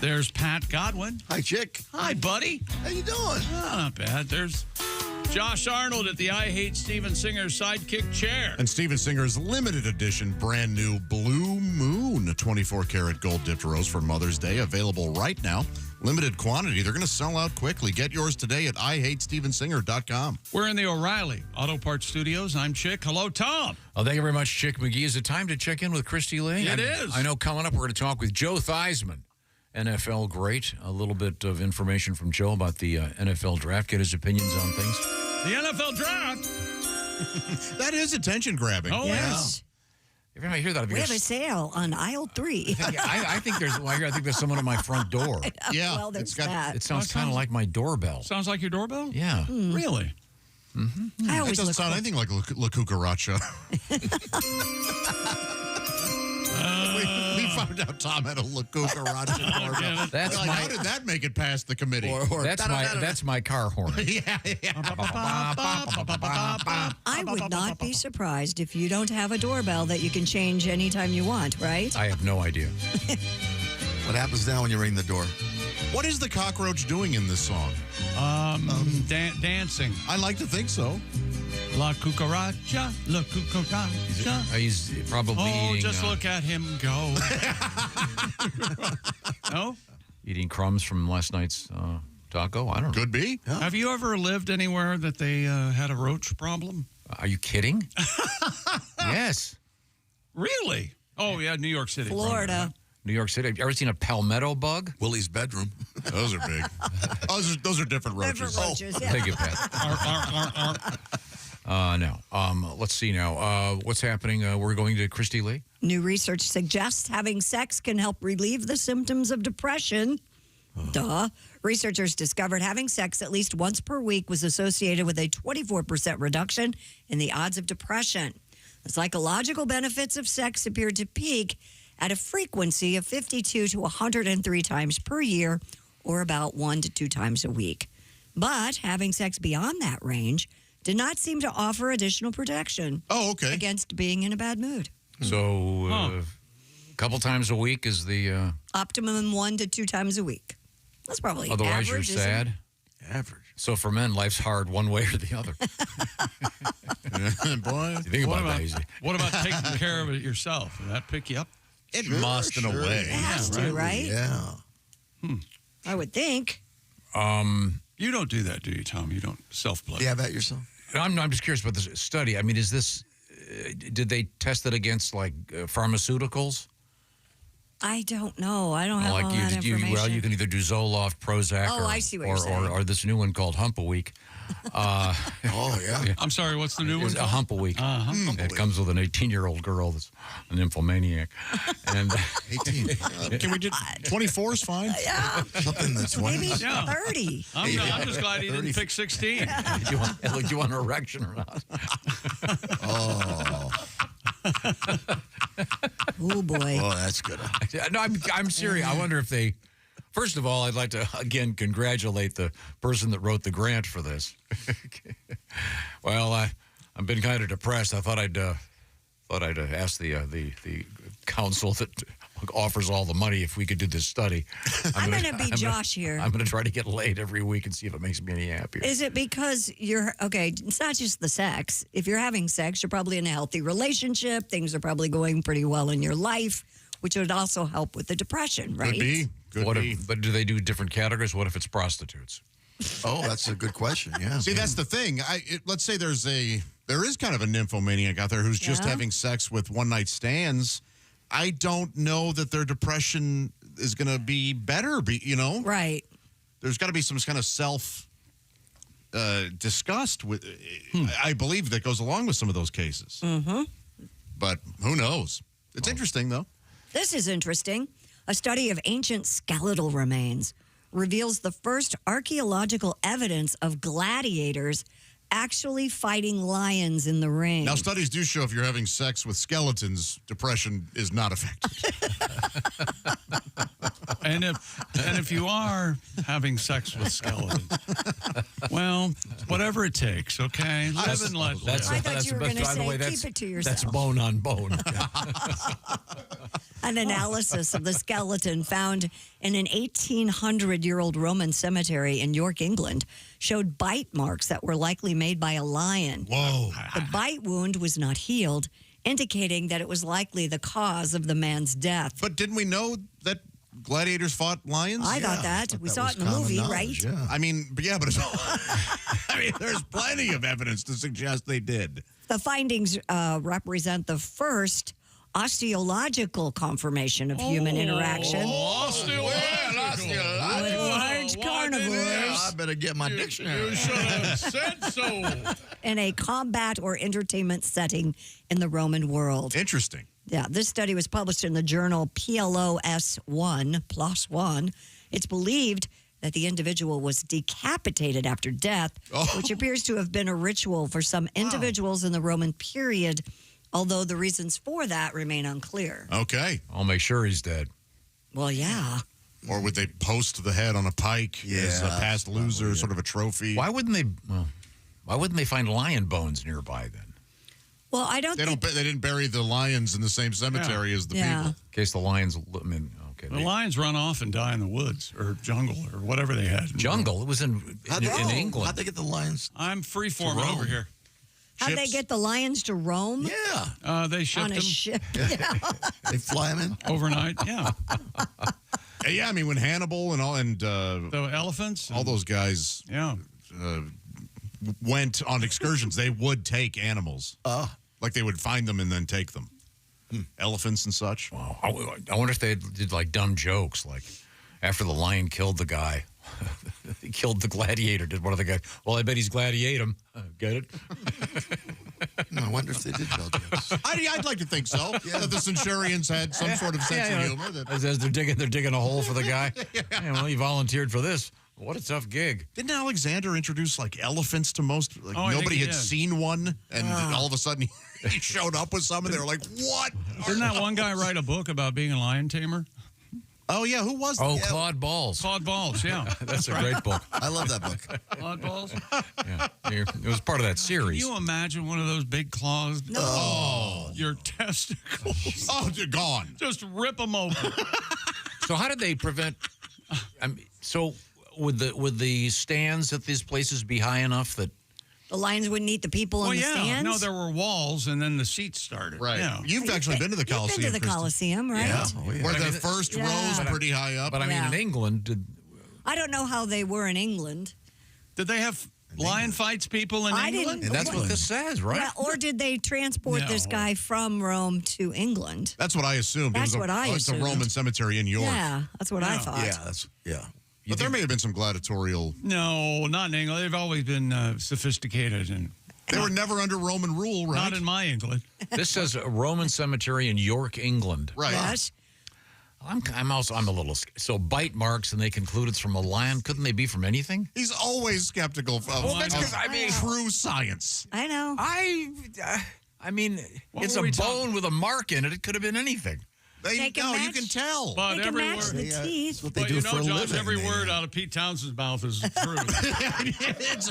There's Pat Godwin. Hi, Chick. Hi, buddy. How you doing? Oh, not bad. There's Josh Arnold at the I Hate Steven Singer sidekick chair. And Steven Singer's limited edition brand new Blue Moon, a 24-karat gold dipped rose for Mother's Day, available right now. Limited quantity. They're going to sell out quickly. Get yours today at IHateStevenSinger.com. We're in the O'Reilly Auto Parts Studios. I'm Chick. Hello, Tom. Oh, thank you very much, Chick McGee. Is it time to check in with Christy Lee? It is. I know coming up we're going to talk with Joe Theismann, NFL great. A little bit of information from Joe about the NFL draft. Get his opinions on things. The NFL draft. That is attention grabbing. Oh, Yes. Every time I hear that, I We think have a sale on aisle 3. I think there's someone at my front door. Yeah, Well, there's that. It sounds kind of like my doorbell. Sounds like your doorbell? Yeah. Really? I It always doesn't look sound anything like La Cucaracha. We found out Tom had a La Cucaracha doorbell. That's Like, my- how did that make it past the committee? That's my car horn. yeah. I would not be surprised if you don't have a doorbell that you can change anytime you want, right? I have no idea. What happens now when you ring the door? What is the cockroach doing in this song? Dancing. I like to think so. La cucaracha, la cucaracha. He's probably Oh, eating, just look at him go. No? eating crumbs from last night's taco. I don't know. Could be. Have you ever lived anywhere that they had a roach problem? Are you kidding? Yes. Really? Oh, yeah, New York City. Florida. New York City. Have you ever seen a palmetto bug? Willie's bedroom. Those are big. Those are different roaches. Different roaches, yeah. Thank you, Pat. No. Let's see now. What's happening? We're going to Christy Lee. New research suggests having sex can help relieve the symptoms of depression. Duh. Researchers discovered having sex at least once per week was associated with a 24% reduction in the odds of depression. The psychological benefits of sex appeared to peak at a frequency of 52 to 103 times per year, or about 1 to 2 times a week. But having sex beyond that range did not seem to offer additional protection against being in a bad mood. So a couple times a week is the... Optimum 1 to 2 times a week. That's probably Otherwise, average, you're isn't sad. it? Average. So for men, life's hard one way or the other. Boy, you think What about about, that easy. what about taking care of it yourself? Did that pick you up? It must in a way. It has to, right? Yeah. I would think. You don't do that, do you, Tom? You don't self-blood. Yeah, that yourself. I'm just curious about this study. I mean, is this... did they test it against, like, pharmaceuticals? I don't know. I don't have all that information. Well, you can either do Zoloft, Prozac, Oh, I see what you're saying. or this new one called Hump a Week. Oh, yeah. I'm sorry, what's the new one? It's a Hump a Week. It comes with an 18-year-old girl that's an nymphomaniac. And 18. Can we do 24 is fine? Yeah. Something that's 20. Maybe Yeah. 30. I'm just glad he didn't pick 16. do you want an erection or not? Oh. Oh, boy. Oh, that's good. No, I'm serious. I wonder if they... First of all, I'd like to, again, congratulate the person that wrote the grant for this. Well, I've been kind of depressed. I thought I'd ask the council that offers all the money if we could do this study. I'm going to be Josh here. I'm going to try to get laid every week and see if it makes me any happier. Is it because you're, okay, it's not just the sex. If you're having sex, you're probably in a healthy relationship. Things are probably going pretty well in your life, which would also help with the depression, right? Could be. But do they do different categories? What if it's prostitutes? Oh, that's a good question. Yeah. See, that's the thing. Let's say there is kind of a nymphomaniac out there who's just having sex with one-night stands. I don't know that their depression is going to be better, Right. There's got to be some kind of disgust with, I believe, that goes along with some of those cases. Mm-hmm. But who knows? It's interesting, though. This is interesting. A study of ancient skeletal remains reveals the first archaeological evidence of gladiators actually fighting lions in the ring. Now, studies do show if you're having sex with skeletons, depression is not affected. And if you are having sex with skeletons, well, whatever it takes, okay? Live and let live. I thought you were going to say, keep it to yourself. That's bone on bone. An analysis of the skeleton found in an 1,800-year-old Roman cemetery in York, England, showed bite marks that were likely made by a lion. Whoa. The bite wound was not healed, indicating that it was likely the cause of the man's death. But didn't we know that gladiators fought lions? I thought that. We saw it in the movie, right? Yeah. I mean, but it's I mean, there's plenty of evidence to suggest they did. The findings represent the first osteological confirmation of human interaction with large carnivores. I better get my dictionary. You should have said so. In a combat or entertainment setting in the Roman world. Interesting. Yeah, this study was published in the journal PLOS1+1. It's believed that the individual was decapitated after death, which appears to have been a ritual for some individuals in the Roman period, although the reasons for that remain unclear. Okay. I'll make sure he's dead. Well, yeah. Or would they post the head on a pike as a past loser, sort of a trophy? Why wouldn't they? Why wouldn't they find lion bones nearby then? Well, I don't. They didn't bury the lions in the same cemetery as the people. In case the lions. I mean, okay. The lions run off and die in the woods or jungle or whatever they had. Jungle. It was in England. How'd they get the lions? I'm freeforming over here. How'd they get the lions to Rome? Yeah. They shipped on a them. ship. Yeah. They fly them in overnight. Yeah. Yeah, I mean when Hannibal and the elephants, all those guys, went on excursions. They would take animals. Like they would find them and then take them. Elephants and such. Wow. I wonder if they did like dumb jokes, like after the lion killed the guy. He killed the gladiator. Did one of the guys? Well, I bet he's gladiate him. Get it? No, I wonder if they did tell jokes. I'd like to think so. That the centurions had some sort of sense of humor. As they're digging a hole for the guy. Yeah, well, he volunteered for this. What a tough gig. Didn't Alexander introduce like elephants to most? Like nobody had seen one, and all of a sudden he showed up with some, and they were like, "What?" Didn't that one guy write a book about being a lion tamer? Oh yeah, who was that? Oh, Claude Balls. Claude Balls, yeah. That's a great book. I love that book. Claude Balls? Yeah. It was part of that series. Can you imagine one of those big claws? No. Oh, your testicles. Oh, they're gone. Just rip them open. So how did they prevent? Would the stands at these places be high enough that the lions wouldn't eat the people in the stands? No, there were walls, and then the seats started. Right. Yeah. You've actually been to the Coliseum. You've been to the Coliseum, right? Yeah. Where the first rows pretty high up. But I mean, in England, I don't know how they were in England. Did they have lion fights people in England? And that's what this says, right? Yeah, or did they transport this guy from Rome to England? That's what I assumed. That's it was what I It's a assumed. Roman cemetery in York. Yeah, that's what I thought. But there may have been some gladiatorial. No, not in England. They've always been sophisticated and. They were never under Roman rule, right? Not in my England. This says a Roman cemetery in York, England. Right. Yes. I'm a little so bite marks, and they conclude it's from a lion. Couldn't they be from anything? He's always skeptical of true science. I know. I mean, it's a bone with a mark in it. It could have been anything. You can tell. But they can match the teeth. What they But do you for know, a Josh, living. every word out of Pete Townsend's mouth is true. It is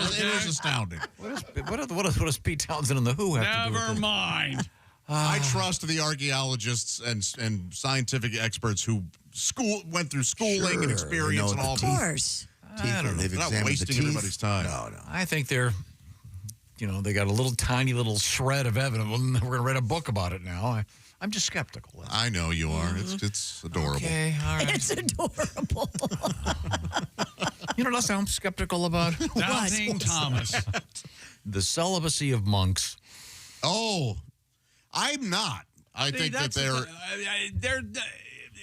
astounding. What does Pete Townsend and the Who have to do with Never it? mind. I trust the archaeologists and scientific experts who went through schooling and experience and all. Of course. I don't know. They've They're not examined wasting the teeth. everybody's time. No. I think they're, they got a tiny little shred of evidence. We're going to write a book about it now. I'm just skeptical. I know you are. It's adorable. Okay, all right. It's adorable. You know what else I'm skeptical about? Doubting Thomas. The celibacy of monks. Oh, I'm not. I think that they're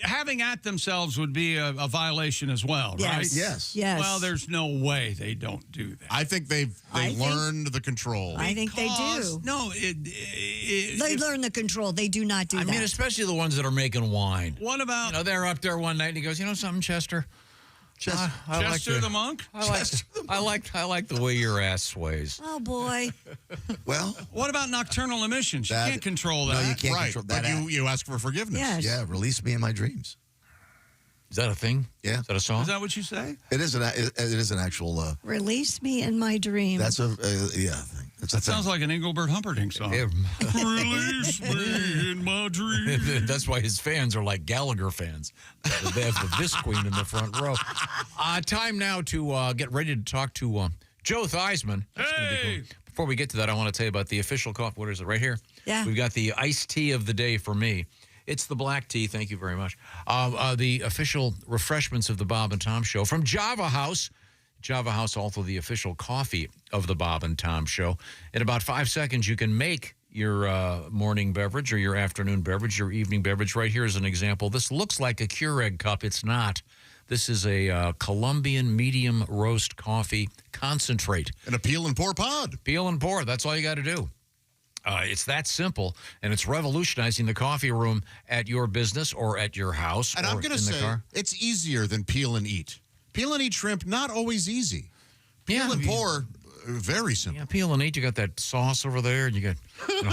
having at themselves would be a violation as well, right? Yes. Well, there's no way they don't do that. I think they learned the control. I think they do. No, They learn the control. They do not do that. I mean, especially the ones that are making wine. What about they're up there one night and he goes, something, Chester? Chester the monk? I like the way your ass sways. Oh boy. Well, what about nocturnal emissions? You can't control that. No, you can't right. control that. But you ask for forgiveness. Yes. Yeah, release me in my dreams. Is that a thing? Yeah. Is that a song? Is that what you say? It is an actual. Release me in my dream. That's a thing. It's a That thing. sounds like an Engelbert Humperdinck song. Release me in my dream. That's why his fans are like Gallagher fans. They have the Vis Queen in the front row. Time now to get ready to talk to Joe Theismann. That's gonna be cool. Before we get to that, I want to tell you about the official coffee. What is it, right here? Yeah. We've got the iced tea of the day for me. It's the black tea. Thank you very much. The official refreshments of the Bob and Tom Show from Java House. Java House, also the official coffee of the Bob and Tom Show. In about 5 seconds, you can make your morning beverage or your afternoon beverage, your evening beverage. Right here is an example. This looks like a Keurig cup. It's not. This is a Colombian medium roast coffee concentrate. And a peel and pour pod. Peel and pour. That's all you got to do. It's that simple, and it's revolutionizing the coffee room at your business or at your house And or I'm going to in the say car. it's easier than peel and eat. Peel and eat shrimp, not always easy. Peel and pour, very simple. Yeah, peel and eat. You got that sauce over there, and you got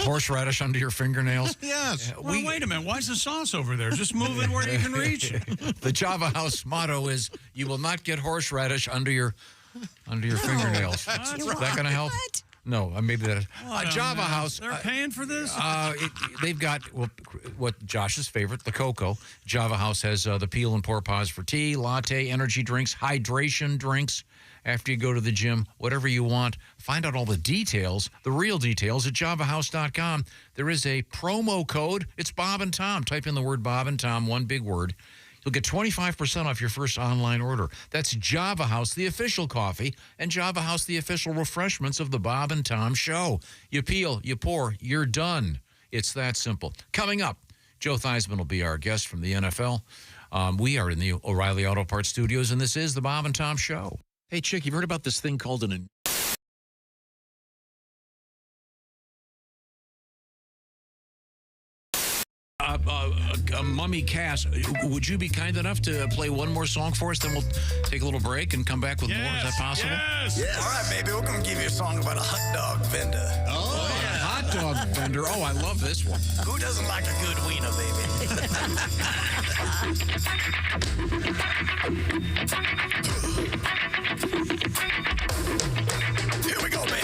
horseradish under your fingernails. Yes. Well, wait a minute. Why's the sauce over there? Just move it where you can reach it. The Java House motto is, you will not get horseradish under your fingernails. That's Is right. that going to help? What? No, maybe that. What a Java mess. House. They're paying for this? They've got what Josh's favorite, the cocoa. Java House has the peel and pour pods for tea, latte, energy drinks, hydration drinks. After you go to the gym, whatever you want. Find out all the details, the real details, at javahouse.com. There is a promo code. It's Bob and Tom. Type in the word Bob and Tom, one big word. You'll get 25% off your first online order. That's Java House, the official coffee, and Java House, the official refreshments of the Bob and Tom Show. You peel, you pour, you're done. It's that simple. Coming up, Joe Theismann will be our guest from the NFL. We are in the O'Reilly Auto Parts Studios, and this is the Bob and Tom Show. Hey, Chick, you've heard about this thing called a mummy cast. Would you be kind enough to play one more song for us? Then we'll take a little break and come back with more. Is that possible? Yes. All right, baby. We're going to give you a song about a hot dog vendor. Oh, yeah. Hot dog vendor. Oh, I love this one. Who doesn't like a good wiener, baby? Here we go, baby.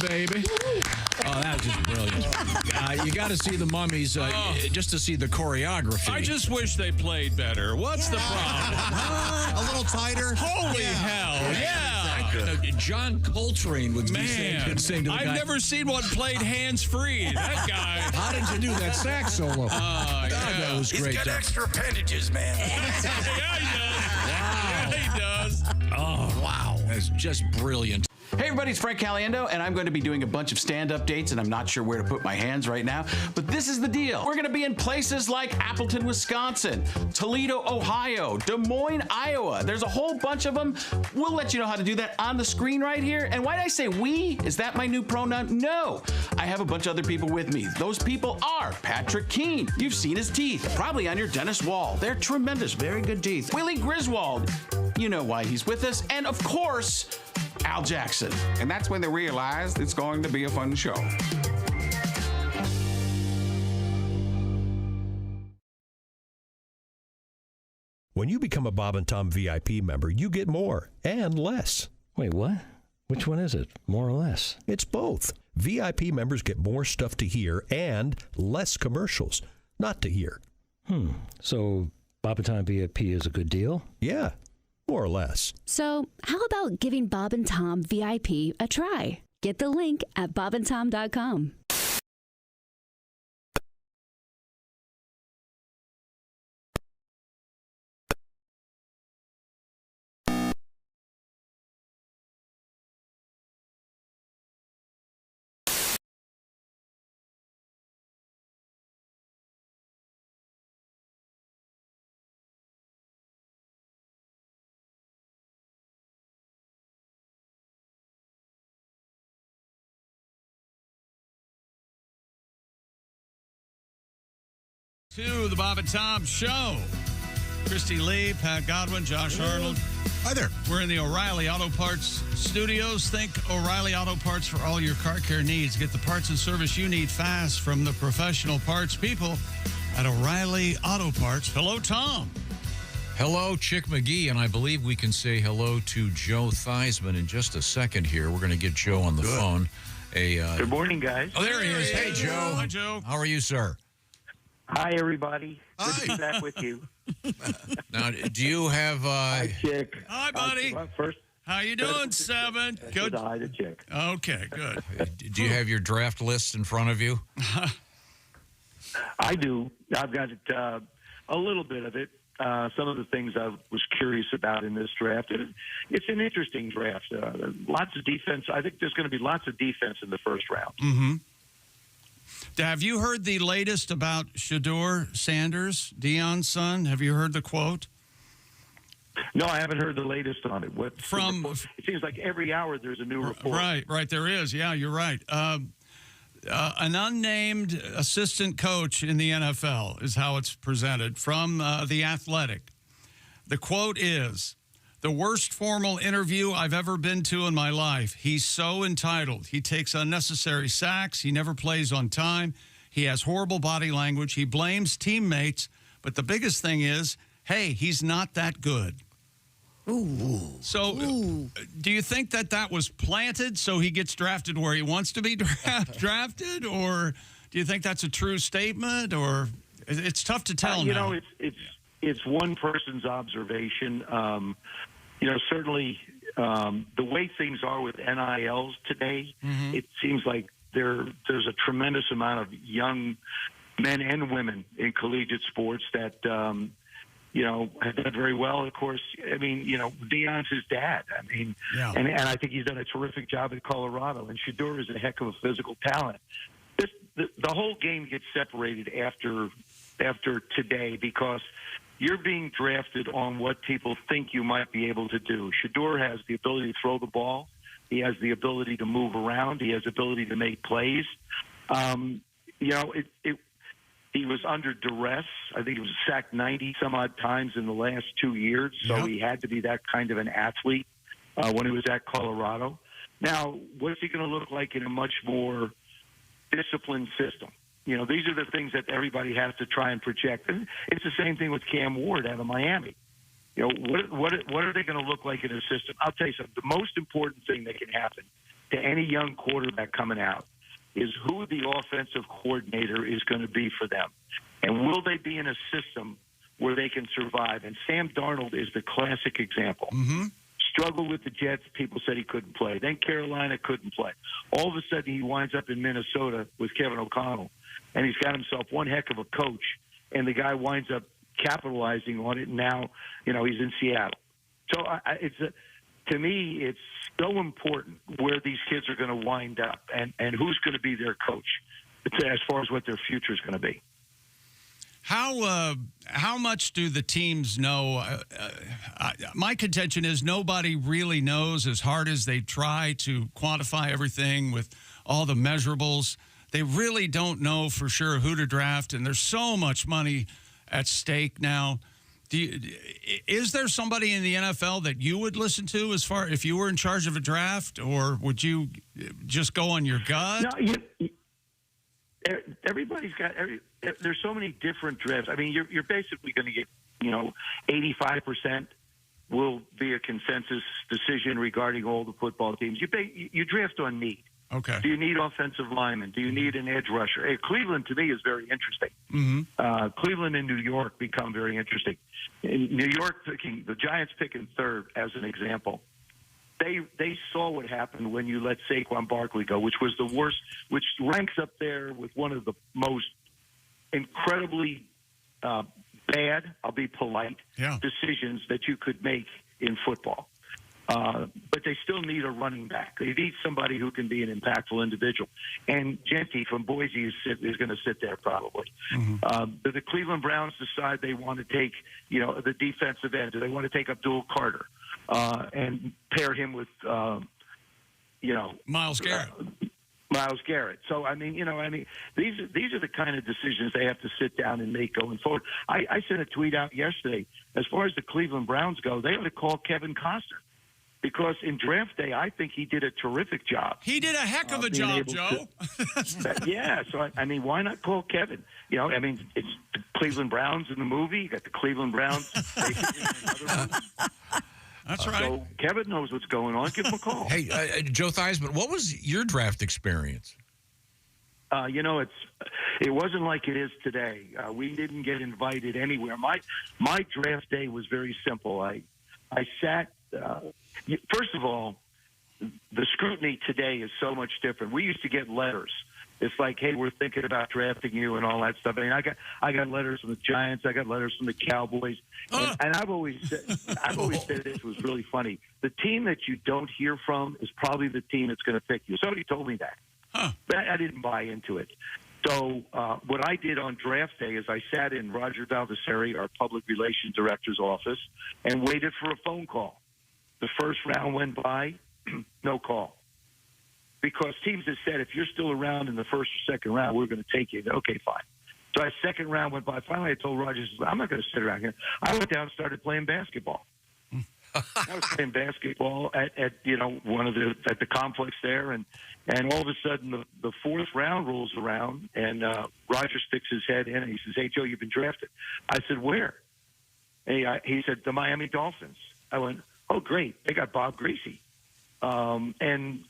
Baby. Oh, that was just brilliant. You got to see the Mummies just to see the choreography. I just wish they played better. What's the problem? A little tighter. Holy hell, yeah. John Coltrane would be saying to the I've guy, never seen one played hands-free. That guy. how did you do that sax solo? Yeah. That was He's great. got extra appendages, man. Yeah, he does. Wow. Yeah, he does. Oh, wow. That's just brilliant. Hey everybody, it's Frank Caliendo, and I'm going to be doing a bunch of stand-up dates, and I'm not sure where to put my hands right now, but this is the deal. We're going to be in places like Appleton, Wisconsin, Toledo, Ohio, Des Moines, Iowa. There's a whole bunch of them. We'll let you know how to do that on the screen right here. And why did I say we? Is that my new pronoun? No. I have a bunch of other people with me. Those people are Patrick Keene. You've seen his teeth, probably on your dentist wall. They're tremendous, very good teeth. Willie Griswold. You know why he's with us. And of course, Al Jackson. And that's when they realized it's going to be a fun show. When you become a Bob and Tom VIP member, you get more and less. Wait, what? Which one is it? More or less? It's both. VIP members get more stuff to hear and less commercials not to hear. So Bob and Tom VIP is a good deal? Yeah, more or less. So how about giving Bob and Tom VIP a try? Get the link at bobandtom.com. To the Bob and Tom Show. Christy Lee, Pat Godwin, Josh Arnold. Hi there. We're in the O'Reilly Auto Parts studios. Think O'Reilly Auto Parts for all your car care needs. Get the parts and service you need fast from the professional parts people at O'Reilly Auto Parts. Hello, Tom. Hello, Chick McGee, and I believe we can say hello to Joe Theismann in just a second here. We're going to get Joe on the phone. Good morning, guys. Oh, there he is. Hey, Joe. Hi, Joe. How are you, sir? Hi, everybody. Good to be back with you. Now, do you have... Hi, Chick. Hi, buddy. First, how you doing, Seven? Good. Hi to Chick. Okay, good. Do you have your draft list in front of you? I do. I've got a little bit of it. Some of the things I was curious about in this draft. It's an interesting draft. Lots of defense. I think there's going to be lots of defense in the first round. Mm-hmm. Have you heard the latest about Shedeur Sanders, Deion's son? Have you heard the quote? No, I haven't heard the latest on it. It seems like every hour there's a new report. Right. There is. Yeah, you're right. An unnamed assistant coach in the NFL is how it's presented from The Athletic. The quote is, "The worst formal interview I've ever been to in my life. He's so entitled. He takes unnecessary sacks. He never plays on time. He has horrible body language. He blames teammates. But the biggest thing is, hey, he's not that good." Ooh. So do you think that was planted so he gets drafted where he wants to be drafted? Or do you think that's a true statement? Or it's tough to tell now. It's one person's observation. Certainly the way things are with NILs today, it seems like there's a tremendous amount of young men and women in collegiate sports that, have done very well. Of course, Deion's his dad. And I think he's done a terrific job at Colorado. And Shedeur is a heck of a physical talent. The whole game gets separated after today because you're being drafted on what people think you might be able to do. Shedeur has the ability to throw the ball. He has the ability to move around. He has the ability to make plays. He was under duress. I think he was sacked 90-some-odd times in the last 2 years, so he had to be that kind of an athlete when he was at Colorado. Now, what's he going to look like in a much more disciplined system? These are the things that everybody has to try and project. And it's the same thing with Cam Ward out of Miami. What are they going to look like in a system? I'll tell you something. The most important thing that can happen to any young quarterback coming out is who the offensive coordinator is going to be for them. And will they be in a system where they can survive? And Sam Darnold is the classic example. Struggled with the Jets. People said he couldn't play. Then Carolina couldn't play. All of a sudden, he winds up in Minnesota with Kevin O'Connell. And he's got himself one heck of a coach. And the guy winds up capitalizing on it. And now, he's in Seattle. So to me, it's so important where these kids are going to wind up and who's going to be their coach as far as what their future is going to be. How much do the teams know? My contention is nobody really knows, as hard as they try to quantify everything with all the measurables. They really don't know for sure who to draft, and there's so much money at stake now. Is there somebody in the NFL that you would listen to as far if you were in charge of a draft, or would you just go on your gut? No, everybody's got there's so many different drafts. I mean, you're basically going to get 85% will be a consensus decision regarding all the football teams. You draft on need. Okay. Do you need offensive linemen? Do you need an edge rusher? Hey, Cleveland to me is very interesting. Mm-hmm. Cleveland and New York become very interesting. In New York the Giants picking third as an example. They saw what happened when you let Saquon Barkley go, which was the worst, which ranks up there with one of the most incredibly bad, I'll be polite, decisions that you could make in football. But they still need a running back. They need somebody who can be an impactful individual. And Genty from Boise is going to sit there probably. Mm-hmm. The Cleveland Browns decide they want to take, the defensive end. Do they want to take Abdul Carter and pair him with, Myles Garrett? Myles Garrett. So these are the kind of decisions they have to sit down and make going forward. I sent a tweet out yesterday. As far as the Cleveland Browns go, they ought to call Kevin Costner. Because in draft day, I think he did a terrific job. He did a heck of a job, Joe. Yeah, so why not call Kevin? It's the Cleveland Browns in the movie. You got the Cleveland Browns. That's right. So Kevin knows what's going on. Give him a call. Hey, Joe Theismann, what was your draft experience? It wasn't like it is today. We didn't get invited anywhere. My draft day was very simple. I sat. First of all, the scrutiny today is so much different. We used to get letters. It's like, hey, we're thinking about drafting you and all that stuff. I got letters from the Giants. I got letters from the Cowboys. And I've always said this was really funny. The team that you don't hear from is probably the team that's going to pick you. Somebody told me that. But I didn't buy into it. So what I did on draft day is I sat in Roger Baldessari, our public relations director's office, and waited for a phone call. The first round went by, no call. Because teams have said, if you're still around in the first or second round, we're going to take you. Okay, fine. So our second round went by. Finally, I told Roger, I'm not going to sit around here. I went down and started playing basketball. I was playing basketball at one of the complex there, and all of a sudden the fourth round rolls around, and Roger sticks his head in and he says, "Hey Joe, you've been drafted." I said, "Where?" He said, "The Miami Dolphins." I went, "Oh great, they got Bob Greasy," and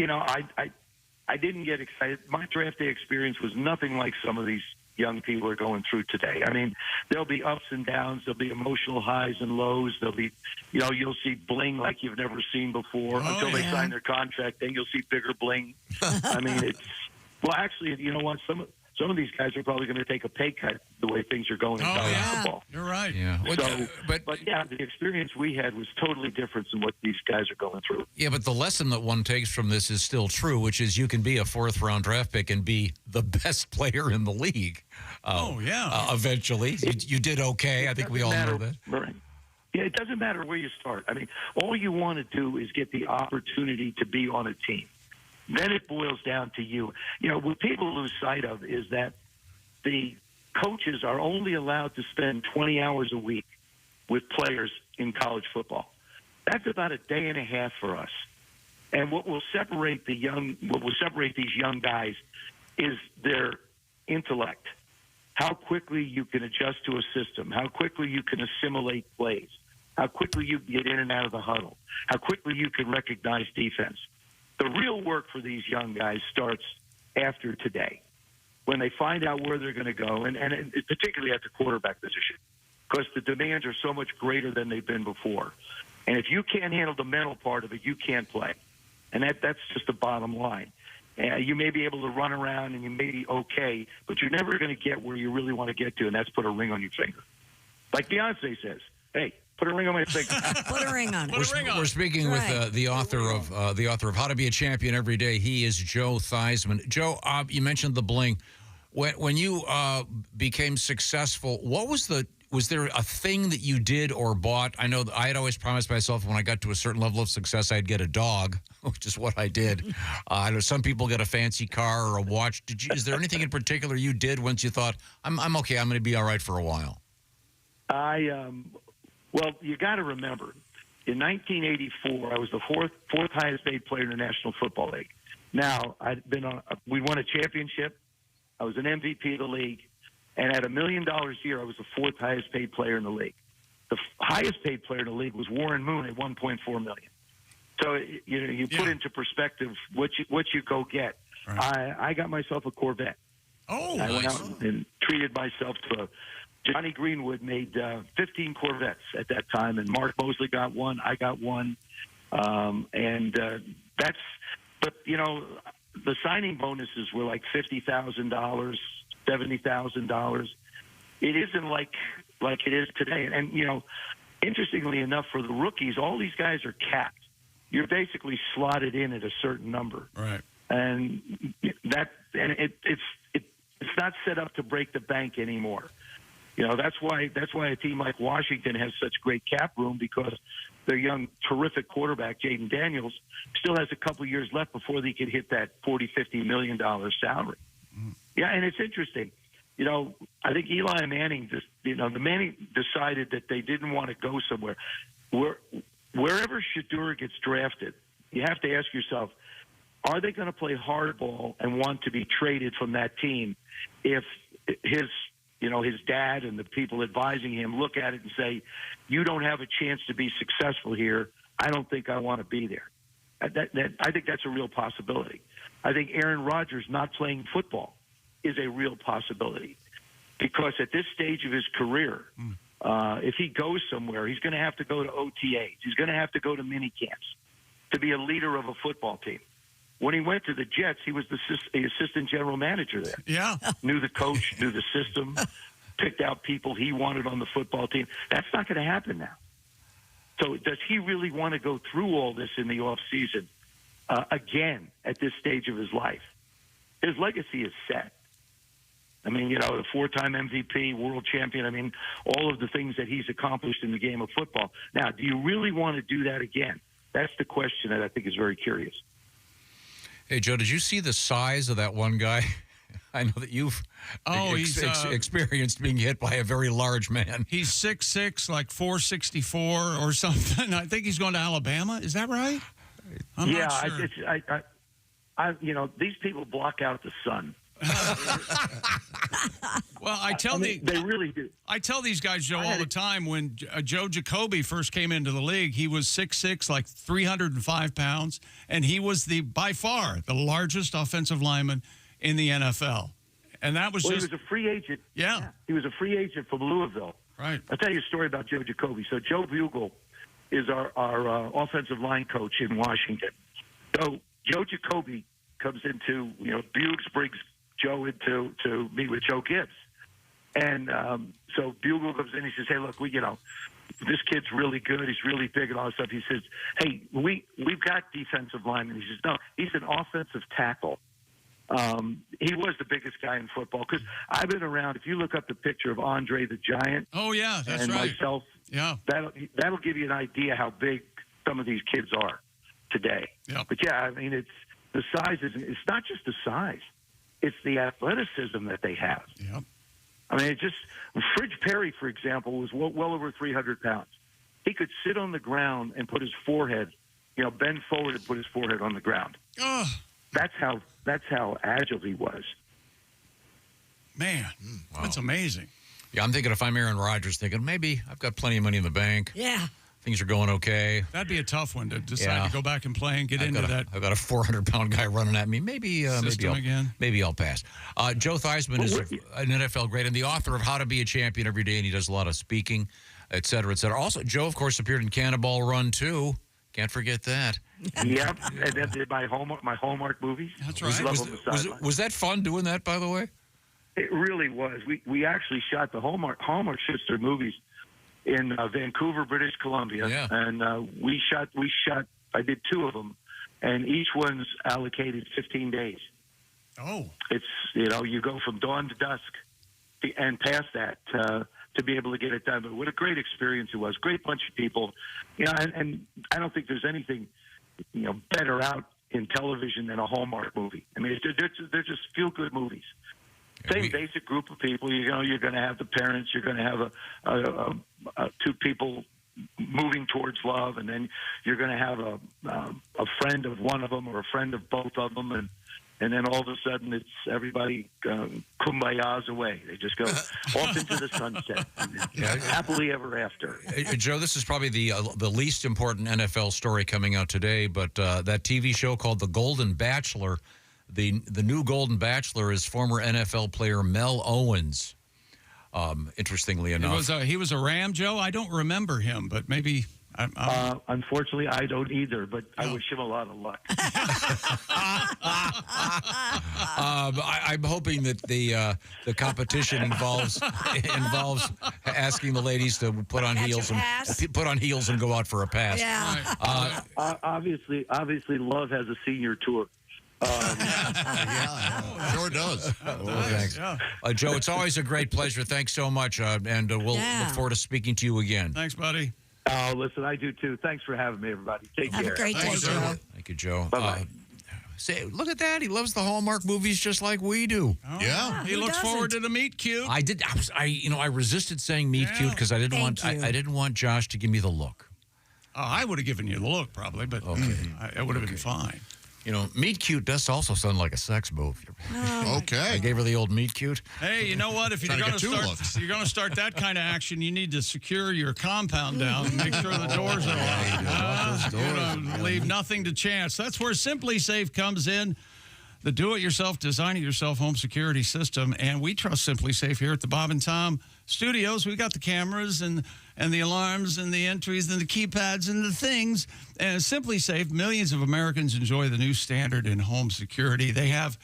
I didn't get excited. My draft day experience was nothing like some of these young people are going through today. I mean, there'll be ups and downs. There'll be emotional highs and lows. There'll be, you'll see bling like you've never seen before until they sign their contract. Then you'll see bigger bling. I mean, actually, you know what? Some of these guys are probably going to take a pay cut the way things are going in college football. You're right. Yeah. So, but yeah, the experience we had was totally different than what these guys are going through. Yeah, but the lesson that one takes from this is still true, which is you can be a fourth-round draft pick and be the best player in the league. Eventually. You did okay. I think we all know that. Right. Yeah, it doesn't matter where you start. I mean, all you want to do is get the opportunity to be on a team. Then it boils down to you. What people lose sight of is that the coaches are only allowed to spend 20 hours a week with players in college football. That's about a day and a half for us. And what will separate these young guys is their intellect. How quickly you can adjust to a system, how quickly you can assimilate plays, how quickly you get in and out of the huddle, how quickly you can recognize defense. The real work for these young guys starts after today, when they find out where they're going to go, and particularly at the quarterback position, because the demands are so much greater than they've been before. And if you can't handle the mental part of it, you can't play. And that's just the bottom line. You may be able to run around and you may be okay, but you're never going to get where you really want to get to, and that's put a ring on your finger. Like Beyonce says, hey, Put a ring on my finger. Put a ring on. We're speaking with the author of How to Be a Champion Every Day. He is Joe Theismann. Joe, you mentioned the bling. When you became successful, was there a thing that you did or bought? I know that I had always promised myself when I got to a certain level of success, I'd get a dog, which is what I did. I know some people get a fancy car or a watch. Is there anything in particular you did once you thought, I'm okay, I'm going to be all right for a while? Well, you got to remember, in 1984, I was the fourth highest paid player in the National Football League. Now, we won a championship. I was an MVP of the league. And at $1 million a year, I was the fourth highest paid player in the league. The highest paid player in the league was Warren Moon at $1.4 million. So you put into perspective what you go get. Right. I got myself a Corvette. Oh, I went out and treated myself to a. Johnny Greenwood made 15 Corvettes at that time, and Mark Mosley got one. I got one, that's. But the signing bonuses were like $50,000. $70,000. It isn't like it is today. And interestingly enough, for the rookies, all these guys are capped. You're basically slotted in at a certain number, right? And it's not set up to break the bank anymore. That's why a team like Washington has such great cap room, because their young, terrific quarterback Jaden Daniels still has a couple years left before they can hit that $40-50 million salary. Yeah, and it's interesting. I think Eli Manning the Manning decided that they didn't want to go somewhere. Wherever Shedeur gets drafted, you have to ask yourself, are they going to play hardball and want to be traded from that team if his dad and the people advising him look at it and say, you don't have a chance to be successful here. I don't think I want to be there. I think that's a real possibility. I think Aaron Rodgers not playing football is a real possibility, because at this stage of his career, if he goes somewhere, he's going to have to go to OTAs. He's going to have to go to mini camps to be a leader of a football team. When he went to the Jets, he was the assistant general manager there. Yeah. Knew the coach, knew the system, picked out people he wanted on the football team. That's not going to happen now. So does he really want to go through all this in the offseason again at this stage of his life? His legacy is set. I mean, the four-time MVP, world champion. I mean, all of the things that he's accomplished in the game of football. Now, do you really want to do that again? That's the question that I think is very curious. Hey, Joe, did you see the size of that one guy? I know that you've experienced being hit by a very large man. He's 6'6", like 464 or something. I think he's going to Alabama. Is that right? I'm not sure. These people block out the sun. Well, they really do. I tell these guys, Joe, all the time, when Joe Jacoby first came into the league, he was 6'6", like 305 pounds, and he was by far the largest offensive lineman in the NFL. And that was he was a free agent. Yeah. He was a free agent from Louisville. Right. I'll tell you a story about Joe Jacoby. So Joe Bugle is our offensive line coach in Washington. So Joe Jacoby comes into, Bugles brings Joe into to meet with Joe Gibbs. And so Bugle comes in, he says, hey, look, this kid's really good. He's really big and all this stuff. He says, hey, we've got defensive linemen. He says, no, he's an offensive tackle. He was the biggest guy in football, because I've been around. If you look up the picture of Andre the Giant, oh yeah, that's and right. myself, yeah, that'll give you an idea how big some of these kids are today. Yeah. But yeah, I mean, it's the size. It's not just the size; it's the athleticism that they have. Yep. I mean, Fridge Perry, for example, was well over 300 pounds. He could sit on the ground and put his forehead, bend forward and put his forehead on the ground. Oh. That's how agile he was. Man, wow. That's amazing. Yeah, I'm thinking if I'm Aaron Rodgers, thinking maybe I've got plenty of money in the bank. Yeah. Things are going okay. That'd be a tough one to decide to go back and play and get into that. I've got a 400-pound guy running at me. Maybe I'll pass. Joe Theismann is an NFL great and the author of How to Be a Champion Every Day, and he does a lot of speaking, et cetera, et cetera. Also, Joe, of course, appeared in Cannonball Run, too. Can't forget that. Yep, and then did my Hallmark movies. That's right. Was that fun doing that, by the way? It really was. We actually shot the Hallmark shoots their movies in Vancouver, British Columbia, and we shot. I did 2 of them, and each one's allocated 15 days. Oh, it's you go from dawn to dusk, and past that to be able to get it done. But what a great experience it was! Great bunch of people, and I don't think there's anything better out in television than a Hallmark movie. I mean, they're just feel good movies. Same basic group of people. You're going to have the parents. You're going to have 2 people moving towards love, and then you're going to have a friend of one of them or a friend of both of them, and then all of a sudden it's everybody kumbayas away. They just go off into the sunset, happily ever after. Joe, this is probably the least important NFL story coming out today, but that TV show called The Golden Bachelor. The new Golden Bachelor is former NFL player Mel Owens. Interestingly enough, he was a Ram, Joe. I don't remember him, but maybe. Unfortunately, I don't either, but I wish him a lot of luck. I'm hoping that the competition involves asking the ladies to put on heels and go out for a pass. Yeah. Obviously, love has a senior tour. Sure does. Thanks. Joe, it's always a great pleasure. Thanks so much, and we'll look forward to speaking to you again. Thanks, buddy. Oh, listen, I do too. Thanks for having me, everybody. Take care. Have a great day, Joe. Thank you, Joe. Bye-bye. Look at that. He loves the Hallmark movies just like we do. Oh, yeah. He looks forward to the meet cute. I did. I resisted saying meet cute because I didn't want Josh to give me the look. Oh, I would have given you the look probably, but it would have been fine. Meet cute does also sound like a sex move. Okay. I gave her the old meet cute. Hey, you know what? If you're going to start that kind of action, you need to secure your compound down and make sure the doors are locked. Leave nothing to chance. That's where Simply Safe comes in. The do-it-yourself, design-it-yourself home security system, and we trust Simply Safe here at the Bob and Tom Studios. We got the cameras and the alarms and the entries and the keypads and the things. And Simply Safe, millions of Americans enjoy the new standard in home security. They have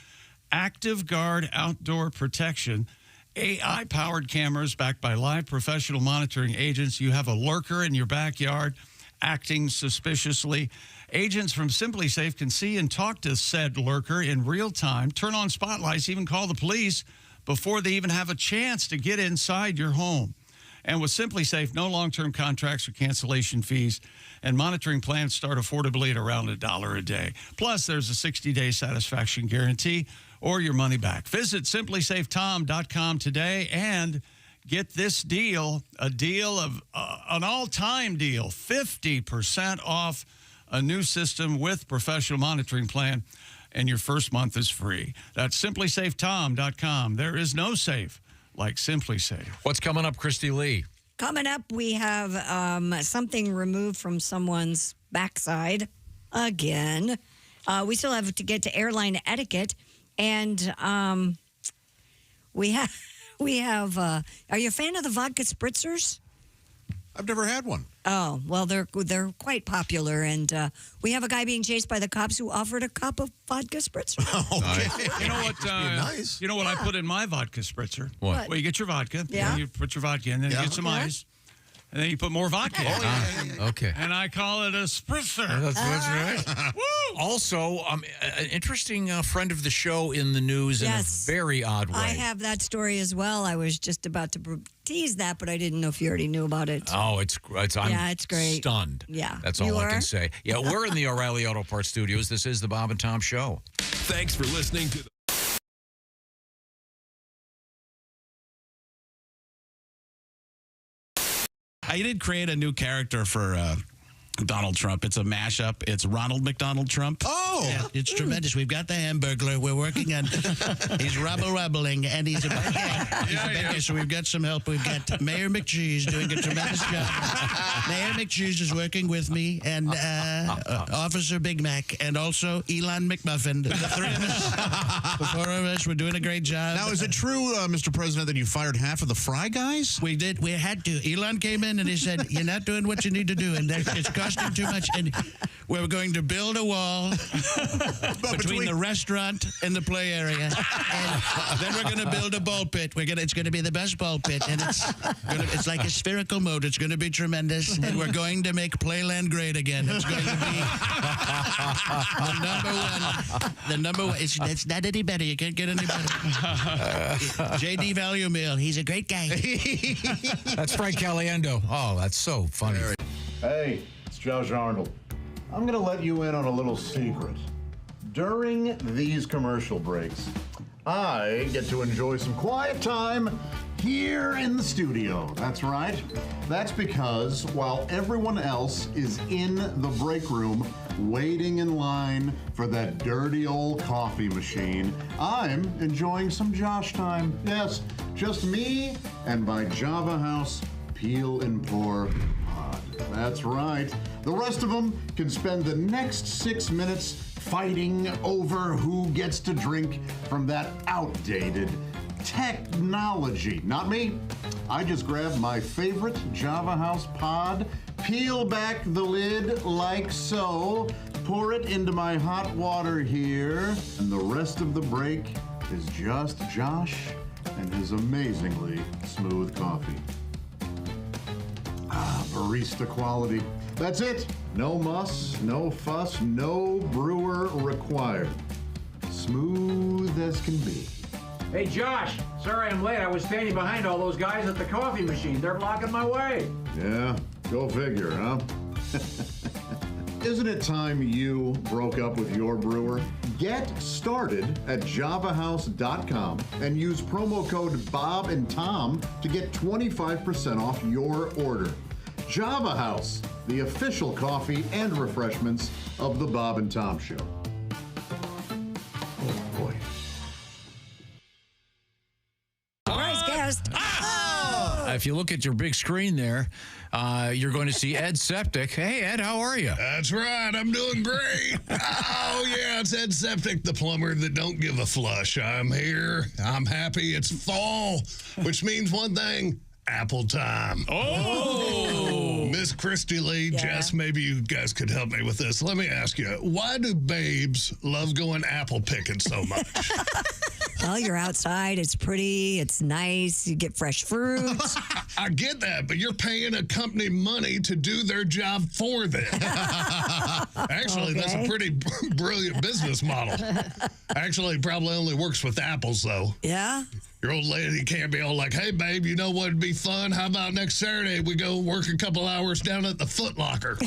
Active Guard outdoor protection, AI-powered cameras backed by live professional monitoring agents. You have a lurker in your backyard acting suspiciously. Agents from Simply Safe can see and talk to said lurker in real time, turn on spotlights, even call the police before they even have a chance to get inside your home. And with Simply Safe, no long-term contracts or cancellation fees, and monitoring plans start affordably at around $1 a day. Plus, there's a 60-day satisfaction guarantee or your money back. Visit simplysafetom.com today and get this deal, a deal of an all-time deal, 50% off a new system with professional monitoring plan, and your first month is free. That's simplysafetom.com. There is no safe like Simply Safe. What's coming up, Christy Lee? Coming up, we have something removed from someone's backside again. We still have to get to airline etiquette, and we have. Are you a fan of the vodka spritzers? I've never had one. Oh, well, they're quite popular, and we have a guy being chased by the cops who offered a cup of vodka spritzer. You know what? Nice. You know what I put in my vodka spritzer? What? Well, you get your vodka. Yeah. And you put your vodka in, then you get some ice, and then you put more vodka in. Okay. And I call it a spritzer. That's right. Woo! Also, an interesting friend of the show in the news in a very odd way. I have that story as well. I was just about to tease that, but I didn't know if you already knew about it. Oh, it's great. Stunned. Yeah. That's all I can say. Yeah, we're in the O'Reilly Auto Parts Studios. This is the Bob and Tom Show. Thanks for listening to I did create a new character for Donald Trump. It's a mashup. It's Ronald McDonald Trump. Oh! Yeah, it's tremendous. We've got the Hamburglar. We're working on... he's rubbling, and he's a bad guy. So we've got some help. We've got Mayor McCheese doing a tremendous job. Mayor McCheese is working with me, and Officer Big Mac, and also Elon McMuffin. The three of us, the four of us, we're doing a great job. Now, is it true, Mr. President, that you fired half of the Fry Guys? We did. We had to. Elon came in, and he said, you're not doing what you need to do, and it's costing too much. And we're going to build a wall between the restaurant and the play area. And then we're going to build a ball pit. It's going to be the best ball pit. And it's like a spherical moat. It's going to be tremendous. And we're going to make Playland great again. It's going to be the number one. The number one. It's not any better. You can't get any better. J.D. Value Mill. He's a great guy. That's Frank Caliendo. Oh, that's so funny. Hey, it's Josh Arnold. I'm going to let you in on a little secret. During these commercial breaks, I get to enjoy some quiet time here in the studio. That's right. That's because while everyone else is in the break room waiting in line for that dirty old coffee machine, I'm enjoying some Josh time. Yes, just me and my Java House Peel and Pour pod. That's right. The rest of them can spend the next 6 minutes fighting over who gets to drink from that outdated technology. Not me. I just grab my favorite Java House pod, peel back the lid like so, pour it into my hot water here, and the rest of the break is just Josh and his amazingly smooth coffee. Barista quality. That's it. No muss, no fuss, no brewer required. Smooth as can be. Hey, Josh. Sorry I'm late. I was standing behind all those guys at the coffee machine. They're blocking my way. Yeah, go figure, huh? Isn't it time you broke up with your brewer? Get started at javahouse.com and use promo code Bob and Tom to get 25% off your order. Java House, the official coffee and refreshments of the Bob and Tom Show. Oh, boy. Surprise guest. If you look at your big screen there, you're going to see Ed Septic. Hey, Ed, how are you? That's right. I'm doing great. Oh, yeah, it's Ed Septic, the plumber that don't give a flush. I'm here. I'm happy. It's fall, which means one thing. Apple time. Oh! Miss Christy Lee, Jess, maybe you guys could help me with this. Let me ask you, why do babes love going apple picking so much? Well, you're outside. It's pretty. It's nice. You get fresh fruit. I get that, but you're paying a company money to do their job for them. Actually, that's a pretty brilliant business model. Actually, probably only works with apples, though. Yeah? Your old lady can't be all like, hey, babe, you know what would be fun? How about next Saturday we go work a couple hours down at the Foot Locker?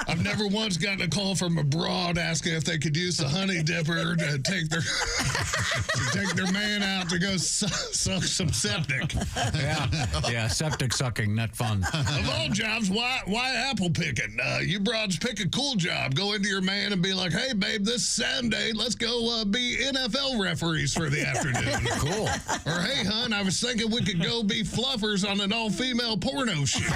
I've never once gotten a call from abroad asking if they could use the honey dipper to take their man out to go suck some septic. Yeah, septic sucking, not fun. Of all jobs, why apple picking? You broads pick a cool job. Go into your man and be like, hey, babe, this Sunday, let's go be NFL referees for the afternoon. Cool. Or, hey, hon, I was thinking we could go be fluffers on an all-female porno shoot.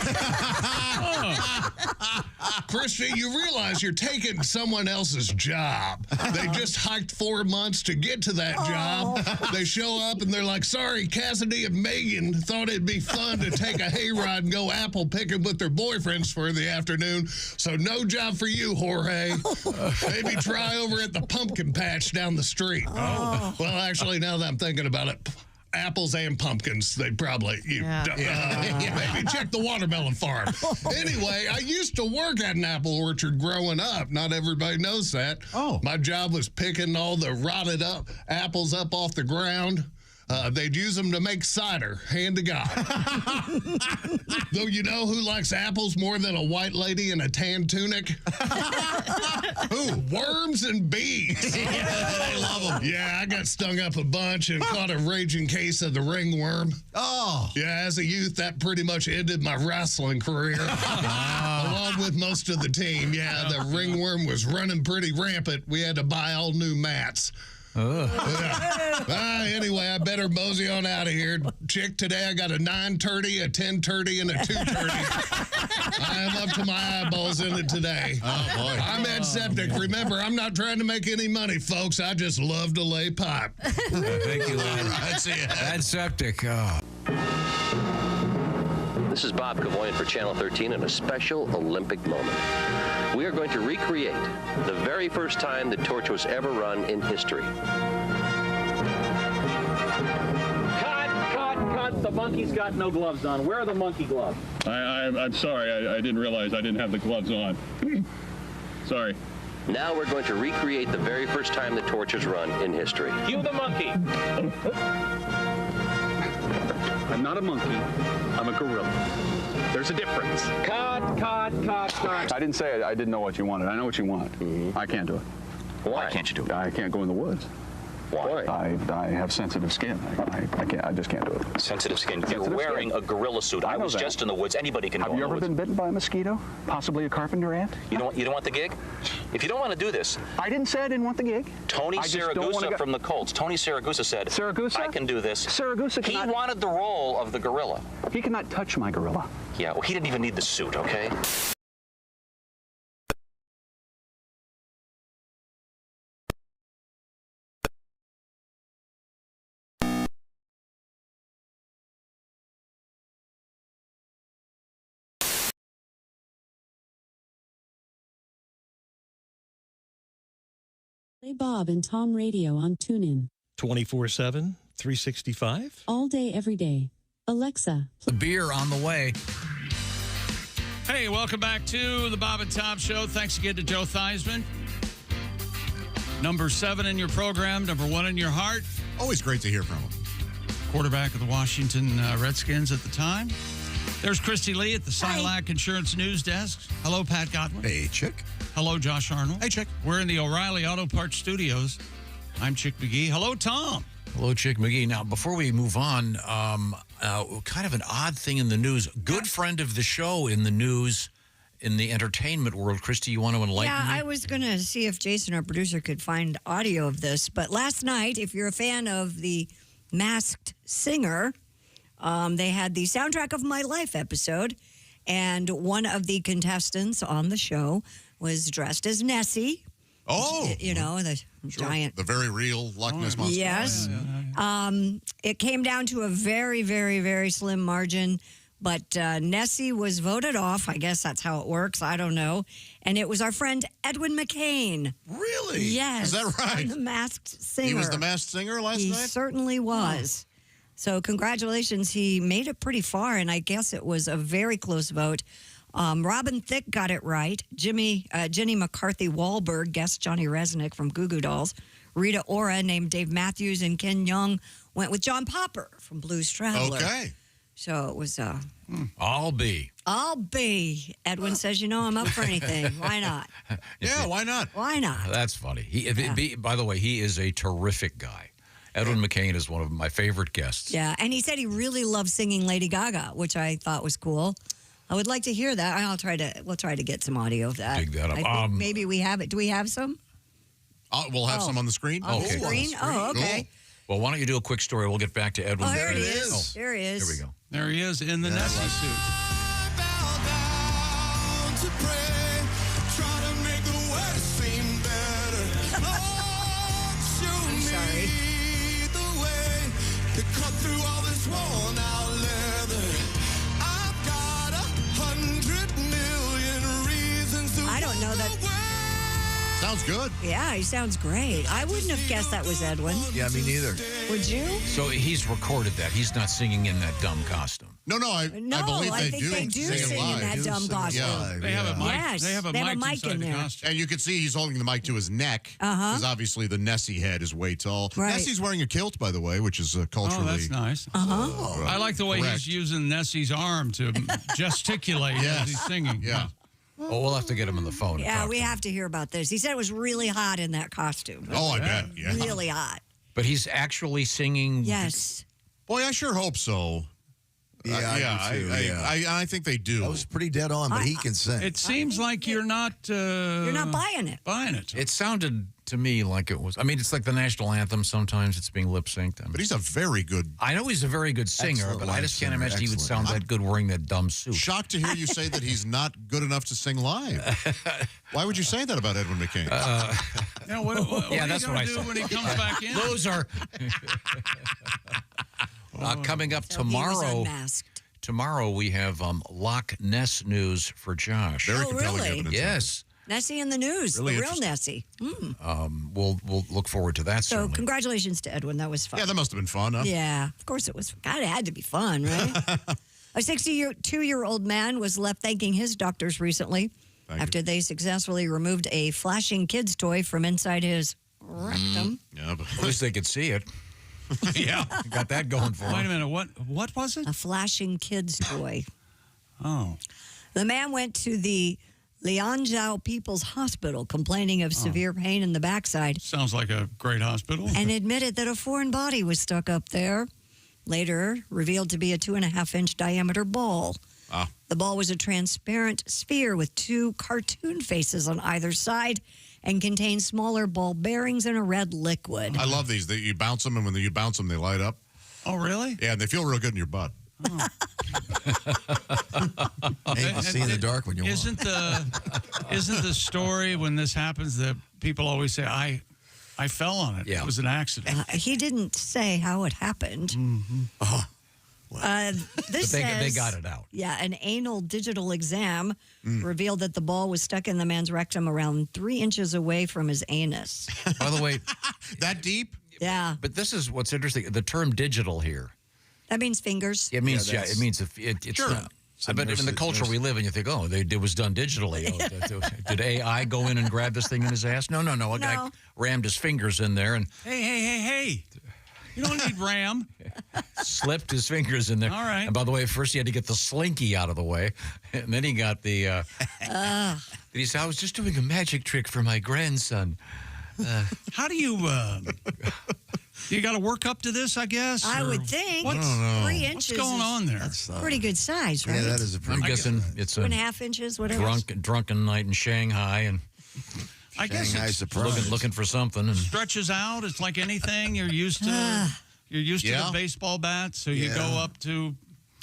Christy, you realize you're taking someone else's job. They just hiked 4 months to get to that job. They show up and they're like, sorry, Cassidy and Megan thought it'd be fun to take a hayride and go apple picking with their boyfriends for the afternoon. So no job for you, Jorge. Maybe try over at the pumpkin patch down the street. Well, actually, now that I'm thinking about it, apples and pumpkins, they'd probably, maybe check the watermelon farm. Anyway, I used to work at an apple orchard growing up. Not everybody knows that. My job was picking all the rotted up apples up off the ground. They'd use them to make cider, hand to God. Though you know who likes apples more than a white lady in a tan tunic? Who? Worms and bees. They love them. Yeah, I got stung up a bunch and caught a raging case of the ringworm. Oh. Yeah, as a youth, that pretty much ended my wrestling career. Along with most of the team. Yeah, the ringworm was running pretty rampant. We had to buy all new mats. Anyway, I better mosey on out of here. Chick, today I got a 9:30, a 10:30, and a 2:30. I am up to my eyeballs in it today. Oh, boy. I'm Ed Septic. Remember, I'm not trying to make any money, folks. I just love to lay pipe. Thank you, Ed. That's it. Ed Septic. Oh. The This is Bob Cavoyan for Channel 13 in a special Olympic moment. We are going to recreate the very first time the torch was ever run in history. Cut! The monkey's got no gloves on. Where are the monkey gloves? I'm sorry. I didn't realize I didn't have the gloves on. Sorry. Now we're going to recreate the very first time the torch was run in history. Cue the monkey. I'm not a monkey. I'm a gorilla. There's a difference. Cut. I didn't say I didn't know what you wanted. I know what you want. I can't do it. Why can't you do it? I can't go in the woods. Why? I have sensitive skin. I can't. I just can't do it. Sensitive skin. Sensitive You're wearing skin. a gorilla suit. I know was that. just in the woods. Anybody can go Have in you the ever woods. been bitten by a mosquito? Possibly a carpenter ant? You don't want the gig? If you don't want to do this, I didn't say I didn't want the gig. Tony I just don't wanna Siragusa go- from the Colts. Tony Siragusa said, Siragusa? I can do this. Siragusa He cannot... wanted the role of the gorilla. He cannot touch my gorilla. Yeah, well, he didn't even need the suit, okay? Play Bob and Tom Radio on TuneIn. 24/7, 365. All day, every day. Alexa, The beer on the way. Hey, welcome back to the Bob and Tom Show. Thanks again to Joe Theismann. Number 7 in your program, number 1 in your heart. Always great to hear from him. Quarterback of the Washington Redskins at the time. There's Christy Lee at the Silac Insurance News Desk. Hello, Pat Godwin. Hey, Chick. Hello, Josh Arnold. Hey, Chick. We're in the O'Reilly Auto Parts Studios. I'm Chick McGee. Hello, Tom. Hello, Chick McGee. Now, before we move on, kind of an odd thing in the news. Good friend of the show in the news, in the entertainment world. Christy, you want to enlighten me? I was going to see if Jason, our producer, could find audio of this. But last night, if you're a fan of the Masked Singer, they had the Soundtrack of My Life episode. And one of the contestants on the show was dressed as Nessie. Oh. You know, the giant. The very real Loch Ness Monster. Yes. It came down to a very, very, very slim margin. But Nessie was voted off. I guess that's how it works. I don't know. And it was our friend Edwin McCain. Really? Yes. Is that right? The Masked Singer. He was the Masked Singer last He night? certainly was. So congratulations. He made it pretty far, and I guess it was a very close vote. Robin Thicke got it right. Jenny McCarthy Wahlberg guessed Johnny Resnick from Goo Goo Dolls. Rita Ora named Dave Matthews, and Ken Young went with John Popper from Blues Traveler. Okay. So it was... I'll be. Edwin says, I'm up for anything. Why not? Yeah, why not? Why not? That's funny. By the way, he is a terrific guy. Edwin McCain is one of my favorite guests. Yeah, and he said he really loved singing Lady Gaga, which I thought was cool. I would like to hear that. We'll try to get some audio of that. Dig that up. I think maybe we have it. Do we have some? We'll have some on the screen. On the screen? Oh, okay. Cool. Well, why don't you do a quick story? We'll get back to Edwin. Oh, there he is. There he is. Here we go. There he is in the Nessie suit. I'm sorry. I don't know that. Sounds good. Yeah, he sounds great. I wouldn't have guessed that was Edwin. Yeah, me neither. Would you? So he's recorded that. He's not singing in that dumb costume. No, I believe I think they do sing in that dumb costume. Yeah, They have a mic. Yes, They have a mic inside in the there. costume. And you can see he's holding the mic to his neck. Because obviously the Nessie head is way tall. Right. Nessie's wearing a kilt, by the way, which is culturally... Oh, that's nice. I like the way he's using Nessie's arm to gesticulate as he's singing. Yeah. Oh, we'll have to get him on the phone. Yeah, we have to hear about this. He said it was really hot in that costume. Oh, I bet. Yeah. Really hot. But he's actually singing. Yes. Boy, I sure hope so. I think they do. That was pretty dead on, but he can sing. It seems like you're not buying it. Buying it. It sounded to me like it was. I mean, it's like the national anthem. Sometimes it's being lip synced. But he's a very good. I know he's a very good singer, Excellent but I just can't singer, imagine he would sound excellent. that good wearing that dumb suit. Shocked to hear you say that he's not good enough to sing live. Why would you say that about Edwin McCain? What yeah, are that's you what I gonna do said. when he comes back in? Those are coming up So he was tomorrow. unmasked. tomorrow we have Loch Ness news for Josh. Very Oh, compelling really? evidence. Yes. Nessie in the news, Really the real interesting. Nessie. We'll look forward to that. So certainly. congratulations to Edwin. That was fun. Yeah, that must have been fun, huh? Yeah, of course it was. God, it had to be fun, right? A 62-year-old man was left thanking his doctors recently after they successfully removed a flashing kid's toy from inside his rectum. Yeah, but At least they could see it. Yeah. Got that going for Wait a him. minute. What was it? A flashing kid's toy. Oh. The man went to the Lianzhou People's Hospital complaining of severe pain in the backside Sounds like a great hospital. and admitted that a foreign body was stuck up there. Later, revealed to be a 2.5-inch diameter ball. Ah. The ball was a transparent sphere with 2 cartoon faces on either side and contained smaller ball bearings and a red liquid. I love these. You bounce them, and when you bounce them, they light up. Oh, really? Yeah, and they feel real good in your butt. And you can see in the dark when you walk. Isn't the story when this happens that people always say, I fell on it. Yeah. It was an accident. He didn't say how it happened. Oh. This But they says, got it out. Yeah, an anal digital exam revealed that the ball was stuck in the man's rectum around 3 inches away from his anus. By the way, that deep? Yeah, but this is what's interesting. The term digital here. that means fingers. It means it means it's Sure. not. But in the culture we live in, you think, it was done digitally. Did AI go in and grab this thing in his ass? No. A guy rammed his fingers in there and Hey. You don't need RAM. slipped his fingers in there. All right. And by the way, first he had to get the slinky out of the way, and then he got the. He said, "I was just doing a magic trick for my grandson." How do you? You got to work up to this, I guess. I or would think. What's, 3 inches. what's going on there? That's, Pretty good size, right? Yeah, that is a pretty I'm guessing it's a 2.5 inches, whatever. drunken night in Shanghai, and I guess Shanghai it's surprise. looking for something. And stretches out. It's like anything. You're used to. You're used to Yeah. the baseball bat, so you go up to.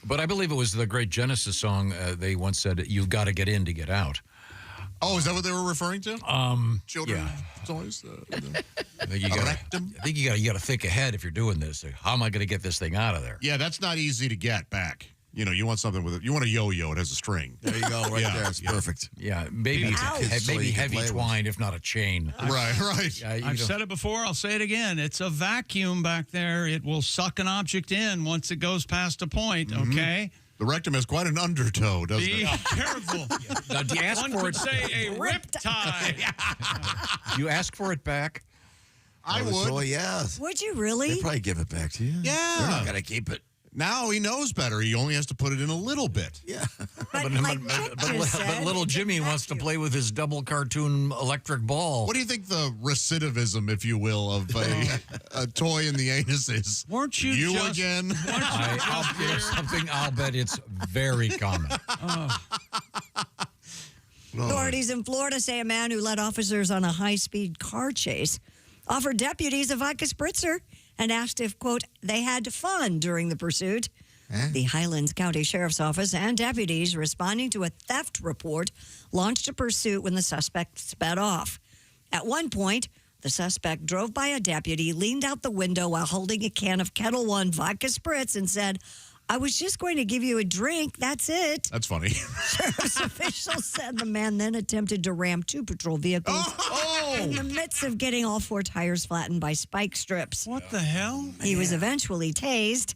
But I believe it was the great Genesis song. They once said, "You've got to get in to get out." Oh, is that what they were referring to? Children toys? I think you got to think ahead if you're doing this. How am I going to get this thing out of there? Yeah, that's not easy to get back. You know, you want something with it. You want a yo-yo. It has a string. There you go, right there. It's perfect. Yeah, maybe Ouch. maybe So you can heavy play with. twine, if not a chain. Right. I've said it before. I'll say it again. It's a vacuum back there. It will suck an object in once it goes past a point. Okay. The rectum has quite an undertow, doesn't Be it? careful. Now, do you ask One for could it? say a riptide. Do you ask for it back? I would. Oh, yeah. Would you really? They'd probably give it back to you. Yeah. They're not going to keep it. Now he knows better. He only has to put it in a little bit. Yeah. But like Chick just said, But little Jimmy wants to play with his double cartoon electric ball. What do you think the recidivism, if you will, of a toy in the anus is? Weren't you just- again? I'll bet it's very common. Authorities in Florida say a man who led officers on a high-speed car chase offered deputies a vodka spritzer and asked if, quote, they had fun during the pursuit. The Highlands County Sheriff's Office and deputies responding to a theft report launched a pursuit when the suspect sped off. At one point, the suspect drove by a deputy, leaned out the window while holding a can of Kettle One vodka spritz and said, I was just going to give you a drink. That's it. That's funny. Sheriff's officials said the man then attempted to ram 2 patrol vehicles in the midst of getting all 4 tires flattened by spike strips. What the hell? He was eventually tased.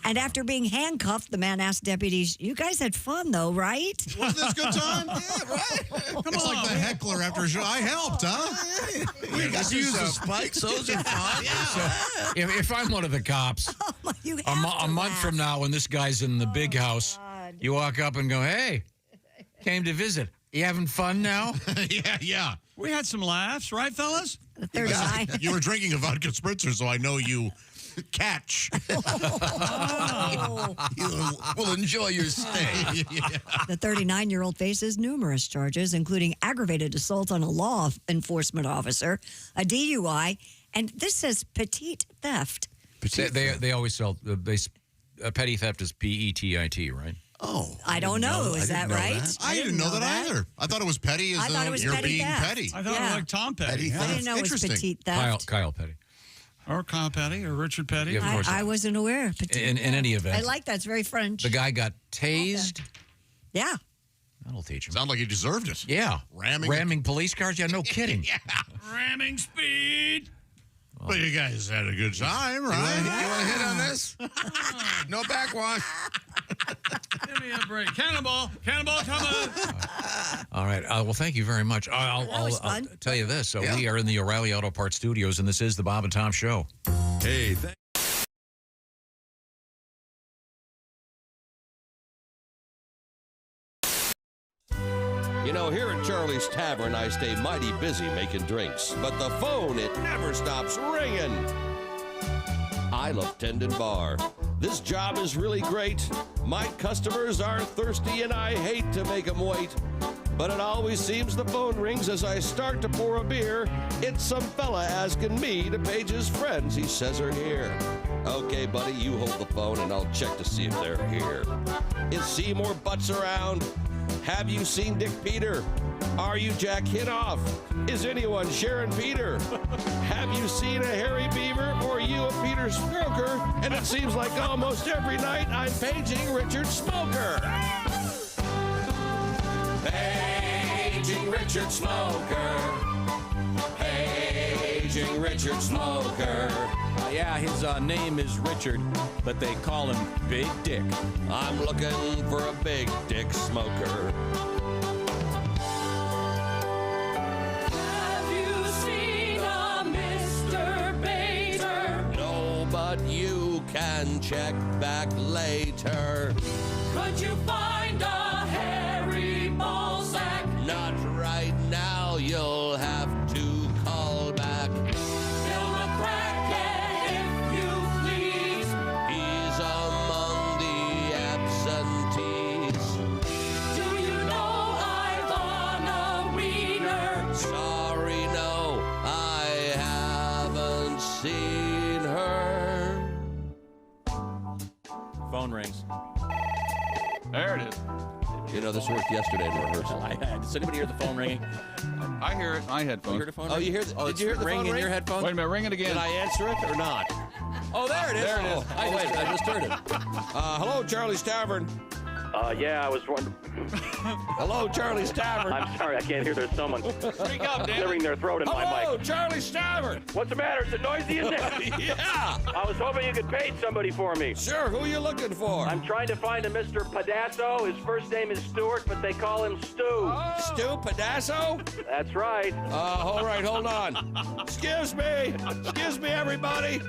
And after being handcuffed, the man asked deputies, you guys had fun, though, right? Wasn't this a good time? Yeah, right. It's like the heckler after a show. I helped, huh? We got use the spikes. Those are fun. So if I'm one of the cops, a month from now when this guy's in the big house, you walk up and go, hey, came to visit. You having fun now? Yeah. We had some laughs, right, fellas? You were drinking a vodka spritzer, so I know you catch. We'll enjoy your stay. The 39-year-old faces numerous charges, including aggravated assault on a law enforcement officer, a DUI, and this says petite theft. They always sell petty theft is PETIT, right? Oh, I don't know. Is that right? I didn't know that either. I thought it was petty I thought it was you're petty being theft. petty. I thought it was like Tom Petty. I didn't know it was petite theft. Kyle Petty. Or Kyle Petty or Richard Petty. Yeah, of course. I wasn't aware. In any event. I like that. It's very French. The guy got tased. Yeah. That'll teach him. Sound like he deserved it. Yeah. Ramming police cars? Yeah, no kidding. Yeah. Ramming speed. Well, you guys had a good time, right? You want to hit on this? No backwash. Give me a break. Cannonball, come on. All right. Well, thank you very much. I'll tell you this. So we are in the O'Reilly Auto Parts studios, and this is the Bob and Tom Show. Hey, You know, here at Charlie's Tavern, I stay mighty busy making drinks, but the phone, it never stops ringing. I love Tendon Bar. This job is really great. My customers are thirsty and I hate to make them wait. But it always seems the phone rings as I start to pour a beer. It's some fella asking me to page his friends he says are here. Okay, buddy, you hold the phone and I'll check to see if they're here. Is Seymour Butts around? Have you seen Dick Peter? Are you Jack Hinoff? Is anyone Sharon Peter? Have you seen a Harry Beaver or you a Peter Stroker? And it seems like almost every night I'm paging Richard Smoker. Paging Richard Smoker. Paging Richard Smoker. Yeah, his name is Richard, but they call him Big Dick. I'm looking for a Big Dick Smoker. Have you seen a Mr. Bader? No, but you can check back later. Could you find a hairy ball sack? Not right now, you'll have to call back. Fill the crackhead if you please. He's among the absentees. Do you know Ivana Wiener? Sorry, no, I haven't seen her. Phone rings. There it is. You know, this worked yesterday in rehearsal. Does anybody hear the phone ringing? I hear it in my headphones. You heard the phone Oh, ring? you hear? Did you hear the ring phone in ring? your headphones? Wait a minute, ring it again. Did I answer it or not? Oh, there it is. There it is. Oh, wait, I just heard it. Hello, Charlie's Tavern. Yeah, I was wondering. Hello, Charlie's Tavern. I'm sorry, I can't hear. There's someone Speak up, Dan. clearing their throat in my Hello, mic. Charlie's Tavern. What's the matter? Is it noisy in there? Yeah. I was hoping you could page somebody for me. Sure, who are you looking for? I'm trying to find a Mr. Padasso. His first name is Stuart, but they call him Stu. Stu Padasso? That's right. All right, hold on. Excuse me, everybody.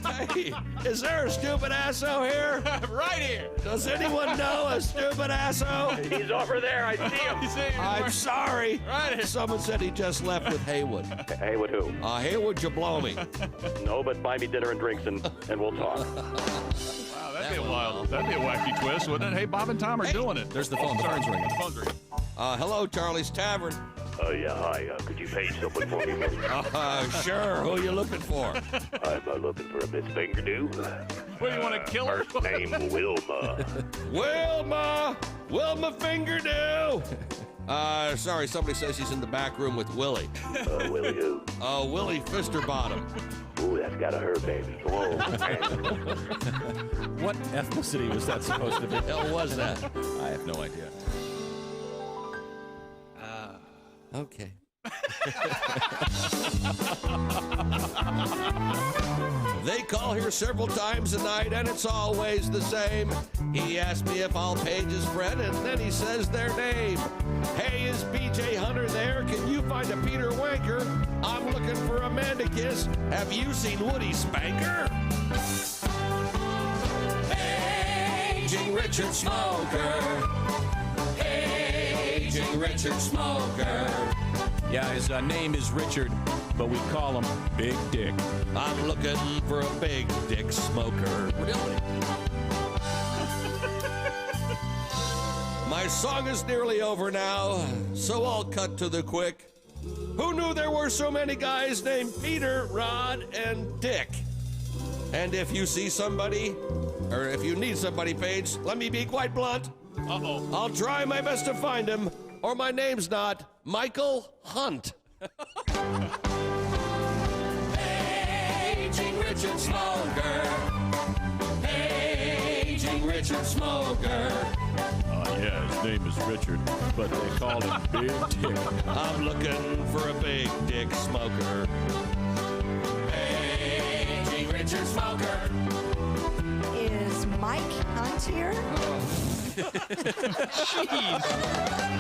Hey, is there a stupid asso here? Right here. Does anyone know a stupid asso? He's over there. I see him. I'm sorry. Right. Someone said he just left with Haywood. Haywood who? Haywood Jablomi. No, but buy me dinner and drinks and we'll talk. Wow, that'd be a wacky twist, wouldn't it? Hey, Bob and Tom are doing it. There's the phone. The phone's ringing. The phone's ringing. Hello, Charlie's Tavern. Yeah, hi. Could you page someone for me, please? Sure. Who are you looking for? I'm looking for a Miss Fingerdew. What, do you want to kill her? First name Wilma. Wilma Fingerdew. Sorry, somebody says she's in the back room with Willie. Willie who? Willie Fisterbottom. Ooh, that's gotta hurt, baby. Whoa, man. What ethnicity was that supposed to be? What the hell was that? I have no idea. Okay. They call here several times a night, and it's always the same. He asks me if I'll page his friend, and then he says their name. Hey, is B.J. Hunter there? Can you find a Peter Wanker? I'm looking for Amanda Kiss. Have you seen Woody Spanker? Paging Richard Smoker. Paging Richard Smoker. Yeah, his name is Richard, but we call him Big Dick. I'm looking for a Big Dick Smoker. Really? My song is nearly over now, so I'll cut to the quick. Who knew there were so many guys named Peter, Rod, and Dick? And if you see somebody, or if you need somebody, Paige, let me be quite blunt. Uh-oh. I'll try my best to find him, or my name's not Michael Hunt. Paging Richard Smoker. Paging Richard Smoker. Yeah, his name is Richard, but they call him Big Dick. I'm looking for a big dick smoker. Paging Richard Smoker. Is Mike Hunt here? Jeez.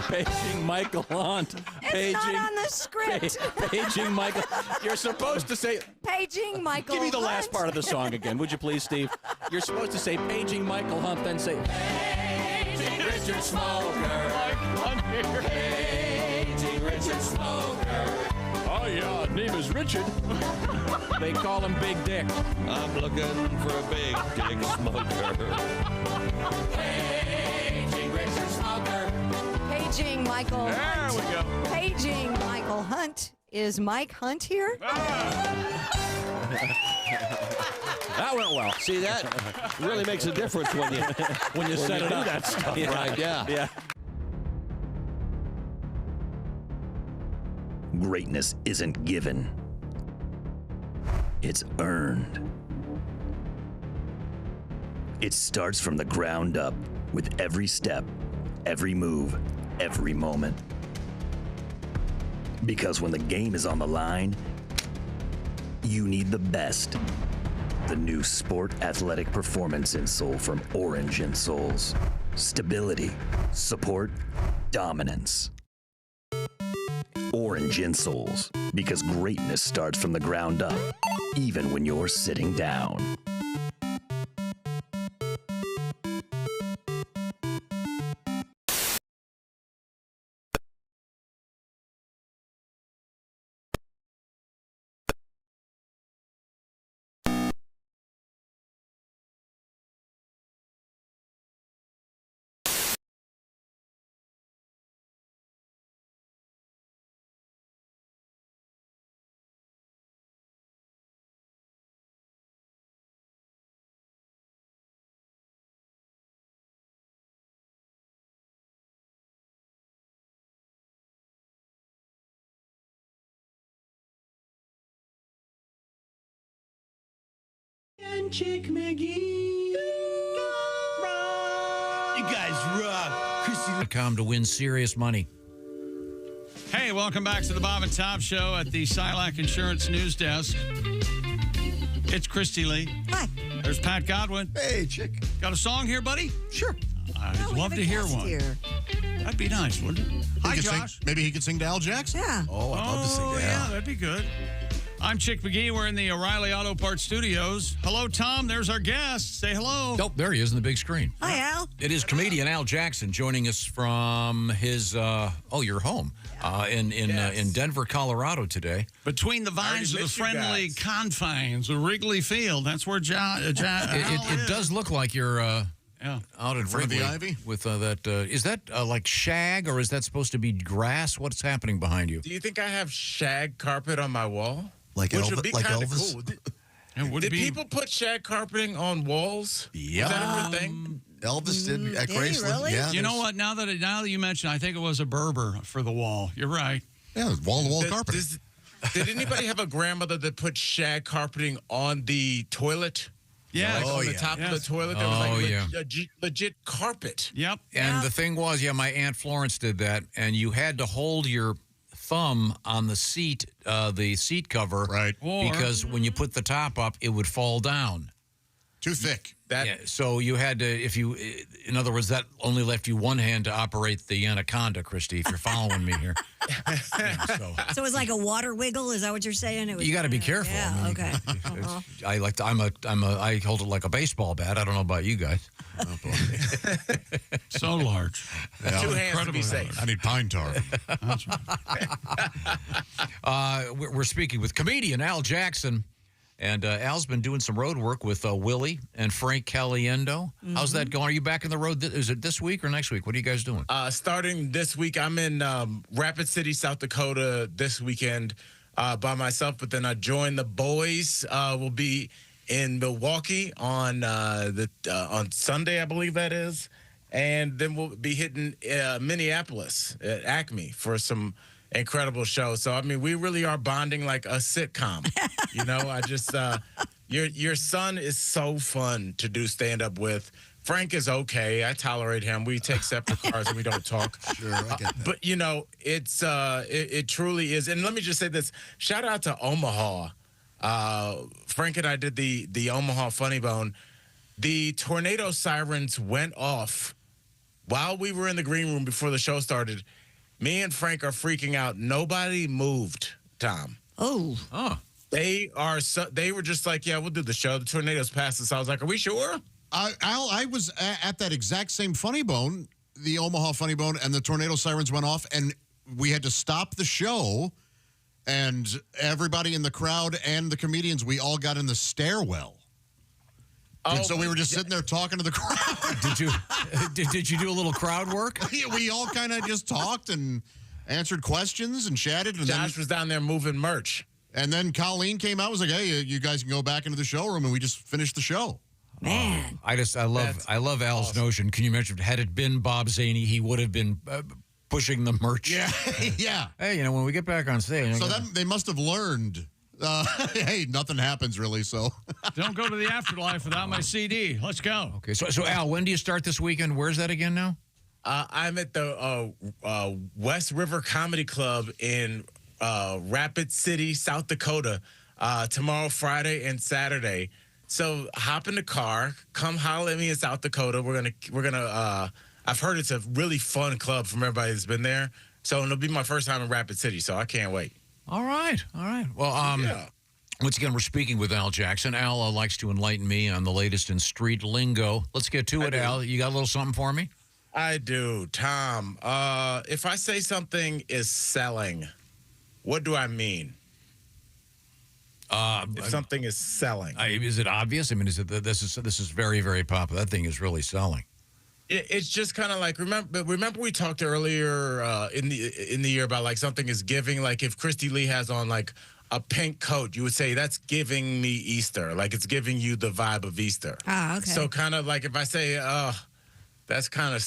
Paging Michael Hunt. It's not on the script. Paging Michael. You're supposed to say. Paging Michael Give me the Hunt. last part of the song again, would you please, Steve? You're supposed to say Paging Michael Hunt, then say. Paging Richard Smoker. Paging Richard Smoker. Oh, yeah, name is Richard. They call him Big Dick. I'm looking for a big dick smoker. Paging Richard Smoker. Paging Michael There Hunt. we go. Paging Michael Hunt. Is Mike Hunt here? That went well. See, that really makes a difference when you set it do up. that stuff, Yeah. right? Yeah. Yeah. Greatness isn't given. It's earned. It starts from the ground up with every step, every move, every moment. Because when the game is on the line, you need the best. The new Sport Athletic Performance Insole from Orange Insoles. Stability, support, dominance. Orange Insoles, because greatness starts from the ground up, even when you're sitting down. And Chick McGee. You guys rock. Chrissy.com to win serious money. Hey, welcome back to the Bob and Tom Show at the Silac Insurance News Desk. It's Christy Lee. Hi. There's Pat Godwin. Hey, Chick. Got a song here, buddy? Sure. I'd love to hear one. Here. That'd be nice, wouldn't it? Hi, Josh. Maybe he could sing to Al Jackson. Yeah. Oh, I'd love to sing that. Yeah, that'd be good. I'm Chick McGee. We're in the O'Reilly Auto Parts Studios. Hello, Tom. There's our guest. Say hello. Nope, there he is on the big screen. Hi, Al. It is comedian Al Jackson joining us from his your home in Denver, Colorado today. Between the vines of the friendly confines of Wrigley Field. That's where It does look like you're out in front of the Wrigley ivy? with that. Is that like shag or is that supposed to be grass? What's happening behind you? Do you think I have shag carpet on my wall? Like Which would be kinda Elvis? Cool. Did people put shag carpeting on walls? Yeah. Is that a thing? Elvis did at Did he Graceland. really? Yeah. You know what? Now that you mention, I think it was a Berber for the wall. You're right. Yeah, wall-to-wall carpet. Did anybody have a grandmother that put shag carpeting on the toilet? Yeah. Like on the top of the toilet, there was like legit carpet. Yep. And the thing was, my Aunt Florence did that, and you had to hold your thumb on the seat cover, right? Because when you put the top up, it would fall down. Too thick. So you had to, in other words, that only left you one hand to operate the anaconda, Christy, if you're following me here. So it was like a water wiggle. Is that what you're saying? It was You got to be careful. Yeah. I mean, Okay. I hold it like a baseball bat. I don't know about you guys. So large. Yeah, two hands to be safe. I need pine tar. That's right. We're speaking with comedian Al Jackson. And Al's been doing some road work with Willie and Frank Caliendo. How's that going? Are you back in the road? Is it this week or next week? What are you guys doing? Starting this week, I'm in Rapid City, South Dakota this weekend by myself. But then I join the boys. We'll be in Milwaukee on Sunday, I believe that is. And then we'll be hitting Minneapolis at Acme for some incredible show. So, I mean, we really are bonding like a sitcom. I just Your son is so fun to do stand-up with. Frank is okay. I tolerate him. We take separate cars and we don't talk. Sure, I get that. But, you know, it truly is. And let me just say this. Shout out to Omaha. Frank and I did the Omaha Funny Bone. The tornado sirens went off while we were in the green room before the show started. Me and Frank are freaking out. Nobody moved, Tom. Oh. They were just like, yeah, we'll do the show. The tornadoes passed us. I was like, are we sure? Al, I was at that exact same Funny Bone, the Omaha Funny Bone, and the tornado sirens went off, and we had to stop the show, and everybody in the crowd and the comedians, we all got in the stairwell. And so we were just sitting there talking to the crowd. Did you do a little crowd work? Yeah, we all kind of just talked and answered questions and chatted. And Josh was down there moving merch. And then Colleen came out and was like, hey, you guys can go back into the showroom, and we just finished the show. Man. I love Al's notion. Can you imagine, had it been Bob Zaney, he would have been pushing the merch. Yeah, yeah. Hey, when we get back on stage. So they must have learned, hey, nothing happens really, so. Don't go to the afterlife without my CD. Let's go. Okay, so Al, when do you start this weekend? Where's that again now? I'm at the West River Comedy Club in Rapid City, South Dakota, tomorrow, Friday, and Saturday. So hop in the car, come holler at me in South Dakota. We're gonna. I've heard it's a really fun club from everybody that's been there. So it'll be my first time in Rapid City. So I can't wait. All right. Well, once again, we're speaking with Al Jackson. Al likes to enlighten me on the latest in street lingo. Let's get to it, Al. You got a little something for me? I do, Tom. If I say something is selling, what do I mean? If something is selling, is it obvious? I mean, is it this is very, very popular? That thing is really selling. It's just kind of like remember we talked earlier in the year about like something is giving. Like if Christy Lee has on like a pink coat, you would say that's giving me Easter. Like it's giving you the vibe of Easter. Ah, okay. So kind of like if I say, that's kind of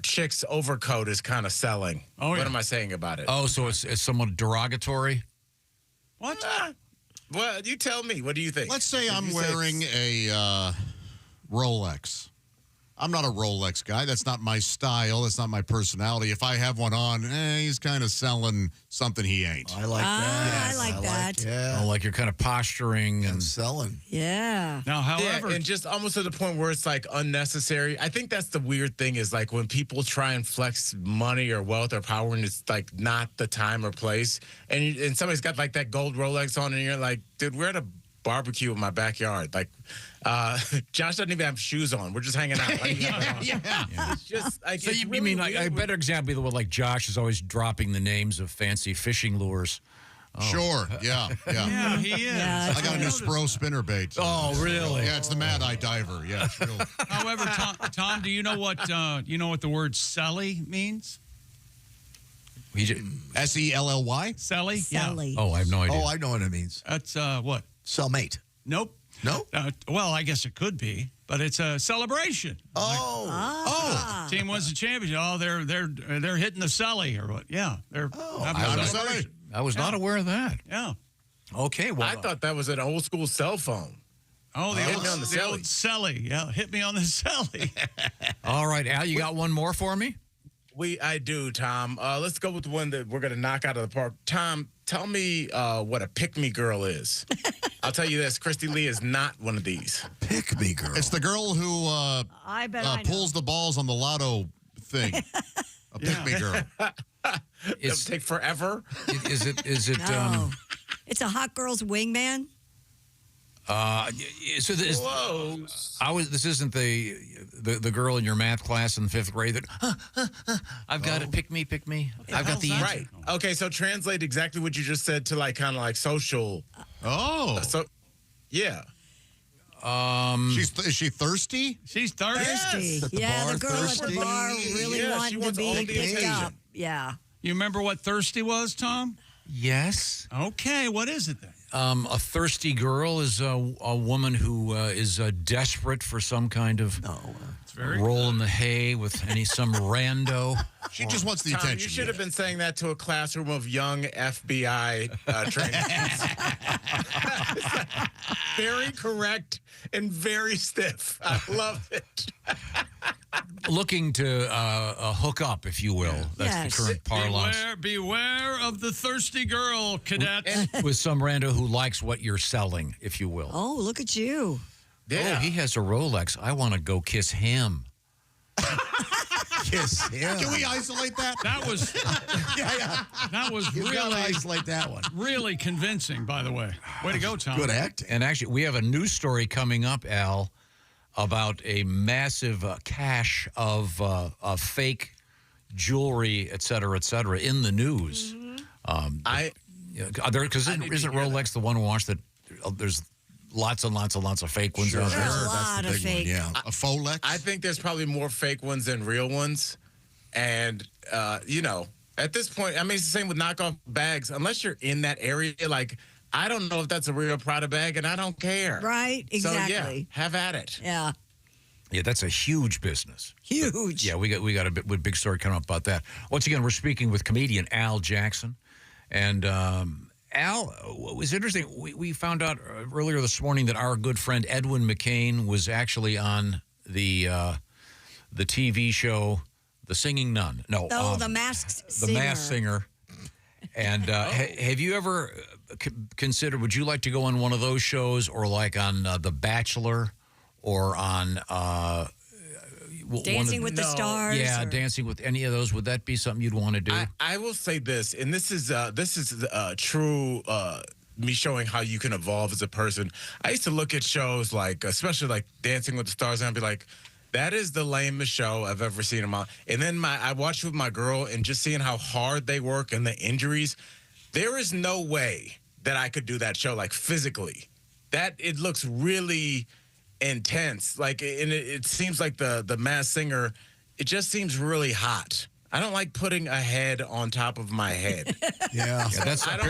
chick's overcoat is kind of selling. Oh, what am I saying about it? Oh, so it's somewhat derogatory? What? Well, you tell me. What do you think? Let's say I'm wearing a Rolex. I'm not a Rolex guy. That's not my style. That's not my personality. If I have one on, he's kind of selling something he ain't. I like that. I like that. Yeah. Oh, like you're kind of posturing and selling. Yeah. Now, however, and just almost to the point where it's like unnecessary. I think that's the weird thing is like when people try and flex money or wealth or power and it's like not the time or place. And somebody's got like that gold Rolex on and you're like, dude, we're at a barbecue in my backyard. Like, Josh doesn't even have shoes on. We're just hanging out. Yeah. It's just like, So you mean like a better example of what like Josh is always dropping the names of fancy fishing lures. Oh. Sure. Yeah. yeah, he is. Yeah, I got a new Spro spinnerbait. Oh, really? Yeah, it's the Mad Eye Diver. Yeah, it's real. However, Tom, do you know what the word "selly" means? S-E-L-L-Y? Selly. Selly. Oh, I have no idea. Oh, I know what it means. That's what? Cellmate. Nope. No? Well, I guess it could be, but it's a celebration. Oh. Team wins the championship. Oh, they're hitting the celly or what? Yeah, they're having a celebration. I was not aware of that. Yeah. Okay, well. I thought that was an old school cell phone. Oh, the old celly. celly. Yeah, hit me on the celly. All right, Al, you got one more for me? I do, Tom. Let's go with the one that we're going to knock out of the park. Tom, tell me what a pick-me girl is. I'll tell you this. Christy Lee is not one of these. Pick-me girl. It's the girl who I bet I know. pulls the balls on the lotto thing. A pick-me girl. It'll take forever. Is it? No. It's a hot girl's wingman. So this, Whoa! This isn't the girl in your math class in 5th grade that I've got it. Pick me. I've got the answer. Right. Okay. So translate exactly what you just said to like kind of like social. Oh. So, yeah. Is she thirsty? She's thirsty. Thirsty. Yeah, the girl at the bar really wanting to be picked up. Yeah. You remember what thirsty was, Tom? Yes. Okay, what is it then? A thirsty girl is a woman who is desperate for some kind of roll in the hay with some rando. She just wants the Tom, attention. You should have been saying that to a classroom of young FBI trainees. Very correct and very stiff. I love it. Looking to hook up, if you will. That's the current parlance. Beware of the thirsty girl, cadets. With some rando who likes what you're selling, if you will. Oh, look at you. Yeah. Oh, he has a Rolex. I want to go kiss him. Kiss him. Can we isolate that? That was that was You gotta really isolate that one. really convincing, by the way. Way to go, Tom. Good acting. And actually, we have a news story coming up, Al, about a massive cache of fake jewelry, et cetera, in the news. Because isn't Rolex the one watch that there's lots and lots of fake ones out there? There's a lot of fake. Yeah, a Folex. I think there's probably more fake ones than real ones. And, at this point, I mean, it's the same with knockoff bags. Unless you're in that area, like, I don't know if that's a real Prada bag, and I don't care. Right, exactly. So, yeah, have at it. Yeah. Yeah, that's a huge business. Huge. Yeah, we got a big story coming up about that. Once again, we're speaking with comedian Al Jackson. And Al, what was interesting, we found out earlier this morning that our good friend Edwin McCain was actually on the TV show The Singing Nun. No, The Masked Singer. The Masked Singer. And have you ever considered, would you like to go on one of those shows or like on The Bachelor or on Dancing with the Stars? Yeah, Dancing with any of those. Would that be something you'd want to do? I will say this, and this is true me showing how you can evolve as a person. I used to look at shows like, especially like Dancing with the Stars, and I'd be like, that is the lamest show I've ever seen in my life. And then I watched with my girl, and just seeing how hard they work and the injuries, there is no way that I could do that show, like, physically. It looks really intense. Like, and it seems like the Masked Singer, it just seems really hot. I don't like putting a head on top of my head. Yeah, that's what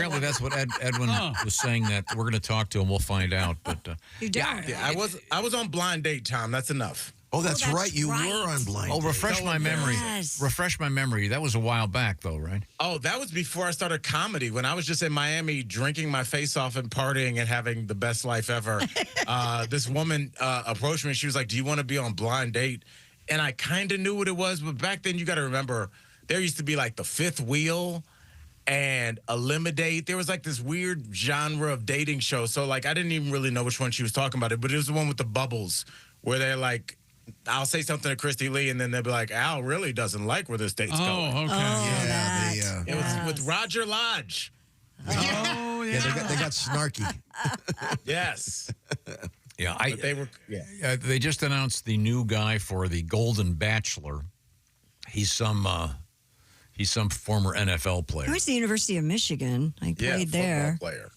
Edwin was saying. That we're going to talk to him. We'll find out. But I was on Blind Date, Tom. That's enough. Oh, that's right. You were on Blind Date. Refresh my memory. Yes. Refresh my memory. That was a while back, though, right? Oh, that was before I started comedy. When I was just in Miami drinking my face off and partying and having the best life ever. This woman approached me. She was like, "Do you want to be on Blind Date?" And I kind of knew what it was, but back then you got to remember, there used to be like the Fifth Wheel and Eliminate. There was like this weird genre of dating show. So like I didn't even really know which one she was talking about, but it was the one with the bubbles where they're like, I'll say something to Christy Lee, and then they'll be like, Al really doesn't like where this date's going. Oh, okay. It was with Roger Lodge. Oh, yeah. Yeah, they got snarky. Yes. Yeah, But they were. Yeah. they just announced the new guy for the Golden Bachelor. He's some former NFL player. He went to the University of Michigan. I played there. Player.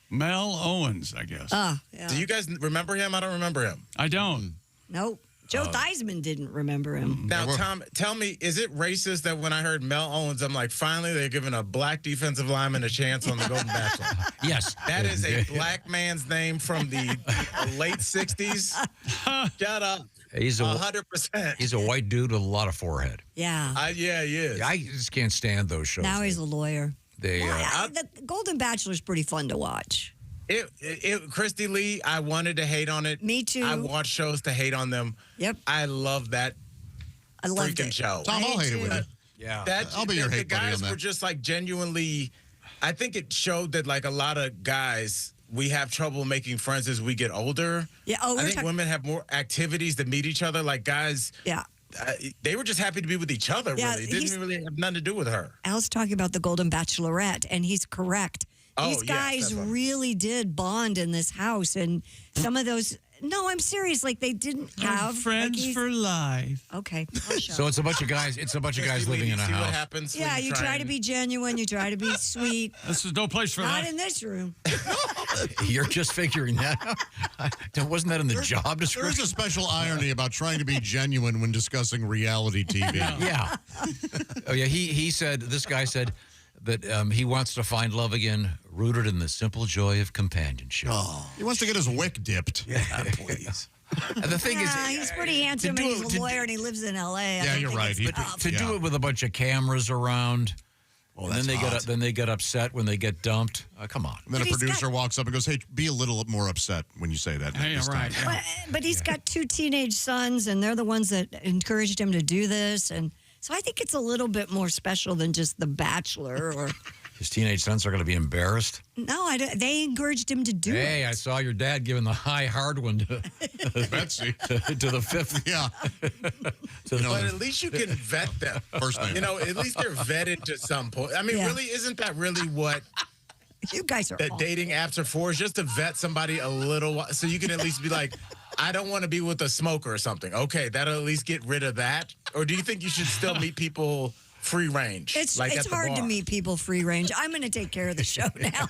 Mel Owens, I guess. Yeah. Do you guys remember him? I don't remember him. I don't. Nope. Joe Theismann didn't remember him. Now, Tom, tell me, is it racist that when I heard Mel Owens, I'm like, finally they're giving a black defensive lineman a chance on the Golden Bachelor? Yes. That is a black man's name from the late 60s. Shut up. He's 100%. He's a white dude with a lot of forehead. Yeah. Yeah, he is. I just can't stand those shows. Now he's a lawyer. They The Golden Bachelor is pretty fun to watch. Christy Lee, I wanted to hate on it. Me too. I watch shows to hate on them. Yep. I love that freaking show. Tom, I'll hate it with you. Yeah. I'll be your hate the buddy on guys that. were just like genuinely, I think it showed that like a lot of guys, we have trouble making friends as we get older. Yeah. I think women have more activities to meet each other. Like guys, Yeah. they were just happy to be with each other, Yeah, really. It didn't really have nothing to do with her. Al's talking about the Golden Bachelorette, and he's correct. These guys really did bond in this house, and some of those. No, I'm serious. Like they didn't have friends for life. Okay. I'll shut So up. it's a bunch of guys. It's a bunch of guys living in a See what house. happens? Yeah, when you try to be genuine. You try to be sweet. This is no place for Not that. in this room. You're just figuring that out. Wasn't that in the job There description? is a special irony about trying to be genuine when discussing reality TV. Yeah. Oh yeah. He said. This guy said. that he wants to find love again, rooted in the simple joy of companionship. Oh, he wants to get his wick dipped. Yeah, please. And the thing is, he's pretty handsome and he's a lawyer and he lives in L.A. Yeah, you're right. To do it with a bunch of cameras around. Oh, and then they get upset when they get dumped. Come on. And then a producer walks up and goes, "Hey, be a little more upset when you say that." Hey, right. But he's got 2 teenage sons, and they're the ones that encouraged him to do this. And so I think it's a little bit more special than just The Bachelor. Or his teenage sons are going to be embarrassed. No, they encouraged him to do it. Hey, I saw your dad giving the high hard one to Betsy to the 5th. Yeah. But at least you can vet them. First name. At least they're vetted to some point. I mean, really, isn't that really what you guys are that dating apps are for? Is just to vet somebody a little while, so you can at least be like, I don't want to be with a smoker or something. Okay, that'll at least get rid of that. Or do you think you should still meet people free range? It's at the hard to bar? meat people free range. I'm going to take care of the show now.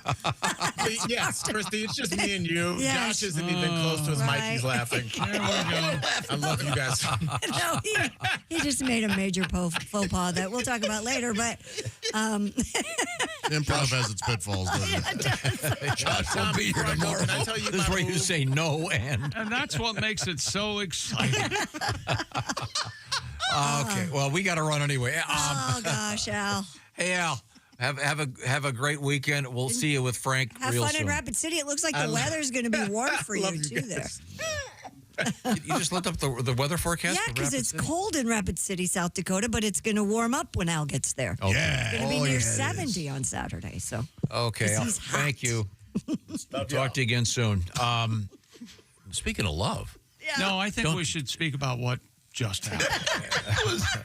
Yes, Christy, it's just me and you. Yes. Josh isn't even close to his mic. He's laughing. There we go. I love you guys. No, he just made a major faux pas that we'll talk about later. But improv has its pitfalls, doesn't it? Josh will be here tomorrow. This is where you say no and that's what makes it so exciting. Okay, well, we got to run anyway. Oh gosh, Al. Hey, Al, have a great weekend. We'll see you with Frank Have real fun soon. in Rapid City. It looks like the weather's going to be warm for you too there. You just looked up the weather forecast? Yeah, for because Rapid it's City? cold in Rapid City, South Dakota, but it's going to warm up when Al gets there. Okay. Yeah. It's going to be near 70 on Saturday. So Okay, 'cause he's thank you. Talk to you again soon. Speaking of love. No, I think we should speak about what just happened.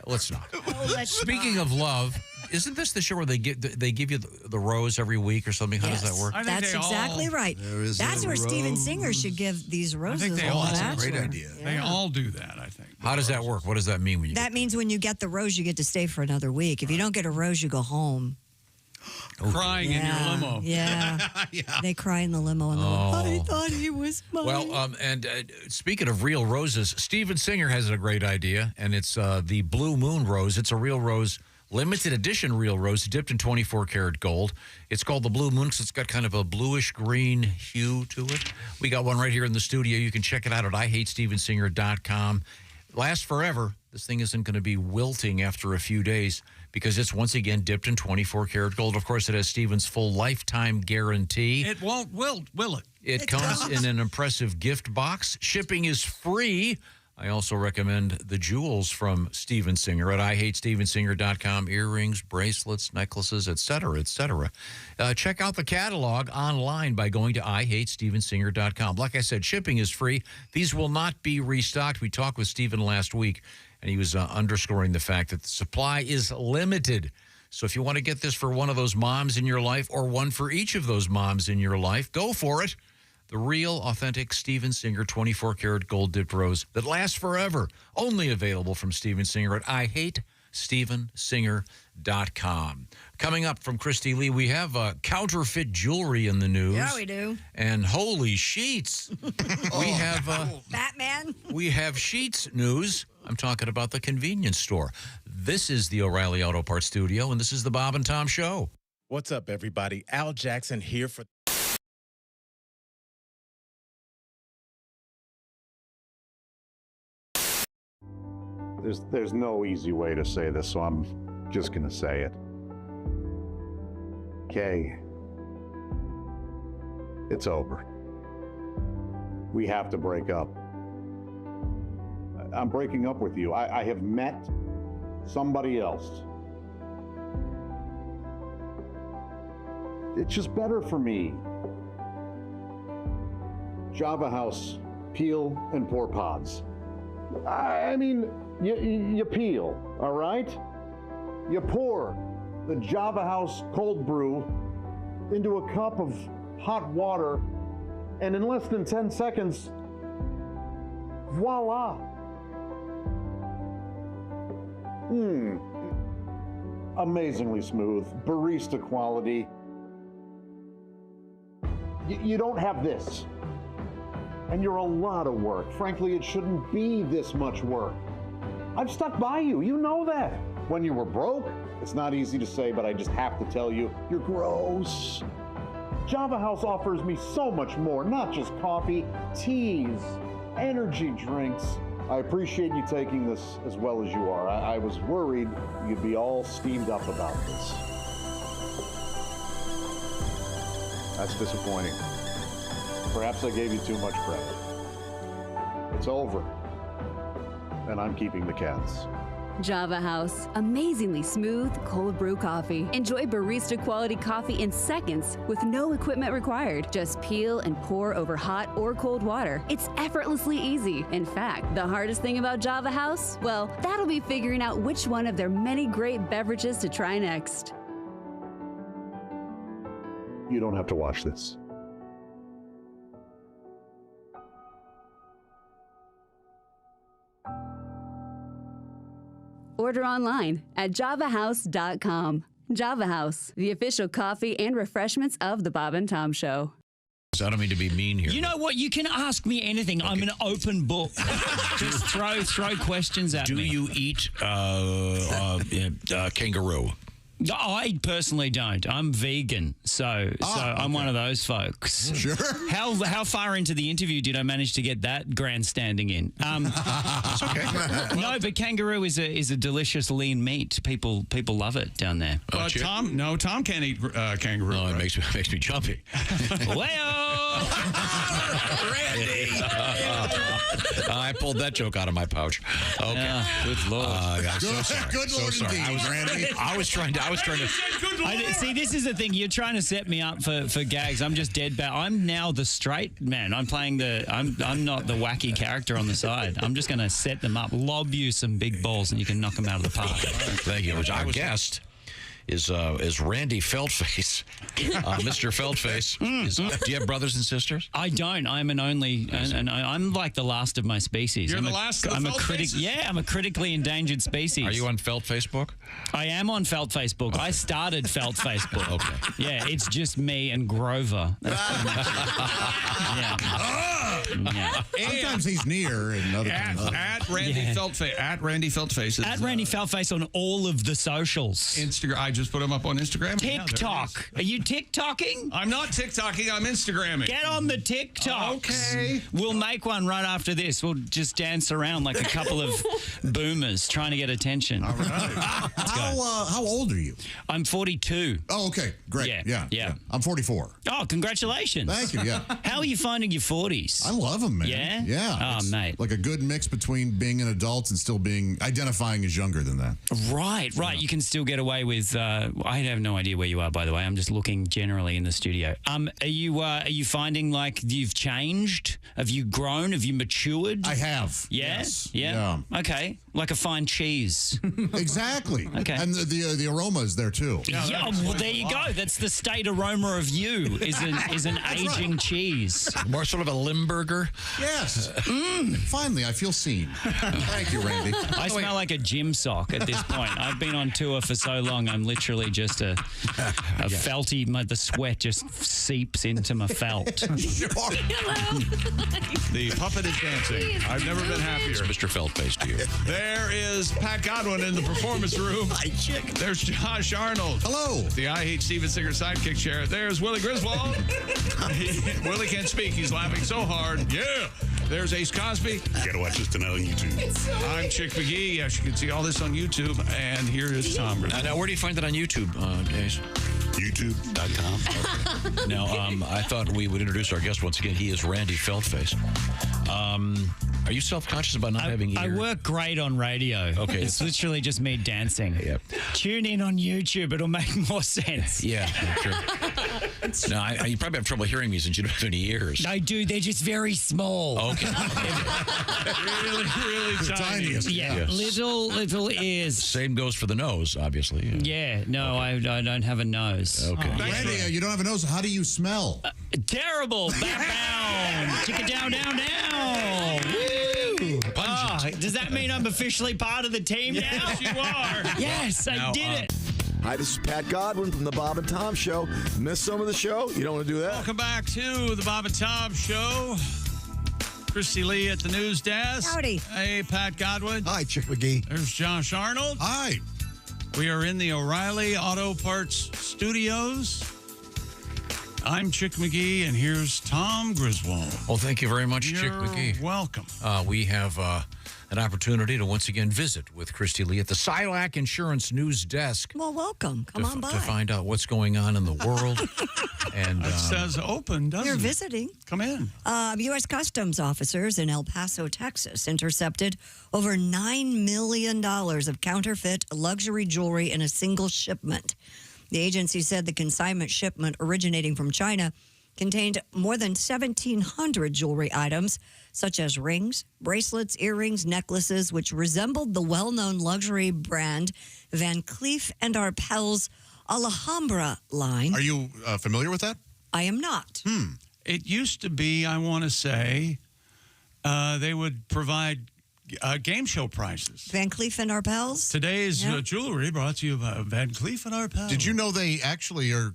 Let's not. let's Speaking of love, isn't this the show where they give you the rose every week or something? How does that work? That's exactly right. That's where Steven Singer should give these roses. I think they all that's do. great idea. They all do that, I think. How does that work? What does that mean when you That means when you get the rose, you get to stay for another week. If you don't get a rose, you go home. Crying in your limo. Yeah. They cry in the limo. And I thought he was mine. Well, and speaking of real roses, Steven Singer has a great idea, and it's the Blue Moon Rose. It's a real rose, limited edition real rose, dipped in 24 karat gold. It's called the Blue Moon because it's got kind of a bluish green hue to it. We got one right here in the studio. You can check it out at IHateStevenSinger.com. Lasts forever. This thing isn't going to be wilting after a few days because it's once again dipped in 24 karat gold. Of course, it has Steven's full lifetime guarantee. It won't wilt, will it? It comes in an impressive gift box. Shipping is free. I also recommend the jewels from Steven Singer at IHateStevenSinger.com. Earrings, bracelets, necklaces, etc., etc. Check out the catalog online by going to IHateStevenSinger.com. Like I said, shipping is free. These will not be restocked. We talked with Steven last week, and he was underscoring the fact that the supply is limited. So if you want to get this for one of those moms in your life or one for each of those moms in your life, go for it. The real, authentic Steven Singer 24 karat gold dipped rose that lasts forever. Only available from Steven Singer at IHateStevenSinger.com. Coming up from Christy Lee, we have counterfeit jewelry in the news. Yeah, we do. And holy sheets. We have Batman. We have sheets news. I'm talking about the convenience store. This is the O'Reilly Auto Parts Studio, and this is the Bob and Tom Show. What's up, everybody? Al Jackson here for There's no easy way to say this, so I'm just gonna say it. Kay, it's over. We have to break up. I'm breaking up with you. I have met somebody else. It's just better for me. Java House, peel and pour pods. I mean, you peel, all right? You pour the Java House cold brew into a cup of hot water, and in less than 10 seconds, voila. Amazingly smooth, barista quality. You don't have this. And you're a lot of work. Frankly, it shouldn't be this much work. I've stuck by you. You know that. When you were broke, it's not easy to say, but I just have to tell you, you're gross. Java House offers me so much more, not just coffee, teas, energy drinks. I appreciate you taking this as well as you are. I was worried you'd be all steamed up about this. That's disappointing. Perhaps I gave you too much credit. It's over, and I'm keeping the cats. Java House, amazingly smooth cold brew coffee. Enjoy barista quality coffee in seconds with no equipment required. Just peel and pour over hot or cold water. It's effortlessly easy. In fact, the hardest thing about Java House, well, that'll be figuring out which one of their many great beverages to try next. You don't have to watch this. Order online at javahouse.com. Java House, the official coffee and refreshments of the Bob and Tom Show. I don't mean to be mean here. You know what? You can ask me anything. Okay. I'm an open book. Just throw questions at me. Do you eat kangaroo? I personally don't. I'm vegan, so I'm one of those folks. Sure. How far into the interview did I manage to get that grandstanding in? It's okay. No, but kangaroo is a delicious lean meat. People love it down there. Tom can't eat kangaroo. No, it makes me jumpy. Randy. I pulled that joke out of my pouch. Okay. Good Lord. I'm so sorry. Good Lord indeed, I was trying to. See, this is the thing. You're trying to set me up for gags. I'm just dead bad. I'm now the straight man. I'm playing I'm not the wacky character on the side. I'm just going to set them up, lob you some big balls, and you can knock them out of the park. Thank you. Our guest is Randy Feltface. Mr. Feltface. Do you have brothers and sisters? I don't. I'm an only, and I'm like the last of my species. You're the last of the Felt faces? Yeah, I'm a critically endangered species. Are you on Felt Facebook? I am on Felt Facebook. I started Felt Facebook. Okay. Yeah, it's just me and Grover. That's pretty much it. Yeah. Sometimes he's near and other times. At Randy Feltface. At Randy Feltface. At Randy Feltface on all of the socials. Instagram. I just put him up on Instagram. TikTok. Are you TikToking? I'm not TikToking. I'm Instagramming. Get on the TikToks. Okay. We'll make one right after this. We'll just dance around like a couple of boomers trying to get attention. All right. How old are you? I'm 42. Oh, okay. Great. Yeah. I'm 44. Oh, congratulations. Thank you. Yeah. How are you finding your 40s? I love them, man. Yeah? Yeah. Oh, mate. Like a good mix between being an adult and still identifying as younger than that. Right. Yeah. You can still get away with, I have no idea where you are, by the way. I'm just looking generally in the studio. Are you finding like you've changed? Have you grown? Have you matured? I have. Yeah? Yes. Yeah. Okay. Like a fine cheese. Exactly. Okay. And the aroma is there too. Yeah, well, there you go. That's the state aroma of you is an aging cheese. More sort of a Limburger. Yes. Finally, I feel seen. Thank you, Randy. I smell like a gym sock at this point. I've been on tour for so long. I'm literally just a felty. The sweat just seeps into my felt. The puppet is dancing. I've never been happier. It's Mr. Feltface to you. There is Pat Godwin in the performance room. Hi, chick. There's Josh Arnold. Hello. The I Hate Steven Singer sidekick chair. There's Willie Griswold. Willie can't speak. He's laughing so hard. Yeah. There's Ace Cosby. You gotta watch this tonight on YouTube. I'm Chick McGee. Yes, you can see all this on YouTube. And here is Tom. Now, where do you find it on YouTube, Ace? YouTube.com. Okay. Now, I thought we would introduce our guest once again. He is Randy Feltface. Are you self-conscious about not having ears? I work great on radio. Okay. It's literally just me dancing. Yep. Tune in on YouTube. It'll make more sense. Yeah, sure. No, you probably have trouble hearing me since you don't have any ears. I do. They're just very small. Okay. really tiny. Yeah, little ears. Same goes for the nose, obviously. Yeah, no, okay. I don't have a nose. Okay. Randy, you don't have a nose. How do you smell? Terrible. Bow. Chicka down. Woo. Does that mean I'm officially part of the team now? Yes, you are. Yes, I did it. Hi, this is Pat Godwin from the Bob and Tom Show. Missed some of the show? You don't want to do that? Welcome back to the Bob and Tom Show. Christy Lee at the news desk. Howdy. Hey, Pat Godwin. Hi, Chick McGee. There's Josh Arnold. Hi. We are in the O'Reilly Auto Parts Studios. I'm Chick McGee, and here's Tom Griswold. Well, thank you very much, Chick McGee. You're welcome. We have an opportunity to once again visit with Christy Lee at the Silac Insurance News Desk. Well, welcome. Come on by. To find out what's going on in the world. And it says open, doesn't it? You're visiting. Come in. U.S. Customs officers in El Paso, Texas, intercepted over $9 million of counterfeit luxury jewelry in a single shipment. The agency said the consignment shipment originating from China contained more than 1,700 jewelry items, such as rings, bracelets, earrings, necklaces, which resembled the well-known luxury brand Van Cleef & Arpels Alhambra line. Are you familiar with that? I am not. It used to be, I want to say, they would provide game show prizes. Van Cleef & Arpels? Today's jewelry brought to you by Van Cleef & Arpels. Did you know they actually are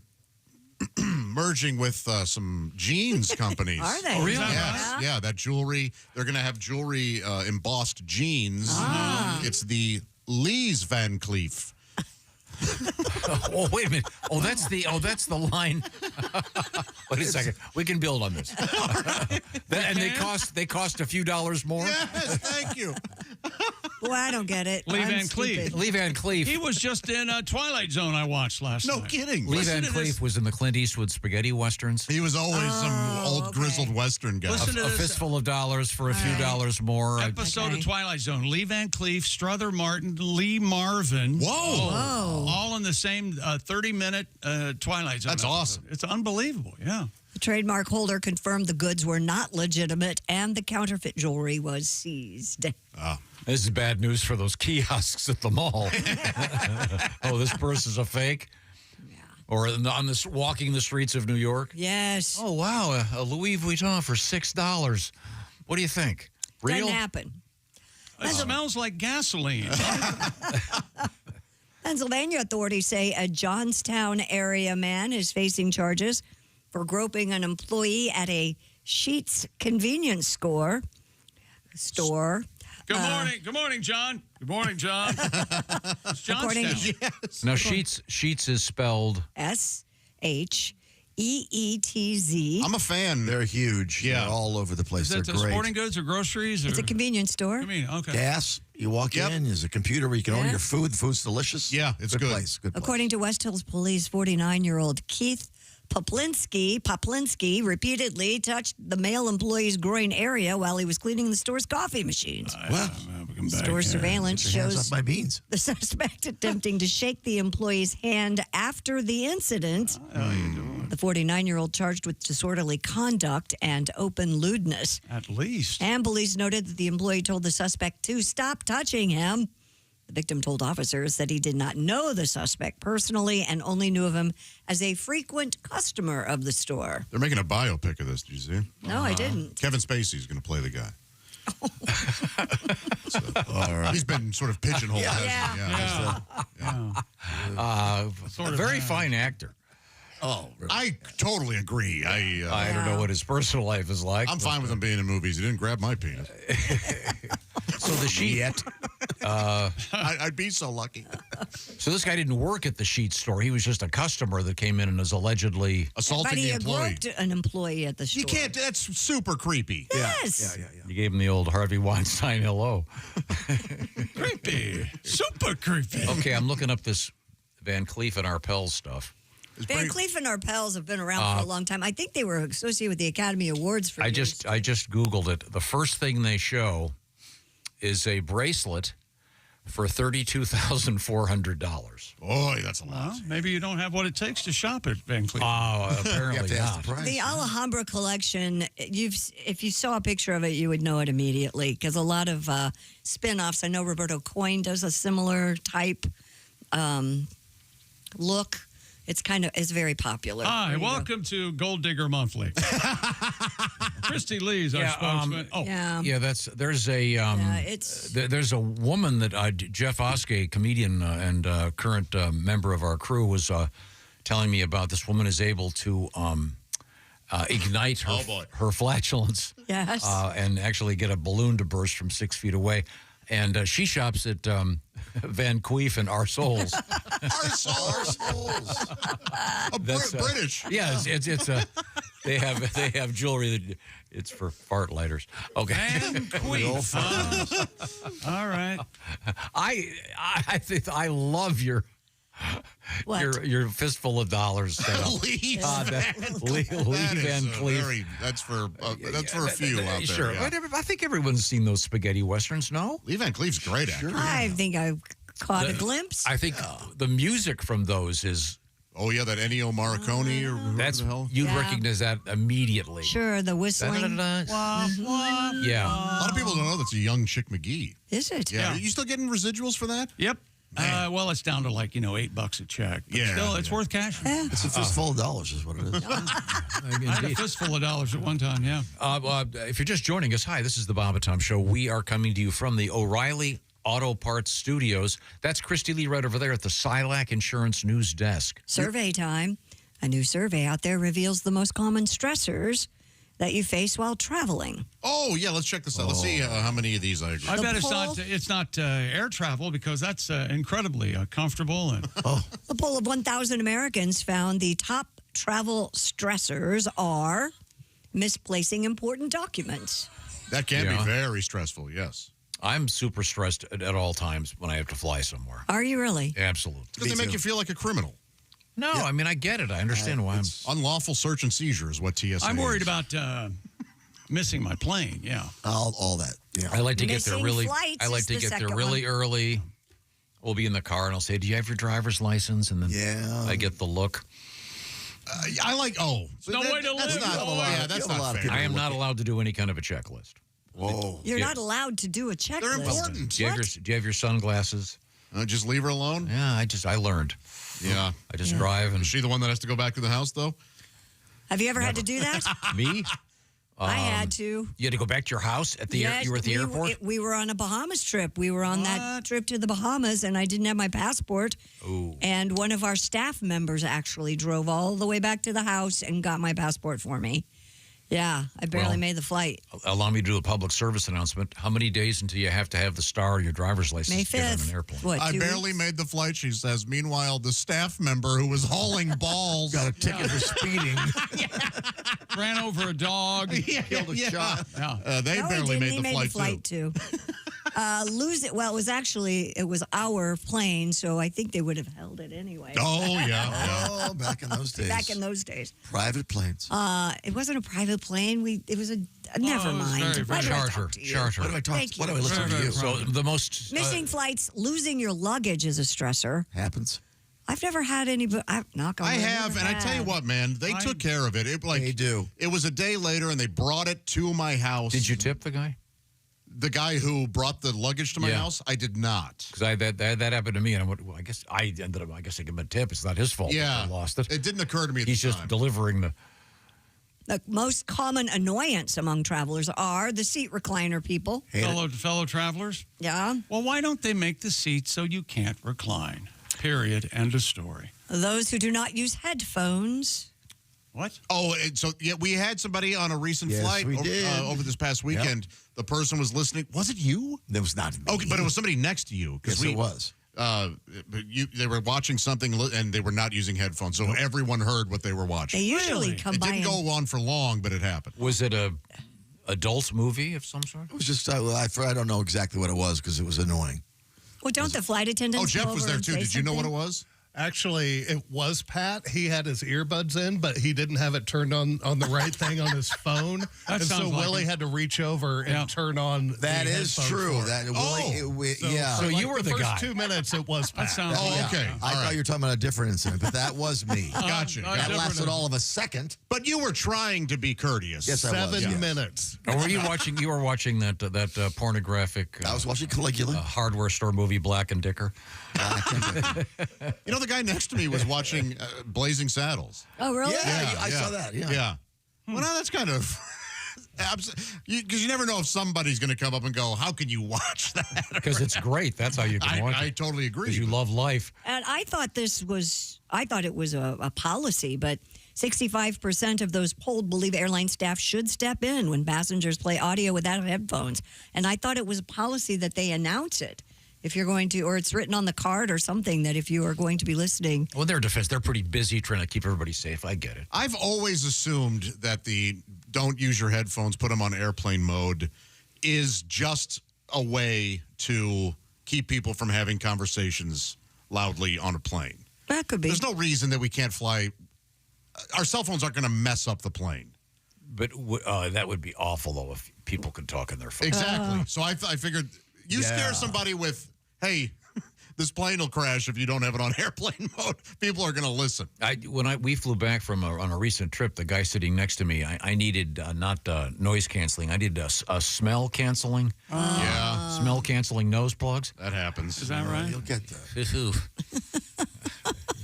merging with some jeans companies? Are they? Oh, really? Yes. Yeah, that jewelry. They're going to have jewelry embossed jeans. It's the Lee's Van Cleef. Oh, wait a minute. Oh, that's the line. Wait a second. We can build on this. And they cost a few dollars more. Yes, thank you. Boy, I don't get it. Lee I'm Van Cleef. stupid. Lee Van Cleef. He was just in Twilight Zone I watched last night. No kidding. Lee Listen Van to Cleef this. was in the Clint Eastwood spaghetti westerns. He was always some old grizzled Western guy. Listen to A this. fistful of dollars for a few dollars more. Episode of Twilight Zone. Lee Van Cleef, Strother Martin, Lee Marvin. Whoa. All in the same 30-minute Twilight Zone. That's awesome. It's unbelievable, yeah. The trademark holder confirmed the goods were not legitimate and the counterfeit jewelry was seized. This is bad news for those kiosks at the mall. Oh, this purse is a fake? Yeah. Or on this walking the streets of New York? Yes. Oh, wow, a Louis Vuitton for $6. What do you think? Real? Doesn't happen. It smells like gasoline. Pennsylvania authorities say a Johnstown area man is facing charges for groping an employee at a Sheetz convenience store. Good morning. Good morning, John. Good morning, John. It's Johnstown. Yes. Now, Sheetz is spelled SHEETZ. I'm a fan. They're huge. Yeah. They're all over the place. Is that They're the great. sporting goods or groceries? Or? It's a convenience store. I mean, okay. Gas. You walk in, there's a computer where you can order your food. The food's delicious. Yeah, it's good. Place. Good place. According to West Hills Police, 49-year-old Keith Poplinski repeatedly touched the male employee's groin area while he was cleaning the store's coffee machines. Store surveillance shows off my beans. the suspect attempting to shake the employee's hand after the incident. The 49-year-old charged with disorderly conduct and open lewdness. At least. And police noted that the employee told the suspect to stop touching him. The victim told officers that he did not know the suspect personally and only knew of him as a frequent customer of the store. They're making a biopic of this. Did you see? No, I didn't. Kevin Spacey's going to play the guy. All right. He's been sort of pigeonholed. a very fine actor. Oh, really? I totally agree. I don't know what his personal life is like. I'm fine with him being in movies. He didn't grab my penis. So the Sheet. I'd be so lucky. So this guy didn't work at the Sheet store. He was just a customer that came in and was allegedly assaulting the employee. Groped an employee at the store. You can't. That's super creepy. Yes. Yeah. You gave him the old Harvey Weinstein hello. Creepy. Super creepy. Okay, I'm looking up this Van Cleef and Arpels stuff. Van Cleef and Arpels have been around for a long time. I think they were associated with the Academy Awards for years. I just Googled it. The first thing they show is a bracelet for $32,400. Boy, that's a lot. Well, maybe you don't have what it takes to shop at Van Cleef. Oh, apparently not. The Alhambra collection, if you saw a picture of it, you would know it immediately because a lot of spin-offs. I know Roberto Coin does a similar type look. It's very popular. Hi, welcome to Gold Digger Monthly. Christy Lee's our spokesman. There's a woman that Jeff Oskey, comedian and current member of our crew, was telling me about. This woman is able to ignite her flatulence, yes, and actually get a balloon to burst from 6 feet away. And she shops at Van Cleef and Our Souls. Our Souls. British. Yeah, it's a. They have jewelry that it's for fart lighters. Okay. Van Cleef. All right. I think I love your fistful of dollars. Lee Van Cleef. That's for a few out there. Sure. Yeah. I think everyone's seen those spaghetti westerns. No, Lee Van Cleef's a great actor. I think I caught a glimpse. I think the music from those is. Oh yeah, that Ennio Morricone or That's the hell? you'd recognize that immediately. Sure, the whistling. Yeah. A lot of people don't know that's a young Chick McGee. Is it? Yeah. Are you still getting residuals for that? Yep. Well, it's down to like $8 a check. But still, it's worth cash. It's a fistful of dollars, is what it is. I had a fistful of dollars at one time. Yeah. If you're just joining us, hi, this is the Bob and Tom Show. We are coming to you from the O'Reilly Auto Parts Studios. That's Christy Lee right over there at the Silac Insurance News Desk. Survey time. A new survey out there reveals the most common stressors that you face while traveling. Oh, yeah, let's check this out. Let's see how many of these I agree. I bet it's not air travel because that's incredibly comfortable. And A poll of 1,000 Americans found the top travel stressors are misplacing important documents. That can be very stressful, yes. I'm super stressed at all times when I have to fly somewhere. Are you really? Absolutely. Because they make you feel like a criminal. No, I mean, I get it. I understand why unlawful search and seizure is what TSA I'm worried is. about missing my plane, All that, yeah. I like to get Missing there really. flights I like is to the get there second really early. We'll be in the car, and I'll say, "Do you have your driver's license?" And then I get the look. I like. Oh, no way to that's live. not. Yeah, that's not fair. I am not allowed to do any kind of a checklist. Whoa! You're not allowed to do a checklist. They're important. Do you have your sunglasses? Just leave her alone. Yeah, I learned. Yeah, I just drive. And is she the one that has to go back to the house though? Have you ever had to do that? Me? I had to. You had to go back to your house at the you were at the airport? We were on a Bahamas trip. We were on that trip to the Bahamas, and I didn't have my passport. Ooh. And one of our staff members actually drove all the way back to the house and got my passport for me. Yeah, I barely made the flight. Allow me to do a public service announcement. How many days until you have to have the star or your driver's license May to get on 5th. an airplane? What, I 2 barely weeks? made the flight, she says. Meanwhile, the staff member who was hauling balls Got a ticket for speeding. Ran over a dog. Killed a shot. Yeah. They No, barely he made the flight, too. Lose it. Well, it was our plane, so I think they would have held it anyway. Oh, yeah. Oh, back in those days. Back in those days. Private planes. It wasn't a private plane. It was a never mind. Why do I talk Charter. to you? Charter. What do I talk? Thank What do you. I listen to you? So the most Missing flights, losing your luggage is a stressor. Happens. I've never had any, but knock on I wood, have, never and I tell you had. what, man, they took care of it. They do. It was a day later, and they brought it to my house. Did you tip the guy? The guy who brought the luggage to my Yeah. house? I did not. Because that happened to me, and I went, well, I guess I ended up. I guess I gave him a tip. It's not his fault. Yeah. that I lost it. It didn't occur to me at He's the just time. delivering the. The most common annoyance among travelers are the seat recliner people. Fellow travelers? Yeah. Well, why don't they make the seat so you can't recline? Period. End of story. Those who do not use headphones. What? Oh, so we had somebody on a recent Yes, flight we did. over this past weekend. The person was listening. Was it you? That was not me. Okay, but it was somebody next to you. Yes, it was. They were watching something and they were not using headphones, so everyone heard what they were watching. They usually come It by. didn't go on for long, but it happened. Was it a adult movie of some sort? It was just, I don't know exactly what it was because it was annoying. Well, don't the flight attendants? Oh, Jeff go was over there and too. say Did you know what it something? was? Actually, it was Pat. He had his earbuds in, but he didn't have it turned on the right thing on his phone. That and so sounds like Willie it. had to reach over and turn on That the is headphone true. for it. That So, yeah. for So you like were the first guy. 2 minutes, it was Pat. That sounds Oh, okay. I thought you were talking about a different incident, but that was me. Gotcha. That lasted all of a second. But you were trying to be courteous. Yes, I was. 7 yes. minutes. Or were you watching? You were watching that pornographic. I was watching Caligula. Hardware store movie Black and Dicker. You know, the guy next to me was watching Blazing Saddles. Oh, really? Yeah, I saw that. Yeah. Well, now that's kind of... Because you never know if somebody's going to come up and go, how can you watch that? Because it's great. That's how you can watch I it. totally agree. Because you love life. And I thought it was a policy, but 65% of those polled believe airline staff should step in when passengers play audio without headphones. And I thought it was a policy that they announce it if you're going to, or it's written on the card or something that if you are going to be listening. Well, in their defense, they're pretty busy trying to keep everybody safe. I get it. I've always assumed that the don't use your headphones, put them on airplane mode is just a way to keep people from having conversations loudly on a plane. That could be. There's no reason that we can't fly. Our cell phones aren't going to mess up the plane. But that would be awful, though, if people could talk on their phones. Exactly. So I figured you scare somebody with, hey, this plane will crash if you don't have it on airplane mode. People are going to listen. We flew back on a recent trip, the guy sitting next to me, I needed not noise canceling. I needed a smell canceling. Yeah. Smell canceling nose plugs. That happens. Is that right? You'll get that.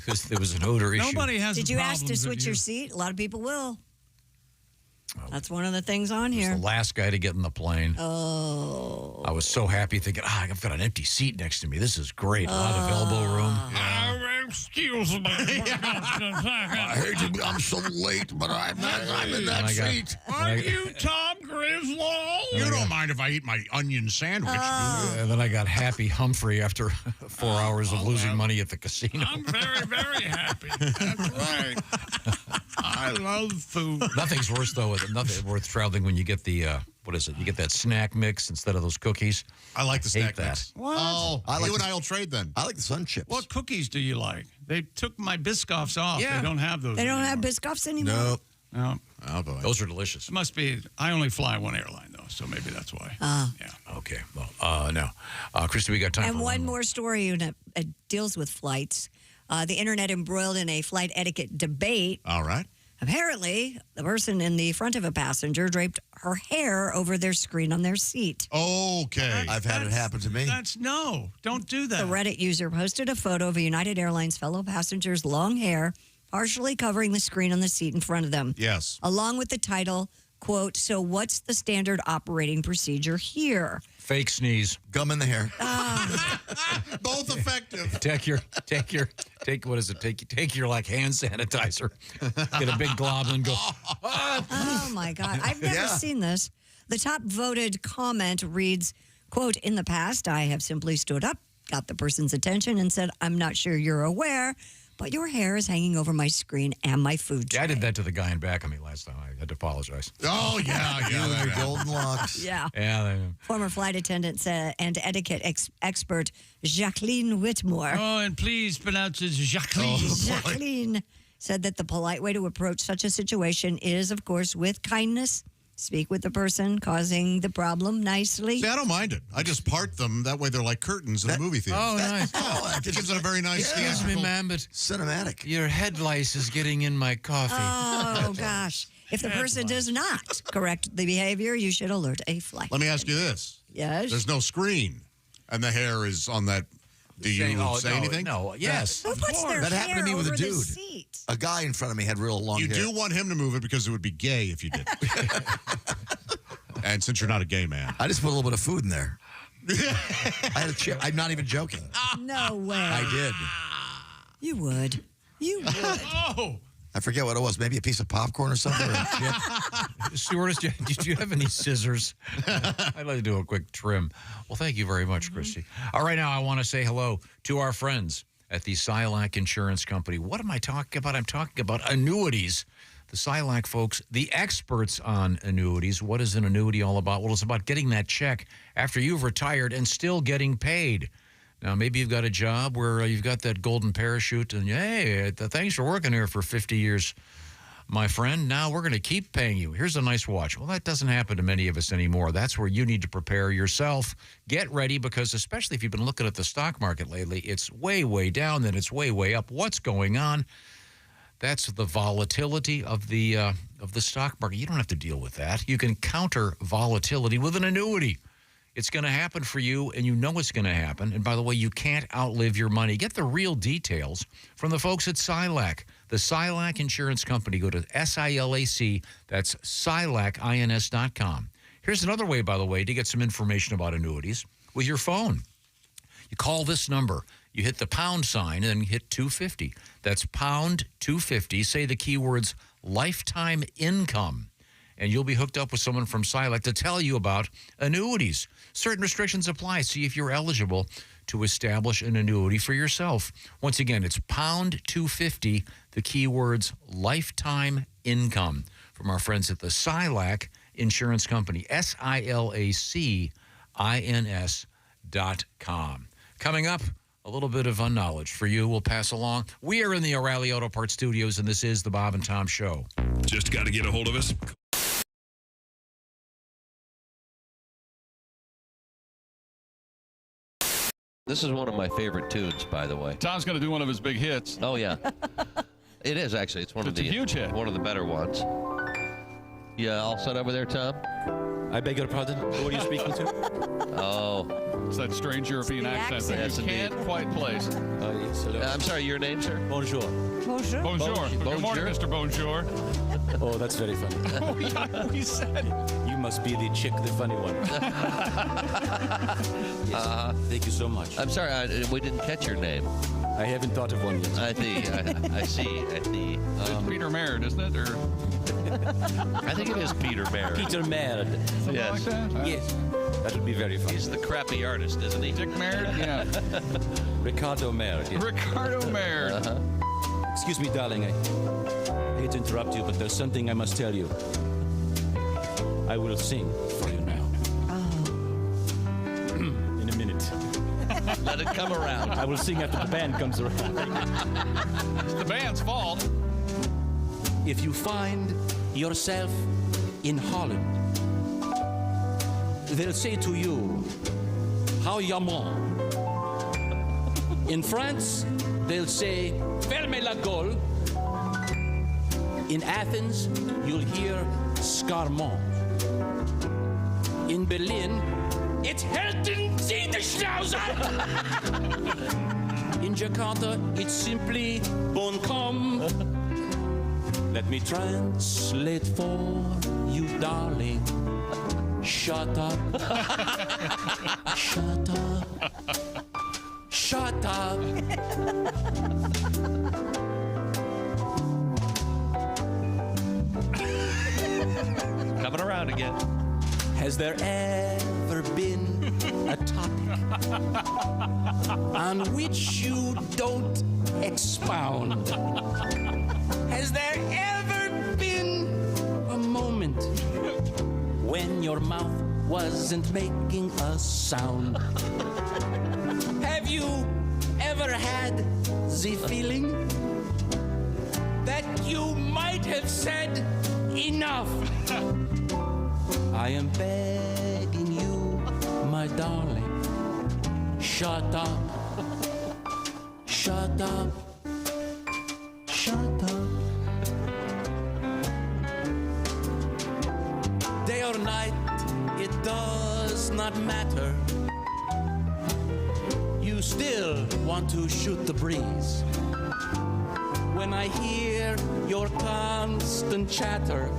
Because there was an odor issue. Nobody has Did you ask to problems switch that your you- seat? A lot of people will. That's one of the things on here. The last guy to get in the plane. Oh. I was so happy thinking, I've got an empty seat next to me. This is great. A lot of elbow room. Excuse me. I hate to be, I'm so late, but I'm in that seat. Are you Tom Griswold? You don't mind if I eat my onion sandwich, do you? And then I got Happy Humphrey after 4 hours of losing money at the casino. I'm very, very happy. That's right. I love food. Nothing's worse, though. Nothing worth traveling when you get the, what is it? You get that snack mix instead of those cookies. I like the Hate snack that. mix. What? Oh, you and I will trade then. I like the sun chips. What cookies do you like? They took my Biscoffs off. Yeah. They don't have those They don't anymore. have Biscoffs anymore? No. No. Oh, boy. Those are delicious. It must be. I only fly one airline, though, so maybe that's why. Yeah. Okay. Well, no. Christy, we got time And for one more story that deals with flights. The internet embroiled in a flight etiquette debate. All right. Apparently, the person in the front of a passenger draped her hair over their screen on their seat. Okay. I've had it happen to me. Don't do that. The Reddit user posted a photo of a United Airlines fellow passenger's long hair partially covering the screen on the seat in front of them. Yes. Along with the title, quote, "So what's the standard operating procedure here?" Fake sneeze. Gum in the hair. Both effective. Take what is it? Take your like hand sanitizer. Get a big glob and go. Oh my God. I've never seen this. The top voted comment reads, quote, "In the past, I have simply stood up, got the person's attention and said, 'I'm not sure you're aware, but your hair is hanging over my screen and my food tray.'" Yeah, I did that to the guy in back of me last time. I had to apologize. Oh, yeah. You and your golden locks. Yeah. Yeah. Former flight attendant and etiquette expert Jacqueline Whitmore. Oh, and please pronounce it Jacqueline. Jacqueline said that the polite way to approach such a situation is, of course, with kindness. Speak with the person causing the problem nicely. See, I don't mind it. I just part them. That way they're like curtains in a movie theater. Oh, nice. It gives it a very nice Excuse me, ma'am, but cinematic. Your head lice is getting in my coffee. Oh, gosh. If the person does not correct the behavior, you should alert a flight. Let me ask you this. Yes? There's no screen, and the hair is on that. Do you say anything? No, yes. Who puts their That happened to me with a hair over the dude. seat? A guy in front of me had real long You hair. do want him to move it because it would be gay if you did. And since you're not a gay man. I just put a little bit of food in there. I had a chip. I'm not even joking. No way. I did. You would. You would. Oh. I forget what it was. Maybe a piece of popcorn or something. Or a chip. Stewardess, did you have any scissors? I'd like to do a quick trim. Well, thank you very much, Christy. All right, now I want to say hello to our friends at the Silac Insurance Company. What am I talking about? I'm talking about annuities. The Silac folks, the experts on annuities. What is an annuity all about? Well, it's about getting that check after you've retired and still getting paid. Now, maybe you've got a job where you've got that golden parachute and, hey, thanks for working here for 50 years, my friend. Now we're going to keep paying you. Here's a nice watch. Well, that doesn't happen to many of us anymore. That's where you need to prepare yourself. Get ready because especially if you've been looking at the stock market lately, it's way, way down, then it's way, way up. What's going on? That's the volatility of the stock market. You don't have to deal with that. You can counter volatility with an annuity. It's going to happen for you, and you know it's going to happen. And by the way, you can't outlive your money. Get the real details from the folks at Silac, the Silac Insurance Company. Go to SILAC, that's SILACINS.com. Here's another way, by the way, to get some information about annuities with your phone. You call this number. You hit the pound sign and then hit 250. That's pound 250. Say the keywords lifetime income, and you'll be hooked up with someone from Silec to tell you about annuities. Certain restrictions apply. See if you're eligible to establish an annuity for yourself. Once again, it's pound 250, the keywords lifetime income, from our friends at the Silec Insurance Company, SILACINS.com. Coming up, a little bit of knowledge for you we'll pass along. We are in the O'Reilly Auto Parts studios, and this is the Bob and Tom Show. Just got to get a hold of us. This is one of my favorite tunes, by the way. Tom's going to do one of his big hits. Oh, yeah. It is, actually. It's a huge hit. One of the better ones. Yeah, all set over there, Tom? I beg your pardon? Who are you speaking to? Oh. It's that strange European accent that you can't quite place. Yes, hello. I'm sorry, your name, sir? Bonjour. Bonjour. Bonjour. Good morning, Mr. Bonjour. Oh, that's very funny. Oh, yeah, we said. You must be the chick, the funny one. Yes. Thank you so much. I'm sorry, we didn't catch your name. I haven't thought of one yet. I see. It's Peter Merritt, isn't it? Or I think it is Peter Merritt. Peter Merritt. Something Yes. like that? Yes. That would be very funny. He's the crappy artist, isn't he? Dick Merritt? Yeah. Ricardo Merritt. Yes. Ricardo Merritt. Excuse me, darling. I hate to interrupt you, but there's something I must tell you. I will sing for you now. In a minute. Let it come around. I will sing after the band comes around. It's the band's fault. If you find yourself in Holland, they'll say to you, how yaman. In France, they'll say, fermez la gueule. In Athens, you'll hear scarmont. In Berlin, it's Helden Sie the Schnauzer. In Jakarta, it's simply bon com. Let me translate for you, darling. Shut up. Shut up. Shut up. Coming around again. Has there ever been a topic on which you don't expound? Has there ever been a moment when your mouth wasn't making a sound? Have you ever had the feeling that you might have said enough? I am begging you, my darling, shut up, shut up, shut up. Day or night, it does not matter. You still want to shoot the breeze. When I hear your constant chatter,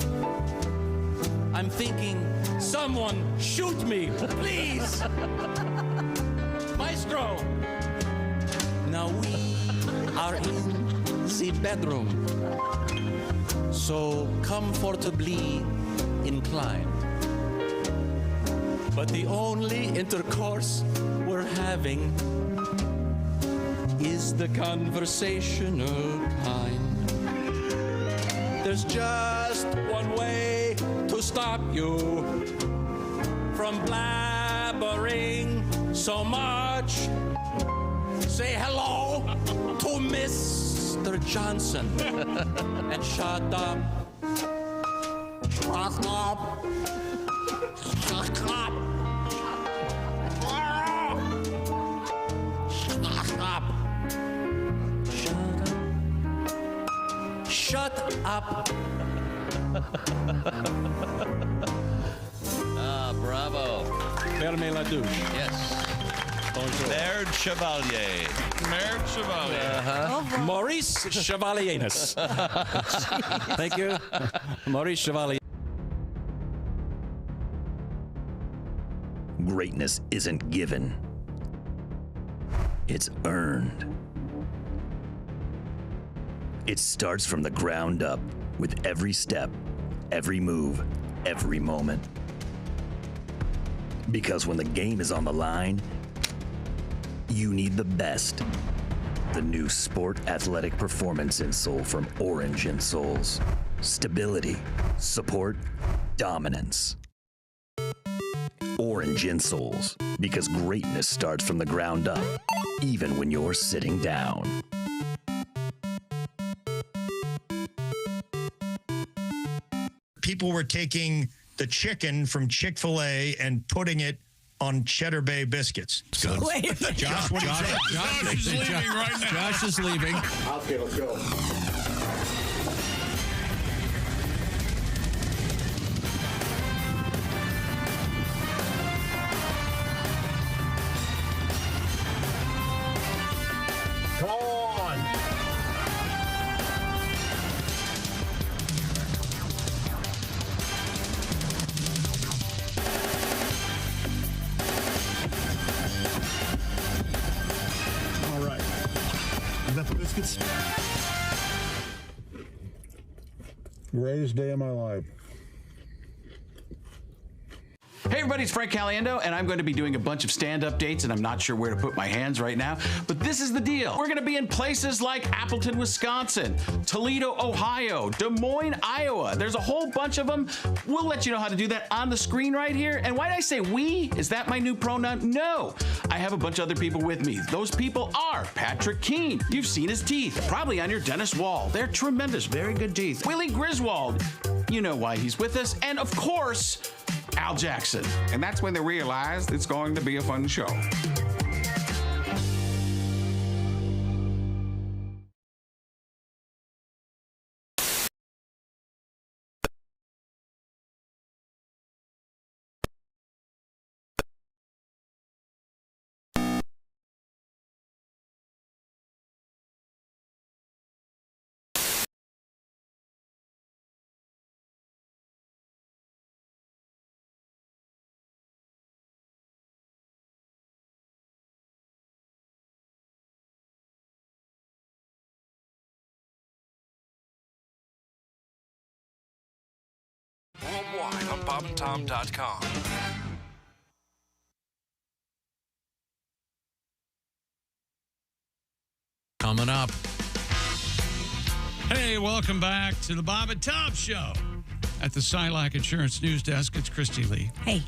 I'm thinking, someone shoot me, please. Maestro. Now we are in the bedroom, so comfortably inclined. But the only intercourse we're having is the conversational kind. There's just one way to stop you from blabbering so much. Say hello to Mr. Johnson and shut up. Shut up. Shut up. Shut up. Shut up. Bravo. Fermez la douche. Yes. Bonjour. Baird Chevalier. Baird Chevalier. Maurice Chevalieris. Thank you. Maurice Chevalier. Greatness isn't given, it's earned. It starts from the ground up with every step, every move, every moment. Because when the game is on the line, you need the best. The new Sport Athletic Performance insole from Orange Insoles. Stability, support, dominance. Orange Insoles, because greatness starts from the ground up, even when you're sitting down. People were taking the chicken from Chick-fil-A and putting it on Cheddar Bay biscuits. Wait a minute. Josh, what do you think? Josh is leaving right now. Josh is leaving. Okay, let's go. Come on. All right. You got the biscuits? Greatest day of my life. Hey everybody, it's Frank Caliendo, and I'm going to be doing a bunch of stand-up dates, and I'm not sure where to put my hands right now, but this is the deal. We're going to be in places like Appleton, Wisconsin, Toledo, Ohio, Des Moines, Iowa. There's a whole bunch of them. We'll let you know how to do that on the screen right here. And why did I say we? Is that my new pronoun? No. I have a bunch of other people with me. Those people are Patrick Keene. You've seen his teeth, probably on your dentist wall. They're tremendous, very good teeth. Willie Griswold. You know why he's with us. And of course, Al Jackson. And that's when they realized it's going to be a fun show. Worldwide on BobandTom.com. Coming up. Hey, welcome back to the Bob and Tom Show. At the Silac Insurance News Desk, it's Christy Lee. Hey.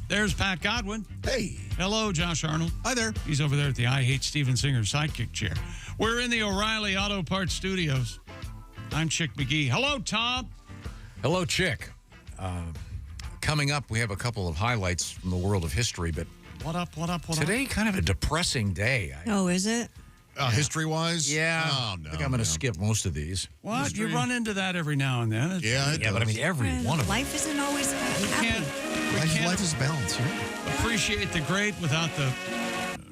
There's Pat Godwin. Hey. Hello, Josh Arnold. Hi there. He's over there at the I Hate Steven Singer sidekick chair. We're in the O'Reilly Auto Parts Studios. I'm Chick McGee. Hello, Tom. Hello, Chick. Coming up, we have a couple of highlights from the world of history, but What up? today, kind of a depressing day. Oh, is it? History-wise? Yeah. Oh, no. I think I'm going to skip most of these. What? You run into that every now and then. Yeah, but I mean, every one of them. Life isn't always happy. We can't Life is balanced, right? appreciate the great without the...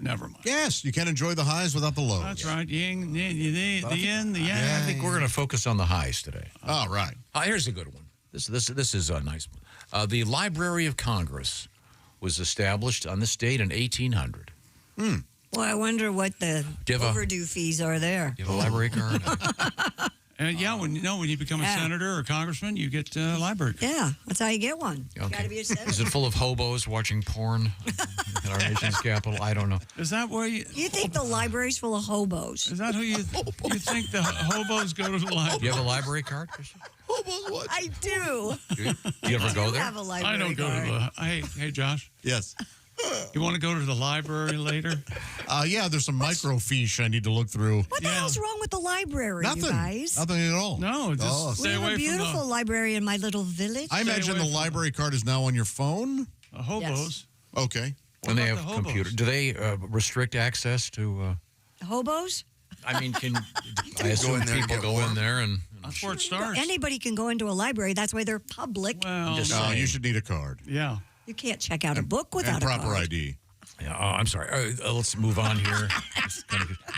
Never mind. Yes, you can't enjoy the highs without the lows. That's right. Yin, the yin, the yang. I think we're going to focus on the highs today. All right. Here's a good one. This is a nice one. The Library of Congress was established on this date in 1800. Well, I wonder what the Do you have a- overdue fees are there. You have a library card? Yeah, when you become a senator or congressman, you get a library card. Yeah, that's how you get one. You Okay. got to be a senator. Is it full of hobos watching porn in our nation's capital? I don't know. Is that where you... You think the library's full of hobos? Is that who you think the hobos go to the library? Do you have a library card, Christian? I do. Do you ever go I there? have a library I don't go card. to the... Hey, Josh. Yes. You want to go to the library later? Yeah, there's some microfiche I need to look through. What the hell's wrong with the library, Nothing. you guys? Nothing at all. No, just We stay have away a beautiful from library in my little village. I imagine the library card is now on your phone. the hobos. Okay. When they about have the hobos? computer, do they restrict access to? Hobos? I mean, I assume people go in there and That's where it starts. Anybody can go into a library. That's why they're public. Well, No, you should need a card. yeah. You can't check out a book without And a proper card. ID. Yeah, I'm sorry. Let's move on here.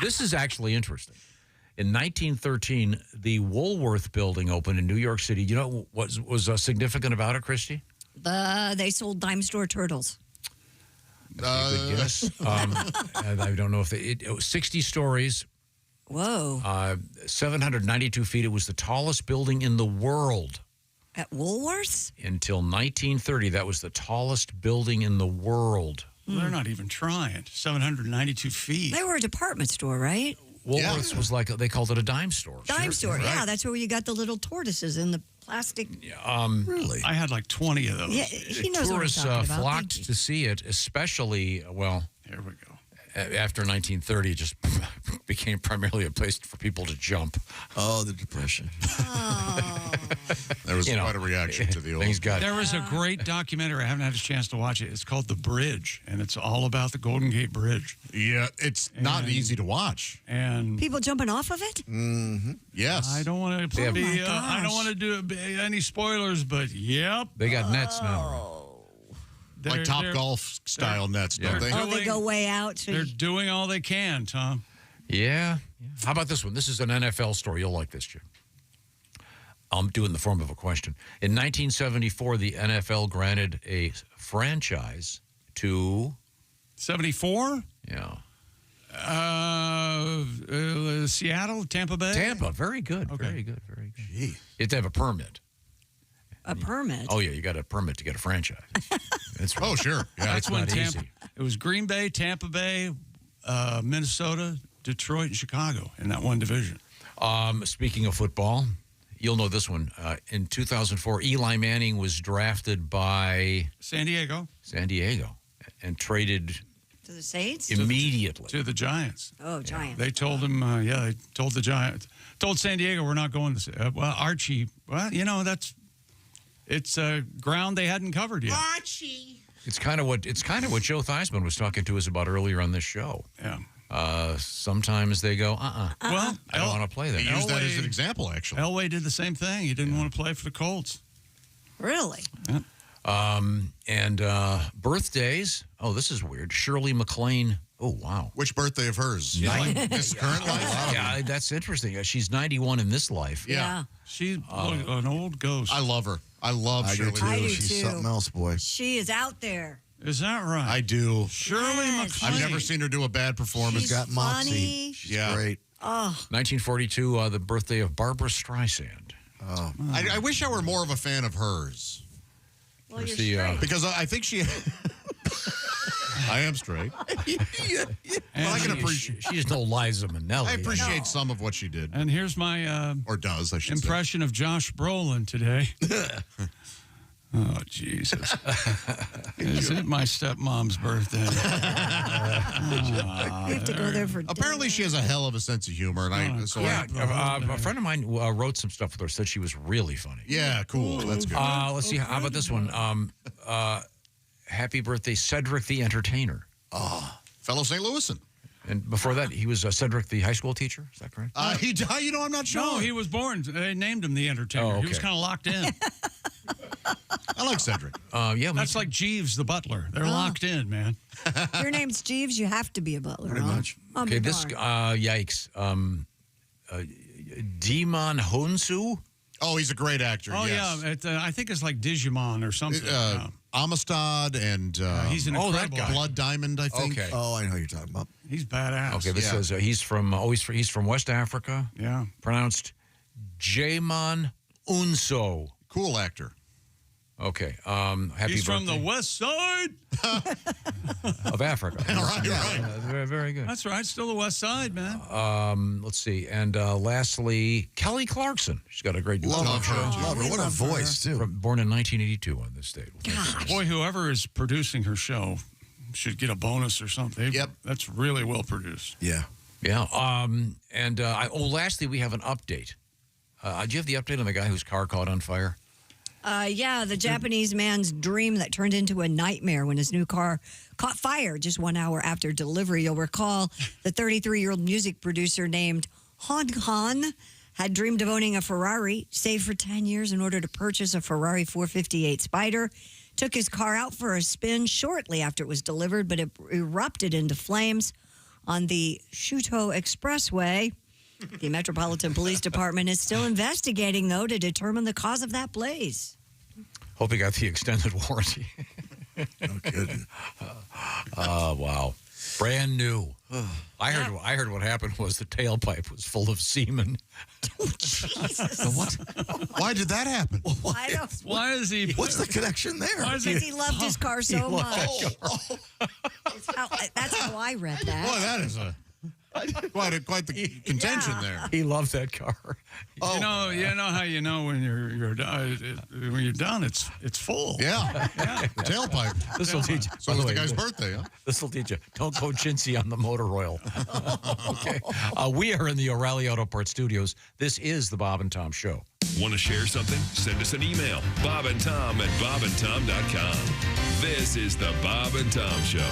This is actually interesting. In 1913, the Woolworth Building opened in New York City. You know what was significant about it, Christy? They sold dime store turtles. Good guess. And I don't know if it was 60 stories. Whoa. 792 feet. It was the tallest building in the world. At Woolworths? Until 1930, that was the tallest building in the world. Well, they're not even trying. 792 feet. They were a department store, right? Woolworths was like, they called it a dime store. Dime store, yeah. Right. That's where you got the little tortoises in the plastic. Really? I had like 20 of those. Yeah, he knows Tourists what I'm talking about. flocked to see it, especially, well, here we go. After 1930, it just became primarily a place for people to jump. Oh, the Depression. There was quite a reaction to the old. There was a great documentary. I haven't had a chance to watch it. It's called The Bridge, and it's all about the Golden Gate Bridge. Yeah, it's not easy to watch. And People jumping off of it? Mm-hmm. Yes. I don't want to Oh, be. my I don't want to do any spoilers, but yep. They got nets now. Like Top Golf style nets, don't they? Oh, they go way out. So They're doing all they can, Tom. Yeah. How about this one? This is an NFL story. You'll like this, Jim. I'm doing the form of a question. In 1974, the NFL granted a franchise to 74. Yeah. Seattle, Tampa Bay. Tampa. Very good. Okay. Very good. Very good. You have to have a permit. A permit? Oh, yeah. You got a permit to get a franchise. That's Oh, sure. Yeah, That's it's when not Tampa. easy. It was Green Bay, Tampa Bay, Minnesota, Detroit, and Chicago in that one division. Speaking of football, you'll know this one. In 2004, Eli Manning was drafted by San Diego and traded to the Saints? immediately to the Giants. Oh, Giants. They told him, they told the Giants, told San Diego, we're not going to. Well, Archie, it's ground they hadn't covered yet. Archie. It's kind of what Joe Theismann was talking to us about earlier on this show. Yeah. Sometimes they go, Well, I don't want to play that. He used that as an example, actually. Elway did the same thing. He didn't want to play for the Colts. Really? And birthdays. Oh, this is weird. Shirley MacLaine. Oh, wow. Which birthday of hers? This current life? Yeah, that's interesting. She's 91 in this life. Yeah. She's an old ghost. I love her. I love Shirley. I do She's too. something else, boy. She is out there. Is that right? I do. Shirley Yes. MacLaine. I've never seen her do a bad performance. She's got moxie. funny. She's great. Oh, 1942, the birthday of Barbara Streisand. Oh. I wish I were more of a fan of hers. well, you're See, straight. Because I think she... I am straight. And I can appreciate... She's no Liza Minnelli. I appreciate some of what she did. And here's my Or does, I should say. impression of Josh Brolin today. Oh, Jesus. Is it my stepmom's birthday? You have to go there for Apparently, she has a hell of a sense of humor, and a friend of mine wrote some stuff with her, said she was really funny. Yeah, cool. That's good. Let's see. How about this one? Happy birthday, Cedric the Entertainer. Oh, fellow St. Louisan. And before that, he was Cedric the high school teacher. Is that correct? He died. I'm not sure. No, he was born. They named him the Entertainer. Oh, okay. He was kind of locked in. I like Cedric. Yeah, That's like Jeeves, the butler. They're locked in, man. Your name's Jeeves, you have to be a butler. Pretty much. Oh, Okay, my this, darn. yikes. Demon Honsu? Oh, he's a great actor. Oh, yes. yeah. I think it's like Digimon or something. Amistad and he's an incredible actor. Blood Diamond, I think. Okay. Oh, I know who you're talking about. He's badass. Okay, this says he's from West Africa. Yeah. Pronounced Jamon Unso. Cool actor. Okay. Happy He's from birthday. the west side. Of Africa. Right. Very, very good. That's right. Still the west side, man. Let's see. And lastly, Kelly Clarkson. She's got a great Love talk her. show. Love her. What a voice, too. Born in 1982 on this date. Boy, whoever is producing her show should get a bonus or something. Yep. That's really well produced. Yeah. Yeah. Lastly, we have an update. Do you have the update on the guy whose car caught on fire? Yeah, the Japanese man's dream that turned into a nightmare when his new car caught fire just 1 hour after delivery. You'll recall the 33-year-old music producer named Han Han had dreamed of owning a Ferrari, saved for 10 years in order to purchase a Ferrari 458 Spider, took his car out for a spin shortly after it was delivered, but it erupted into flames on the Shuto Expressway. The Metropolitan Police Department is still investigating, though, to determine the cause of that blaze. Hope he got the extended warranty. No kidding. Wow. Brand new. I heard what happened was the tailpipe was full of semen. Jesus. What? Why did that happen? Why is he? What's the connection there? Because he loved his car so much. That's how I read that. Boy, that is quite the contention there. He loves that car. You know how you know when you're done. It's full. Yeah. The tailpipe. This will teach you. So it was the guy's birthday, huh? This will teach you. Don't go chintzy on the motor oil. Okay. We are in the O'Reilly Auto Parts Studios. This is the Bob and Tom Show. Want to share something? Send us an email. BobandTom@bobandtom.com. This is the Bob and Tom Show.